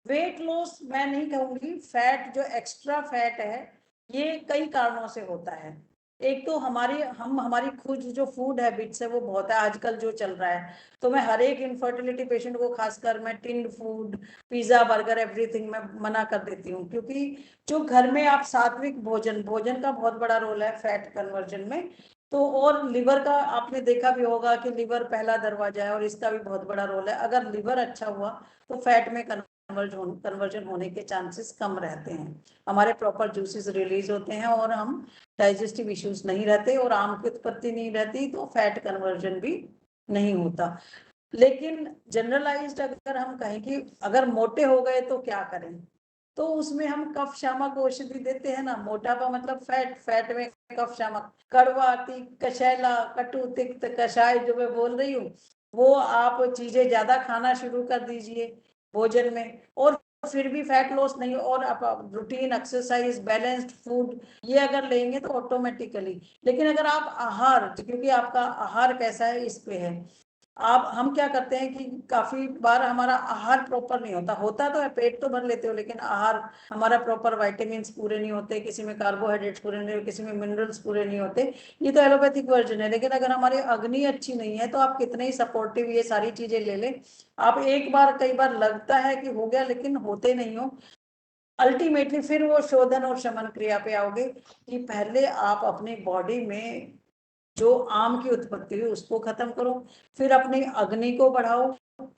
वेट लॉस मैं नहीं कहूंगी, फैट जो एक्स्ट्रा फैट है ये कई कारणों से होता है। एक तो हमारी खुद जो फूड हैबिट्स है वो बहुत है आजकल जो चल रहा है। तो मैं हर एक इनफर्टिलिटी पेशेंट को खासकर मैं tinned food, pizza, burger, everything में मना कर देती हूँ, क्योंकि जो घर में आप सात्विक भोजन का बहुत बड़ा रोल है फैट कन्वर्जन में। तो और लिवर का आपने देखा भी होगा कि लिवर पहला दरवाजा है, और इसका भी बहुत बड़ा रोल है। अगर लिवर अच्छा हुआ तो फैट में कन्वर्जन होने के चांसेस कम रहते हैं, हमारे प्रॉपर जूसेस रिलीज होते हैं, और हम डाइजेस्टिव इश्यूज नहीं रहते, और आम की उत्पत्ति नहीं रहती, तो फैट कन्वर्जन भी नहीं होता। लेकिन जनरलाइज्ड अगर हम कहें कि अगर मोटे हो गए तो क्या करें, तो उसमें हम कफ शामक औषधि देते हैं ना। मोटापा मतलब फैट में कफ शामक, कड़वा, तीख, कशैला, कटु, तिक्त कषाय जो मैं बोल रही हूँ, वो आप चीजें ज्यादा खाना शुरू कर दीजिए भोजन में, और फिर भी फैट लॉस नहीं, और आप रूटीन एक्सरसाइज, बैलेंस्ड फूड ये अगर लेंगे तो ऑटोमेटिकली। लेकिन अगर आप आहार, क्योंकि आपका आहार कैसा है इस पे है, हम क्या करते हैं कि काफी बार हमारा आहार प्रॉपर नहीं होता तो है, पेट तो भर लेते हो, लेकिन आहार हमारा प्रॉपर, विटामिन्स पूरे नहीं होते, किसी में कार्बोहाइड्रेट्स पूरे नहीं होते, किसी में मिनरल्स पूरे नहीं होते। ये तो एलोपैथिक वर्जन है। लेकिन अगर हमारी अग्नि अच्छी नहीं है तो आप कितने ही सपोर्टिव ये सारी चीजें ले लें, आप एक बार, कई बार लगता है कि हो गया, लेकिन होते नहीं हो। अल्टीमेटली फिर वो शोधन और शमन क्रिया पे आओगे कि पहले आप अपनी बॉडी में जो आम की उत्पत्ति हुई उसको खत्म करो, फिर अपनी अग्नि को बढ़ाओ।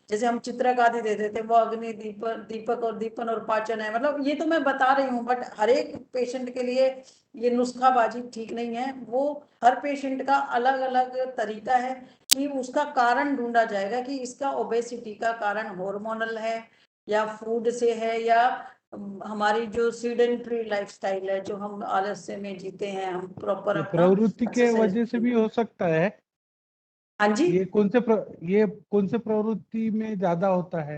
जैसे हम चित्रक आदि देते थे, वो अग्नि, दीपक और दीपन और पाचन है। मतलब ये तो मैं बता रही हूँ, बट हर एक पेशेंट के लिए ये नुस्खाबाजी ठीक नहीं है। वो हर पेशेंट का अलग अलग तरीका है कि उसका कारण ढूंढा जाएगा कि इसका ओबेसिटी का कारण हार्मोनल है, या फूड से है, या हमारी जो सीडेंटरी लाइफस्टाइल है, जो हम आलस्य में जीते हैं, हम प्रॉपर ये अपना प्रवृत्ति के exercise वजह से भी हो सकता है। हाँ जी, ये कौन से प्रवृत्ति में ज्यादा होता है?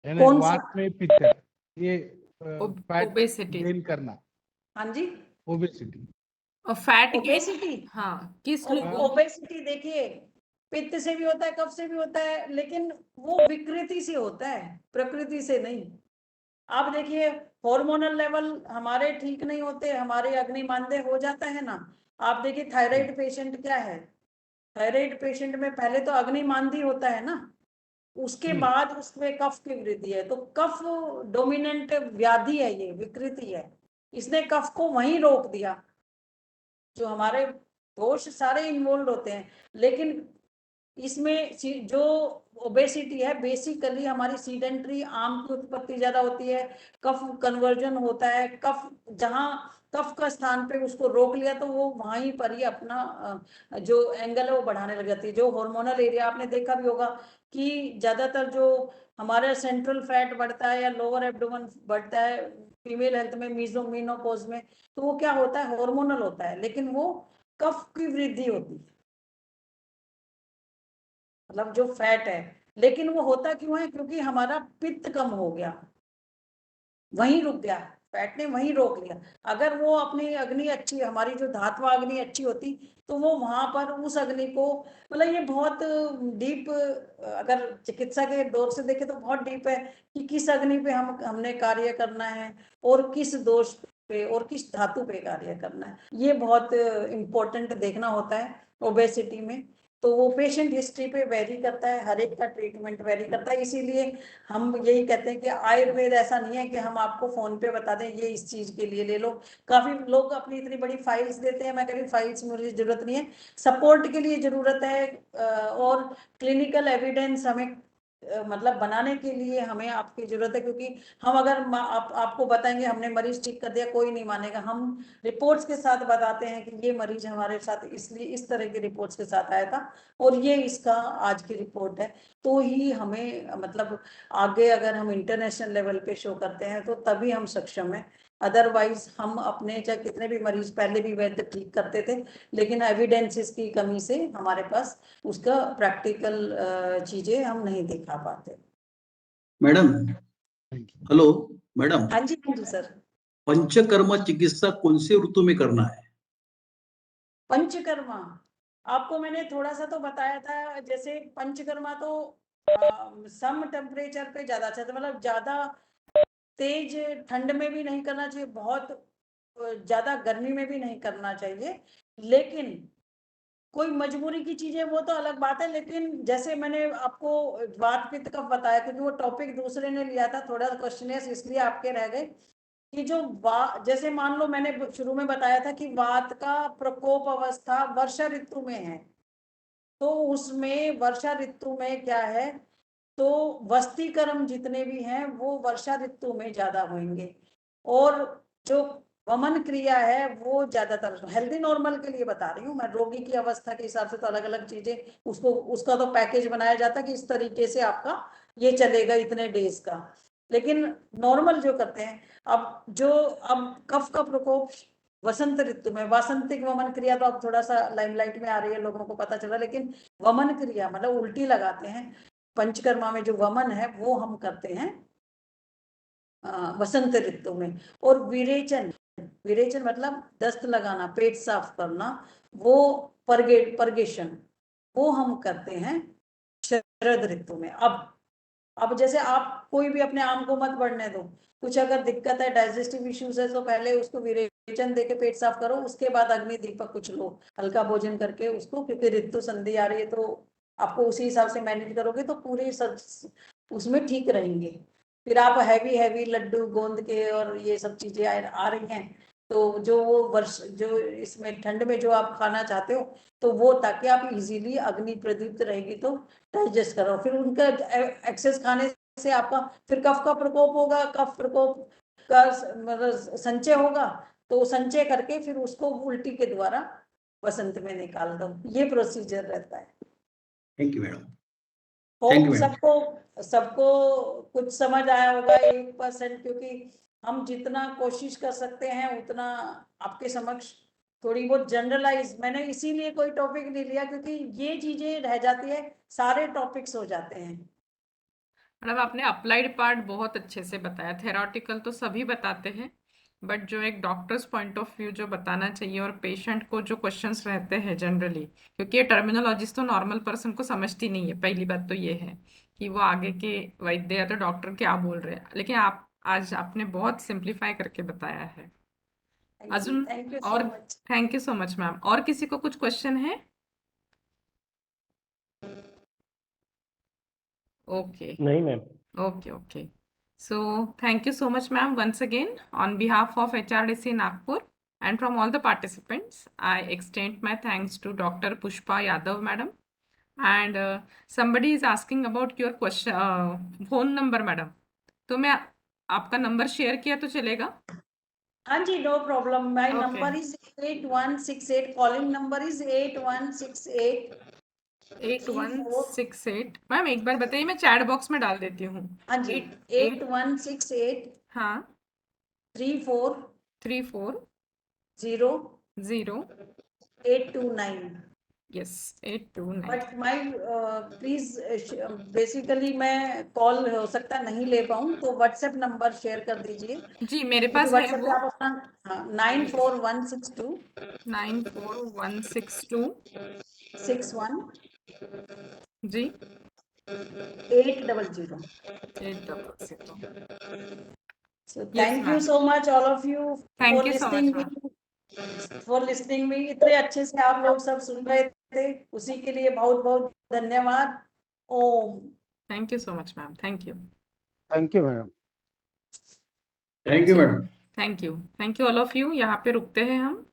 यानी कौन सा? वात में पित्त, ये फैट ओबेसिटी। गेन करना, हाँ जी, ओबेसिटी। और फैट गेन, ओबेसिटी। हाँ, किस ओबेसिटी देखिए, पित्त से भी होता है, कफ से भी होता है, लेकिन वो विकृति से होता है, प्रकृति से नहीं। आप देखिए, हार्मोनल लेवल हमारे ठीक नहीं होते, हमारे अग्नि मांद्य हो जाता है ना। आप देखिए थायराइड पेशेंट क्या है, थायराइड पेशेंट में पहले तो अग्नि मांदी होता है ना, उसके बाद उसमें कफ की वृद्धि है। तो कफ डोमिनेंट व्याधि है, ये विकृति है, इसने कफ को वहीं रोक दिया। जो हमारे दोष सारे इन्वॉल्व होते हैं, लेकिन इसमें जो ओबेसिटी है बेसिकली हमारी सीडेंटरी, आम की उत्पत्ति ज्यादा होती है, कफ कन्वर्जन होता है, कफ जहां कफ का स्थान पे उसको रोक लिया तो वो वहीं पर ही अपना जो एंगल है वो बढ़ाने लग जाती है। जो हार्मोनल एरिया आपने देखा भी होगा कि ज्यादातर जो हमारा सेंट्रल फैट बढ़ता है या लोअर एब्डोमेन बढ़ता है फीमेल हेल्थ में, मीनोपॉज में, तो वो क्या होता है, हार्मोनल होता है, लेकिन वो कफ की वृद्धि होती है, मतलब जो फैट है। लेकिन वो होता क्यों है, क्योंकि हमारा पित्त कम हो गया, वहीं रुक गया, फैट ने वहीं रोक लिया। अगर वो अपनी अग्नि अच्छी, हमारी जो धात्वा अग्नि अच्छी होती, तो वो वहां पर उस अग्नि को, मतलब ये बहुत डीप, अगर चिकित्सा के दौर से देखें तो बहुत डीप है कि किस अग्नि पे हमने कार्य करना है और किस दोष पे और किस धातु पे कार्य करना है, ये बहुत इम्पोर्टेंट देखना होता है ओबेसिटी में। तो वो पेशेंट हिस्ट्री पे वेरी करता है, हर एक का ट्रीटमेंट वेरी करता है। इसीलिए हम यही कहते हैं कि आयुर्वेद ऐसा नहीं है कि हम आपको फोन पे बता दें ये इस चीज के लिए ले लो। काफी लोग अपनी इतनी बड़ी फाइल्स देते हैं, मैं कह रही हूँ फाइल्स में मुझे जरूरत नहीं है, सपोर्ट के लिए जरूरत है। और क्लिनिकल एविडेंस हमें मतलब बनाने के लिए हमें आपकी जरूरत है, क्योंकि हम अगर आपको बताएंगे हमने मरीज ठीक कर दिया, कोई नहीं मानेगा। हम रिपोर्ट्स के साथ बताते हैं कि ये मरीज हमारे साथ इसलिए इस तरह की रिपोर्ट्स के साथ आया था और ये इसका आज की रिपोर्ट है, तो ही हमें मतलब आगे अगर हम इंटरनेशनल लेवल पे शो करते हैं तो तभी हम सक्षम हैं। अदरवाइज हम अपने चाहे कितने भी मरीज पहले भी वैद्य ठीक करते थे, लेकिन एविडेंसेस की कमी से हमारे पास उसका प्रैक्टिकल चीजें हम नहीं दिखा पाते। मैडम, हेलो मैडम, हाँ जी सर। पंचकर्मा चिकित्सा कौन से ऋतु में करना है? पंचकर्मा आपको मैंने थोड़ा सा तो बताया था, जैसे पंचकर्मा तो सम टेम्परेचर पे ज्यादा अच्छा था, मतलब ज्यादा तेज ठंड में भी नहीं करना चाहिए, बहुत ज्यादा गर्मी में भी नहीं करना चाहिए। लेकिन कोई मजबूरी की चीजें वो तो अलग बात है, लेकिन जैसे मैंने आपको वात पित्त कफ बताया, क्योंकि वो टॉपिक दूसरे ने लिया था, थोड़ा क्वेश्चन इसलिए आपके रह गए कि जो जैसे मान लो मैंने शुरू में बताया था कि वात का प्रकोप अवस्था वर्षा ऋतु में है, तो उसमें वर्षा ऋतु में क्या है, तो वस्तीकरण जितने भी हैं वो वर्षा ऋतु में ज्यादा होंगे। और जो वमन क्रिया है वो ज्यादातर हेल्दी नॉर्मल के लिए बता रही हूँ मैं, रोगी की अवस्था के हिसाब से तो अलग अलग चीजें, उसको उसका तो पैकेज बनाया जाता है कि इस तरीके से आपका ये चलेगा इतने डेज का। लेकिन नॉर्मल जो करते हैं, अब कफ का प्रकोप वसंत ऋतु में, वासंतिक वमन क्रिया तो अब थोड़ा सा लाइमलाइट में आ रही है, लोगों को पता चला, लेकिन वमन क्रिया मतलब उल्टी लगाते हैं, पंचकर्मा में जो वमन है वो हम करते हैं वसंत ऋतु में। और विरेचन, विरेचन मतलब दस्त लगाना, पेट साफ करना, वो परगेशन, वो हम करते हैं शरद ऋतु में। अब जैसे आप कोई भी अपने आम को मत बढ़ने दो, कुछ अगर दिक्कत है, डाइजेस्टिव इश्यूज है, तो पहले उसको विरेचन देके पेट साफ करो, उसके बाद अग्नि दीपक कुछ लो, हल्का भोजन करके उसको, क्योंकि ऋतु संधि आ रही है तो आपको उसी हिसाब से मैनेज करोगे तो पूरी उसमें ठीक रहेंगे। फिर आप हैवी हैवी लड्डू गोंद के और ये सब चीजें आ रही हैं, तो जो वो वर्ष जो इसमें ठंड में जो आप खाना चाहते हो, तो वो ताकि आप इजीली अग्नि प्रदीप्त रहेगी तो डाइजेस्ट करो। फिर उनका एक्सेस खाने से आपका फिर कफ का प्रकोप होगा, कफ प्रकोप का मतलब संचय होगा, तो संचय करके फिर उसको उल्टी के द्वारा वसंत में निकाल दो, ये प्रोसीजर रहता है। Thank you madam. होप सबको सबको कुछ समझ आया होगा 1%, क्योंकि हम जितना कोशिश कर सकते हैं उतना आपके समक्ष थोड़ी बहुत जनरलाइज, मैंने इसीलिए कोई टॉपिक नहीं लिया क्योंकि ये चीजें रह जाती है, सारे टॉपिक्स हो जाते हैं। मैडम आपने अप्लाइड पार्ट बहुत अच्छे से बताया, थेरोटिकल तो सभी बताते हैं, बट जो एक डॉक्टर्स पॉइंट ऑफ व्यू जो बताना चाहिए और पेशेंट को जो क्वेश्चंस रहते हैं जनरली, क्योंकि ये टर्मिनोलॉजीज तो नॉर्मल पर्सन को समझती नहीं है, पहली बात तो ये है कि वो आगे के वैद्य या तो डॉक्टर क्या बोल रहे हैं, लेकिन आप आज आपने बहुत सिंप्लीफाई करके बताया है। अजून थैंक यू सो और much. Thank you so much ma'am. और किसी को कुछ क्वेश्चन है? ओके नहीं ma'am. Okay. So thank you so much, ma'am, once again on behalf of HRDC Nagpur and from all the participants. I extend my thanks to Dr. Pushpa Yadav, madam. And somebody is asking about your question, phone number, madam. तो मैं आपका number share किया तो चलेगा? हाँ जी, no problem. My Okay. number is 8168. Calling number is 8168. 8168 ma'am एक बार बताइए, मैं चैट बॉक्स में डाल देती हूँ। हाँ जी, 8168 हाँ 34 34 0 0 829. Yes 829। But my please basically मैं कॉल हो सकता नहीं ले पाऊँ, तो व्हाट्सएप नंबर शेयर कर दीजिए। जी मेरे पास है व्हाट्सएप पे वो आप अपना 94162 94162 61 जी 800. 800। So Yes, thank you ma'am. so much all of you Thank for you so listening much, me. For listening me. इतने अच्छे से आप लोग सब सुन रहे थे, उसी के लिए बहुत बहुत धन्यवाद। ओम। Thank you so much, ma'am. Thank you. Thank you madam. Thank you madam. Thank you all of you. यहाँ पे रुकते हैं हम।